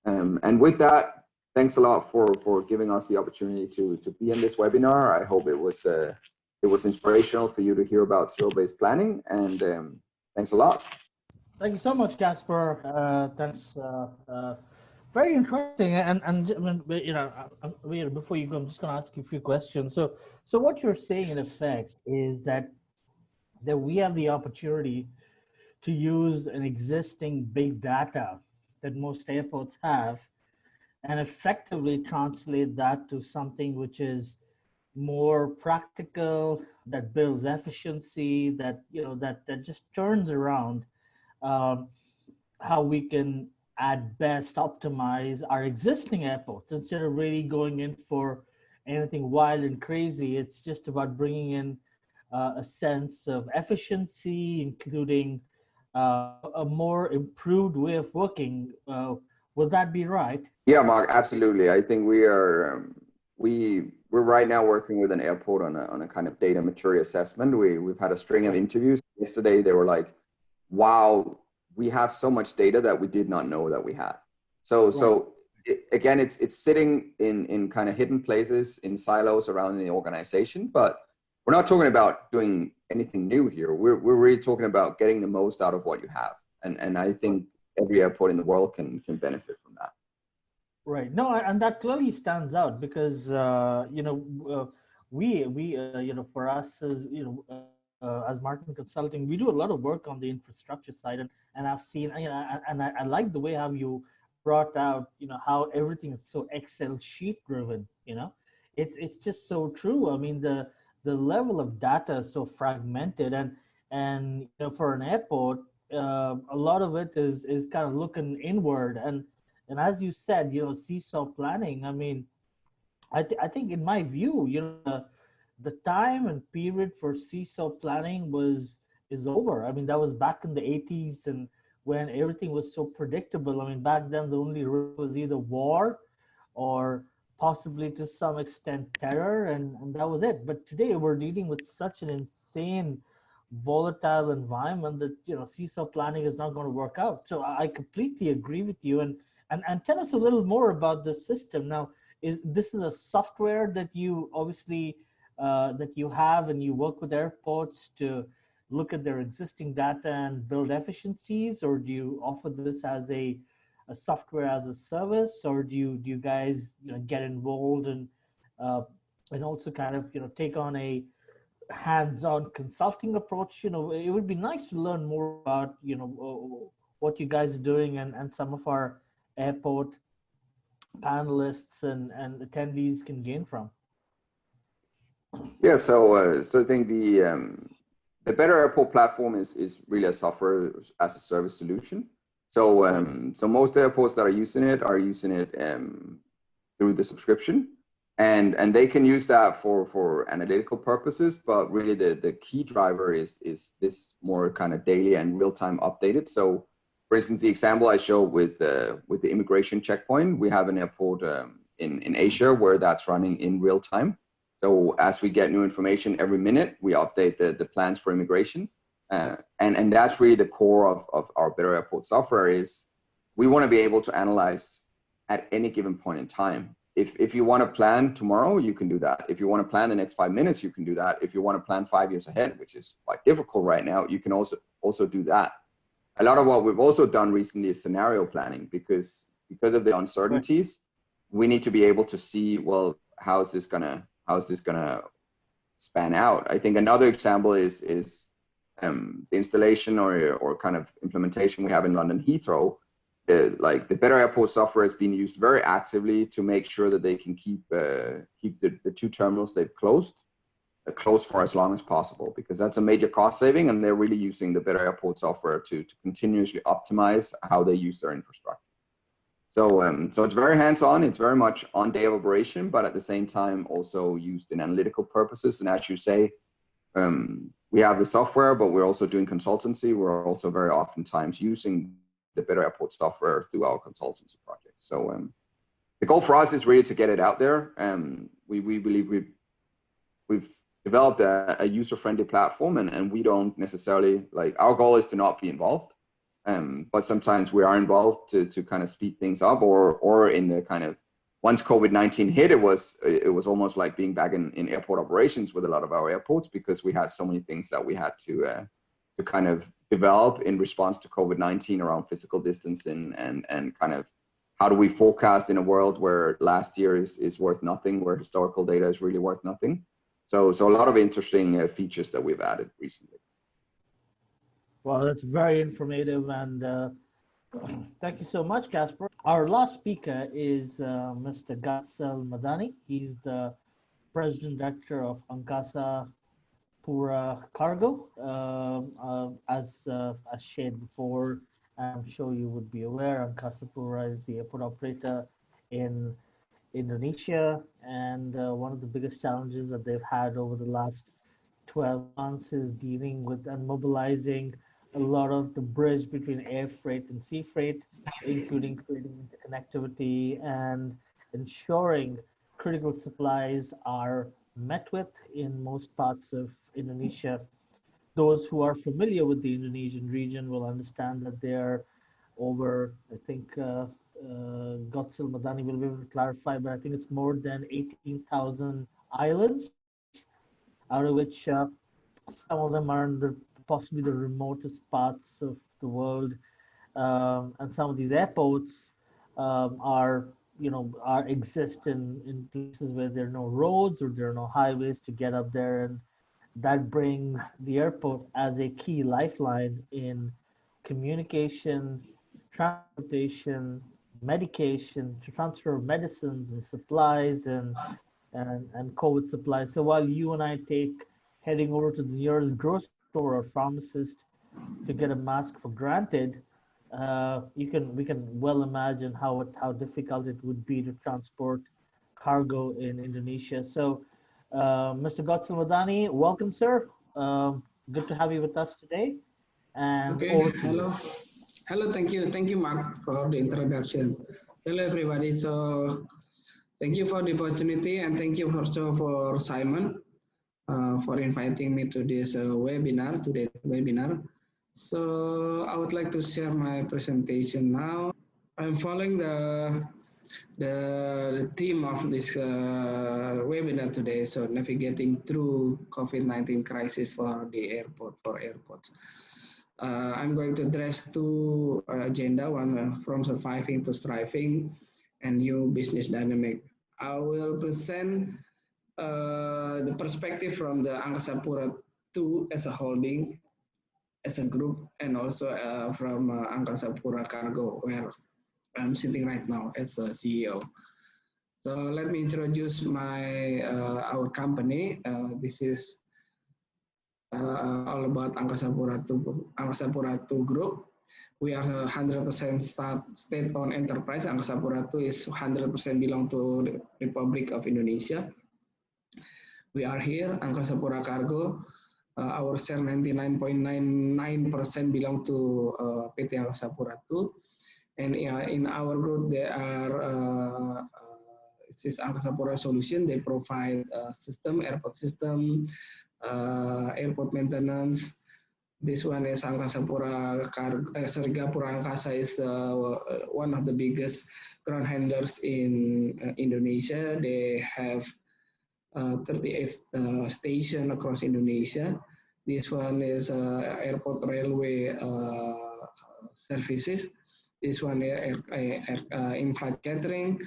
Speaker 7: And with that, thanks a lot for giving us the opportunity to be in this webinar. I hope it was inspirational for you to hear about zero-based planning, and thanks a lot.
Speaker 2: Thank you so much, Kasper. Thanks. Very interesting, and you know, before you go, I'm just going to ask you a few questions. So what you're saying in effect is that we have the opportunity to use an existing big data that most airports have, and effectively translate that to something which is more practical, that builds efficiency, that that just turns around how we can at best optimize our existing airports instead of really going in for anything wild and crazy. It's just about bringing in a sense of efficiency, including a more improved way of working. Will that be right?
Speaker 7: Yeah, Mark, absolutely. I think we're right now working with an airport on a kind of data maturity assessment. We've had a string of interviews. Yesterday, they were like, wow, we have so much data that we did not know that we had. So again, it's sitting in kind of hidden places, in silos around the organization, but we're not talking about doing anything new here. We're really talking about getting the most out of what you have. And I think every airport in the world can benefit from that.
Speaker 2: Right. No, and that clearly stands out because, for us as, as marketing consulting, we do a lot of work on the infrastructure side, and I've seen, and I like the way how you brought out, how everything is so Excel sheet driven. It's just so true. I mean, the level of data is so fragmented, and for an airport, a lot of it is kind of looking inward, and as you said, seesaw planning. I mean, I think in my view, the time and period for seesaw planning is over. I mean, that was back in the 80s, and when everything was so predictable. I mean, back then the only risk was either war or possibly to some extent terror, and that was it. But today we're dealing with such an insane volatile environment that seesaw planning is not going to work out. So I completely agree with you, and tell us a little more about the system. Now, this is a software that you obviously that you have, and you work with airports to look at their existing data and build efficiencies, or do you offer this as a software as a service, or do you guys get involved and also kind of take on a hands-on consulting approach? It would be nice to learn more about what you guys are doing, and some of our airport panelists and attendees can gain from.
Speaker 7: Yeah, so I think the Better Airport platform is really a software as a service solution. So so most airports that are using it through the subscription. and they can use that for analytical purposes, but really the key driver is this more kind of daily and real-time updated. So for instance, the example I showed with the immigration checkpoint, we have an airport in Asia where that's running in real time. So as we get new information every minute, we update the plans for immigration. And that's really the core of our Better Airport software. Is we want to be able to analyze at any given point in time. If you want to plan tomorrow, you can do that. If you want to plan the next 5 minutes, you can do that. If you want to plan 5 years ahead, which is quite difficult right now, you can also do that. A lot of what we've also done recently is scenario planning, because of the uncertainties, we need to be able to see, well, how's this gonna span out. I think another example is the installation or kind of implementation we have in London Heathrow. Like the Better Airport software has been used very actively to make sure that they can keep the 2 terminals they've closed for as long as possible, because that's a major cost saving, and they're really using the Better Airport software to continuously optimize how they use their infrastructure. So it's very hands-on. It's very much on day of operation, but at the same time also used in analytical purposes. And as you say, we have the software, but we're also doing consultancy. We're also very oftentimes using the Better Airport software through our consultancy projects. So the goal for us is really to get it out there. We believe we've developed a user-friendly platform, and we don't necessarily, like, our goal is to not be involved. But sometimes we are involved to kind of speed things up, or in the kind of, once COVID-19 hit, it was almost like being back in airport operations with a lot of our airports, because we had so many things that we had to kind of develop in response to COVID-19 around physical distancing and kind of how do we forecast in a world where last year is worth nothing, where historical data is really worth nothing. So a lot of interesting features that we've added recently.
Speaker 2: Well, that's very informative, and thank you so much, Kasper. Our last speaker is Mr. Gautsil Madani. He's the President Director of Angkasa Pura Kargo. As shared before, I'm sure you would be aware, Angkasa Pura is the airport operator in Indonesia, and one of the biggest challenges that they've had over the last 12 months is dealing with and mobilizing a lot of the bridge between air freight and sea freight, including creating interconnectivity and ensuring critical supplies are met with in most parts of Indonesia. Those who are familiar with the Indonesian region will understand that there are over, I think, Gautsil Madani will be able to clarify, but I think it's more than 18,000 islands, out of which some of them are in possibly the remotest parts of the world, and some of these airports exist in places where there are no roads or there are no highways to get up there, and that brings the airport as a key lifeline in communication, transportation, medication, to transfer of medicines and supplies and COVID supplies. So while you and I take heading over to the nearest grocery store or pharmacist to get a mask for granted, we can well imagine how difficult it would be to transport cargo in Indonesia. So Mr. Gautsil Madani, welcome, sir. Good to have you with us today. And
Speaker 8: okay, hello, thank you, Mark, for the introduction. Hello, everybody. So thank you for the opportunity, and thank you for Simon for inviting me to this webinar, today's webinar. So I would like to share my presentation now. I'm following the theme of this webinar today, so navigating through COVID-19 crisis for airports. I'm going to address 2 agenda, one from surviving to thriving and new business dynamic. I will present the perspective from the Angkasa Pura 2 as a holding, as a group, and also from Angkasa Pura Kargo, where I'm sitting right now as a CEO. So let me introduce our company. This is all about Angkasa Pura 2 Group. We are 100% state-owned enterprise. Angkasa Pura II is 100% belong to the Republic of Indonesia. We are here, Angkasa Pura Kargo. Our share 99.99% belong to PT Angkasa Pura II. And in our group, there are this is Angkasa Pura Solution. They provide system, airport system, airport maintenance. This one is Angkasa Pura Gapura Angkasa is one of the biggest ground handlers in Indonesia. They have 38 stations across Indonesia. This one is airport railway services. This one is in-flight catering.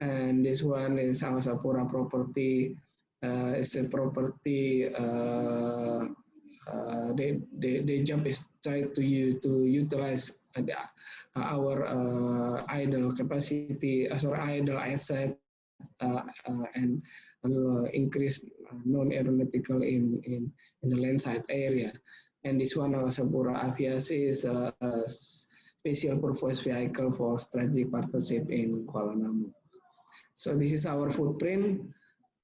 Speaker 8: And this one is Angkasa Pura Property. It's a property. Their job is try to utilize our idle capacity, idle asset, and increase non-aeronautical in the landside area. And this one, Angkasa Pura Aviasi, is a special purpose vehicle for strategic partnership in Kuala Namu. So this is our footprint.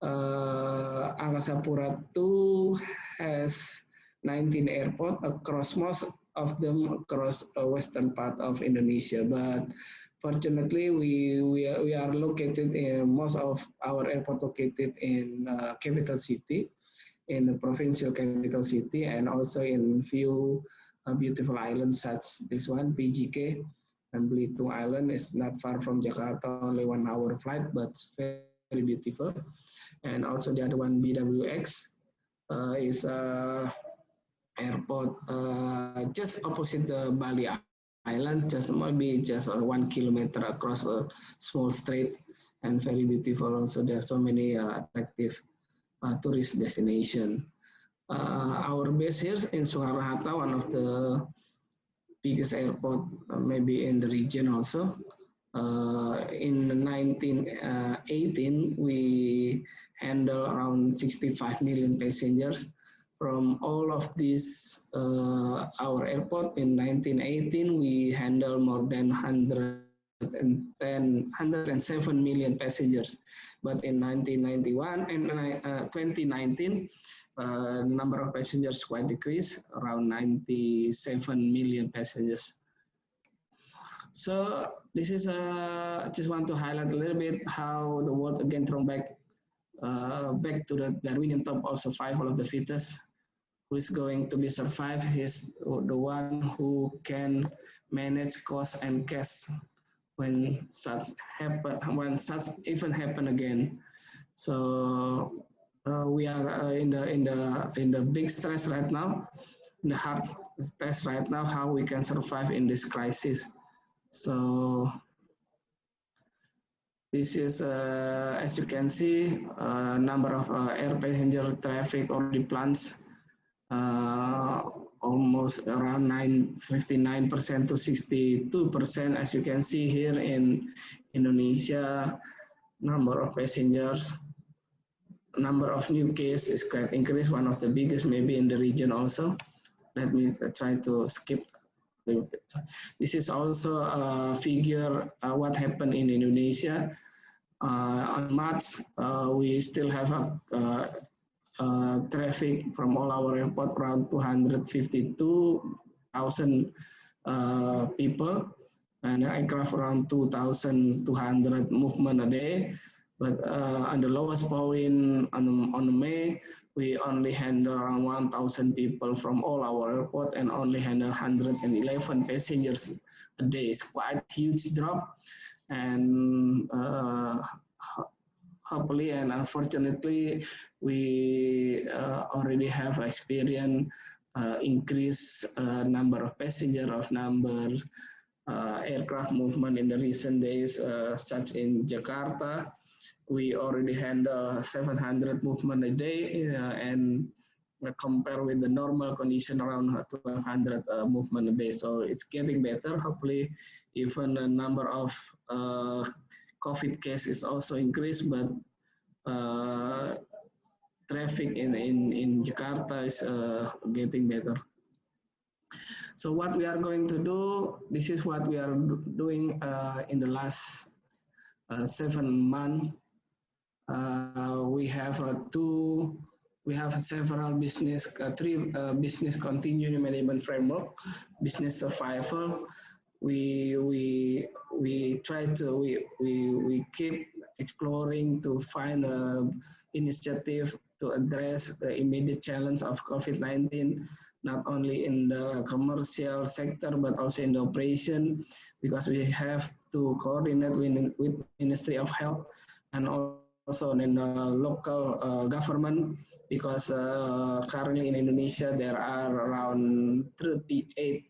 Speaker 8: Angkasa Pura II has 19 airports across, most of them across the western part of Indonesia. But fortunately, we are located in most of our airport located in capital city, in the provincial capital city, and also in few beautiful islands such this one, PGK and Belitung Island is not far from Jakarta, only 1 hour flight, but very beautiful. And also the other one, BWX, is airport just opposite the Bali Island, just maybe just 1 kilometer across a small strait, and very beautiful. Also, there are so many attractive tourist destination. Our base here in Soekarno-Hatta, one of the biggest airport maybe in the region also. In 1918, we handle around 65 million passengers. From all of these, our airport in 1918, we handle more than 107 million passengers. But in 1991 and 2019, number of passengers quite decreased, around 97 million passengers. So this is I just want to highlight a little bit how the world again thrown back to the Darwinian top of survival of the fittest. Who is going to be survive? He's the one who can manage cost and cash when such event happen again. So we are in the big stress right now, in the hard stress right now, how we can survive in this crisis. So this is, as you can see, number of air passenger traffic already plunged almost around 59% to 62%. As you can see here in Indonesia, number of passengers, number of new cases is quite increased, one of the biggest maybe in the region also. Let me try to skip. This is also a figure what happened in Indonesia. On March, we still have traffic from all our airport around 252,000 people, and aircraft around 2,200 movement a day. But on the lowest point on May, we only handle around 1,000 people from all our airport and only handle 111 passengers a day. It's quite a huge drop, and hopefully and unfortunately, we already have experience increase number of passengers, of number aircraft movement in the recent days, such in Jakarta. We already handle 700 movement a day, and compare with the normal condition around 1,200 movement a day. So it's getting better. Hopefully, even the number of COVID cases also increased, but traffic in Jakarta is getting better. So what we are going to do, this is what we are doing in the last 7 months. We have several three business continuity management framework, business survival. We keep exploring to find an initiative to address the immediate challenge of COVID-19, not only in the commercial sector but also in the operation, because we have to coordinate with Ministry of Health and also in the local government, because currently in Indonesia there are around 38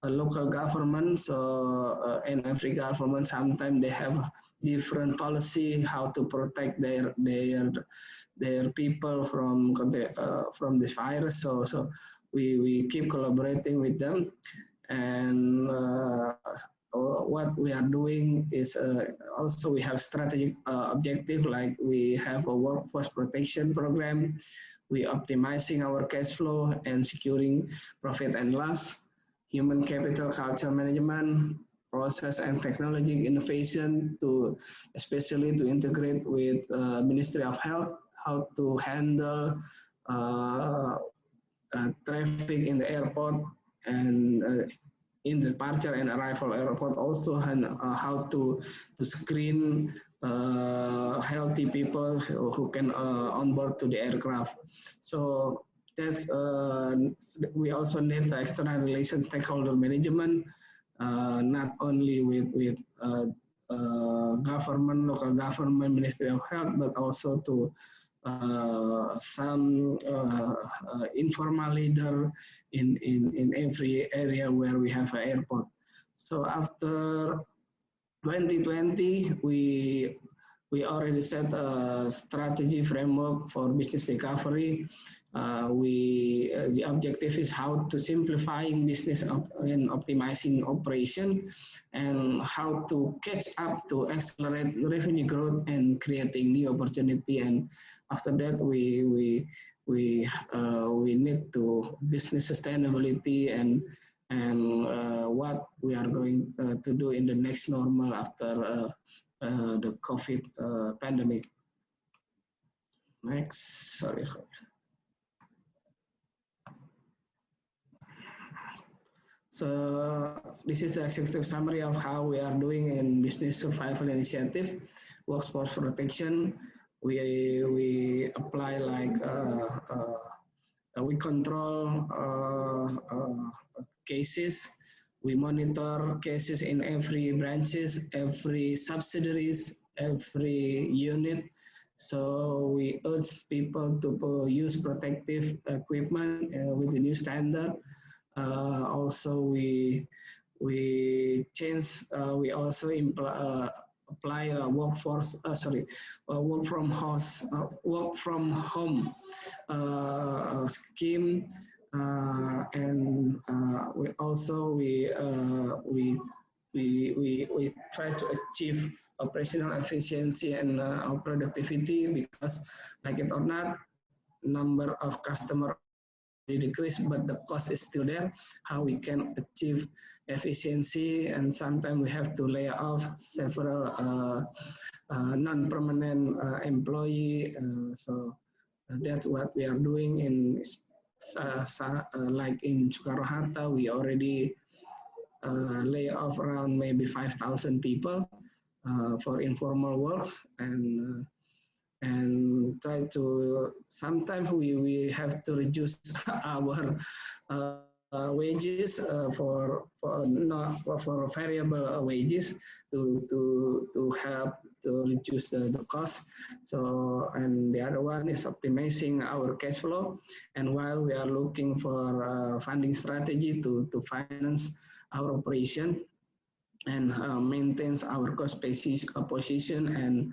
Speaker 8: local government, so and every government sometimes they have different policy how to protect their people from this virus. So we keep collaborating with them, and what we are doing is also we have strategic objective, like we have a workforce protection program, we optimizing our cash flow and securing profit and loss, human capital culture management, process and technology innovation, to especially to integrate with Ministry of Health, how to handle traffic in the airport and in the departure and arrival airport, also, and how to screen healthy people who can onboard to the aircraft. So that's we also need the external relations stakeholder management, not only with government, local government, Ministry of Health, but also to some informal leader in every area where we have an airport. So after 2020, we already set a strategy framework for business recovery. The objective is how to simplifying business and optimizing operation, and how to catch up to accelerate revenue growth and creating new opportunity. And after that, we need to business sustainability and what we are going to do in the next normal after the COVID pandemic. Next, sorry. So this is the executive summary of how we are doing in business survival initiative, workforce protection. We apply like we control cases. We monitor cases in every branches, every subsidiaries, every unit. So we urge people to use protective equipment with the new standard. Also, we change. We also apply a work from home scheme, and we also we try to achieve operational efficiency and productivity, because, like it or not, number of customers decrease, but the cost is still there. How we can achieve efficiency, and sometimes we have to lay off several non-permanent employee. So that's what we are doing in like in Soekarno-Hatta. We already lay off around maybe 5,000 people for informal work, and try to, sometimes we have to reduce our wages for variable wages to help to reduce the cost. So, and the other one is optimizing our cash flow. And while we are looking for funding strategy to finance our operation and maintains our cost position, and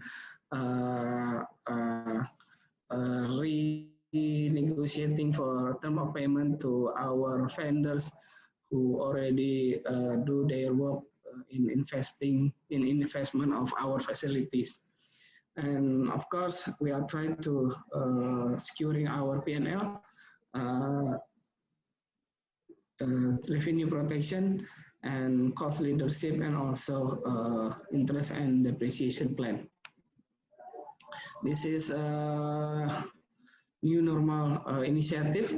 Speaker 8: renegotiating for term of payment to our vendors who already do their work in investment of our facilities. And of course, we are trying to securing our P&L. revenue protection and cost leadership, and also interest and depreciation plan. This is a new normal initiative,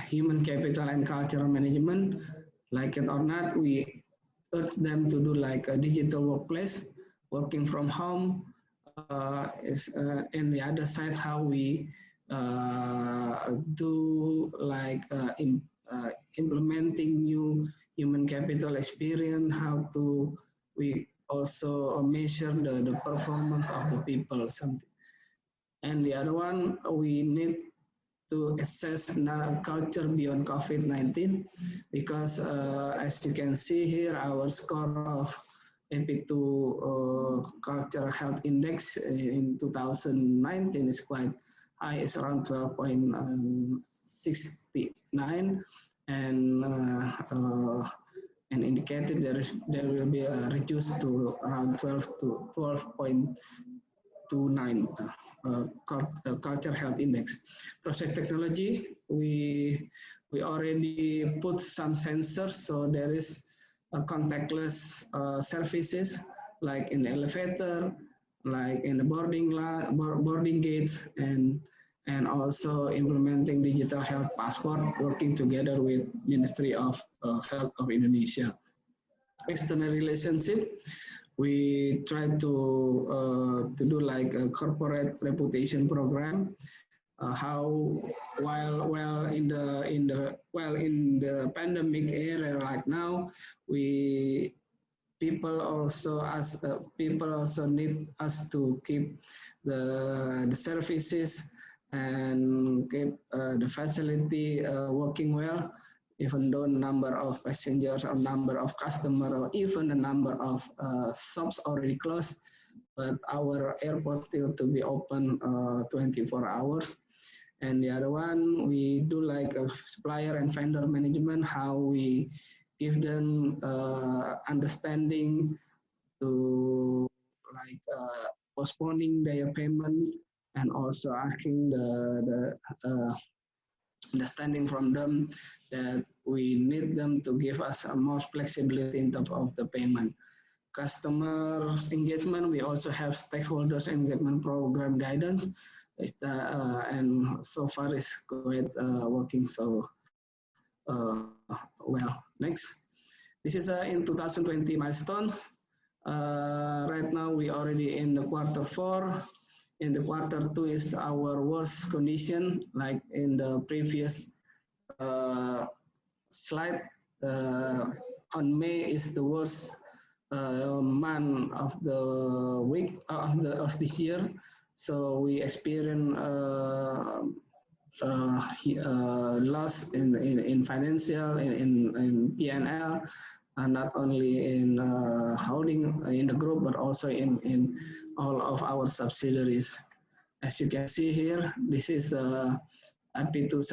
Speaker 8: human capital and cultural management. Like it or not, we urge them to do like a digital workplace, working from home. And the other side, how we do like implementing new human capital experience, how to we also measure the performance of the people, something. And the other one, we need to assess culture beyond COVID-19, because as you can see here, our score of AP2 Culture Health Index in 2019 is quite high, it's around 12.69, and indicated there will be reduced to around 12 to 12.29 Culture Health Index. Process technology, we already put some sensors, so there is a contactless services like in the elevator, like in the boarding gates, and also implementing digital health passport, working together with Ministry of Health of Indonesia. External relationship, we try to do like a corporate reputation program. How while in the pandemic era right now, people also need us to keep the services and keep the facility working well, even though number of passengers or number of customers or even the number of shops already closed, but our airport still to be open 24 hours. And the other one, we do like a supplier and vendor management, how we give them understanding to like postponing their payment, and also asking the understanding from them that we need them to give us a more flexibility in terms of the payment. Customers engagement, we also have stakeholders engagement program guidance, and so far it's quite working so well. Next, this is in 2020 milestones. Right now we already in the Q4. In the Q2 is our worst condition, like in the previous slide. On May is the worst month of the week of this year. So we experience loss in financial, in P&L, not only in holding in the group, but also in all of our subsidiaries. As you can see here, this is AP2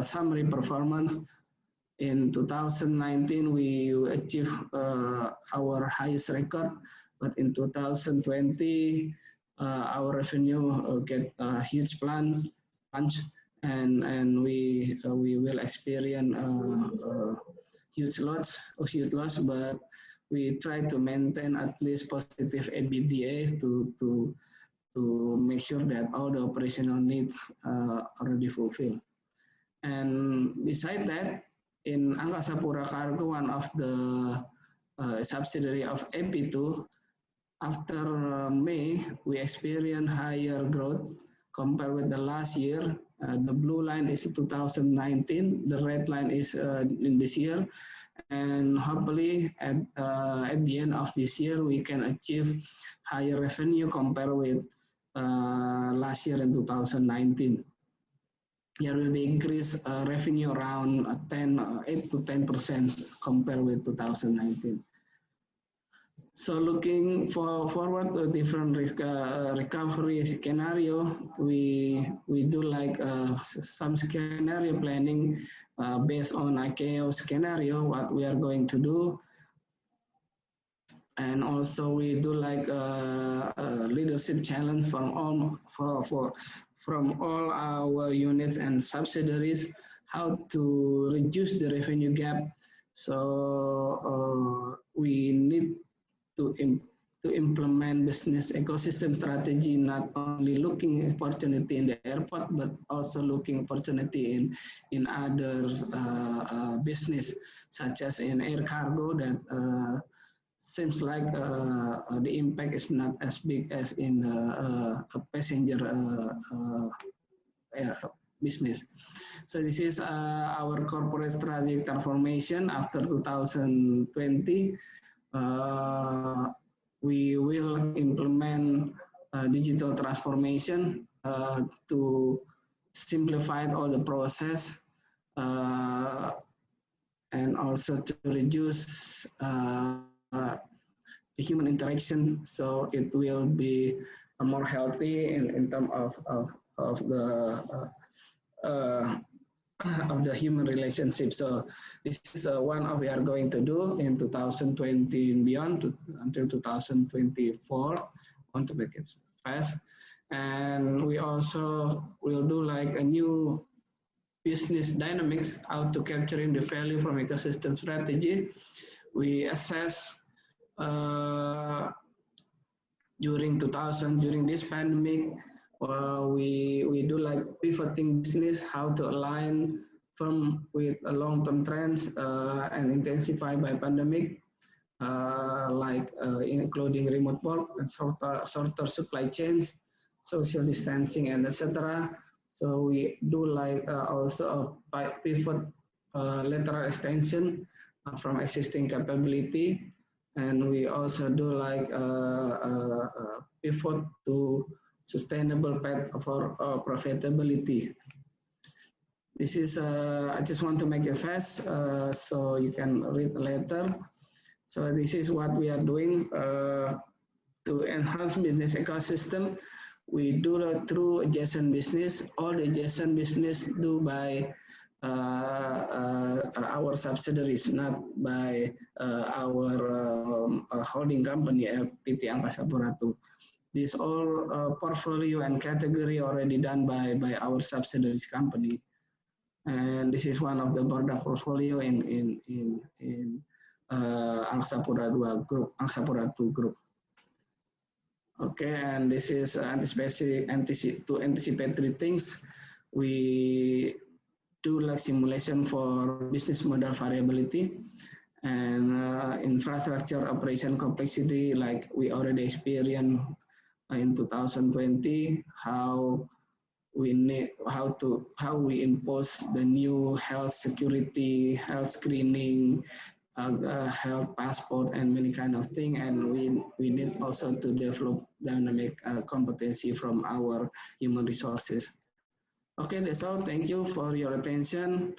Speaker 8: summary performance. In 2019, we achieved our highest record, but in 2020, our revenue get a huge punch, and we will experience huge loss, but we try to maintain at least positive EBITDA to make sure that all the operational needs are already fulfilled. And beside that, in Angkasa Pura Kargo, one of the subsidiary of AP2, after May, we experience higher growth compared with the last year. The blue line is 2019, the red line is in this year, and hopefully at the end of this year we can achieve higher revenue compared with last year in 2019. There will be increased revenue around 8 to 10% compared with 2019. So looking forward to different recovery scenario, we do like some scenario planning based on ICAO scenario, what we are going to do. And also we do like a leadership challenge from all our units and subsidiaries, how to reduce the revenue gap. So we need to implement business ecosystem strategy, not only looking opportunity in the airport, but also looking opportunity in other business, such as in air cargo, that seems like the impact is not as big as in a passenger air business. So this is our corporate strategic transformation after 2020. We will implement digital transformation to simplify all the process and also to reduce human interaction, so it will be more healthy in terms of the human relationship. So this is one of we are going to do in 2020 and beyond until 2024. Want to make it fast, and we also will do like a new business dynamics, how to capturing the value from ecosystem strategy. We assess during this pandemic. We do like pivoting business, how to align firm with long-term trends and intensify by pandemic, including remote work and shorter supply chains, social distancing, and etc. So we do like also a pivot lateral extension from existing capability, and we also do like pivot to sustainable path for profitability. This is, I just want to make it fast so you can read later. So this is what we are doing to enhance business ecosystem. We do that through adjacent business. All the adjacent business do by our subsidiaries, not by our holding company, PT Angkasa Pura. This all portfolio and category already done by our subsidiaries company, and this is one of the product portfolio in Angkasa Pura II group, Angkasa Pura II group. Okay, and this is to anticipate three things. We do like simulation for business model variability and infrastructure operation complexity, like we already experienced in 2020, how we impose the new health security, health screening, health passport, and many kind of thing. And we need also to develop dynamic competency from our human resources. Okay, that's all. Thank you for your attention.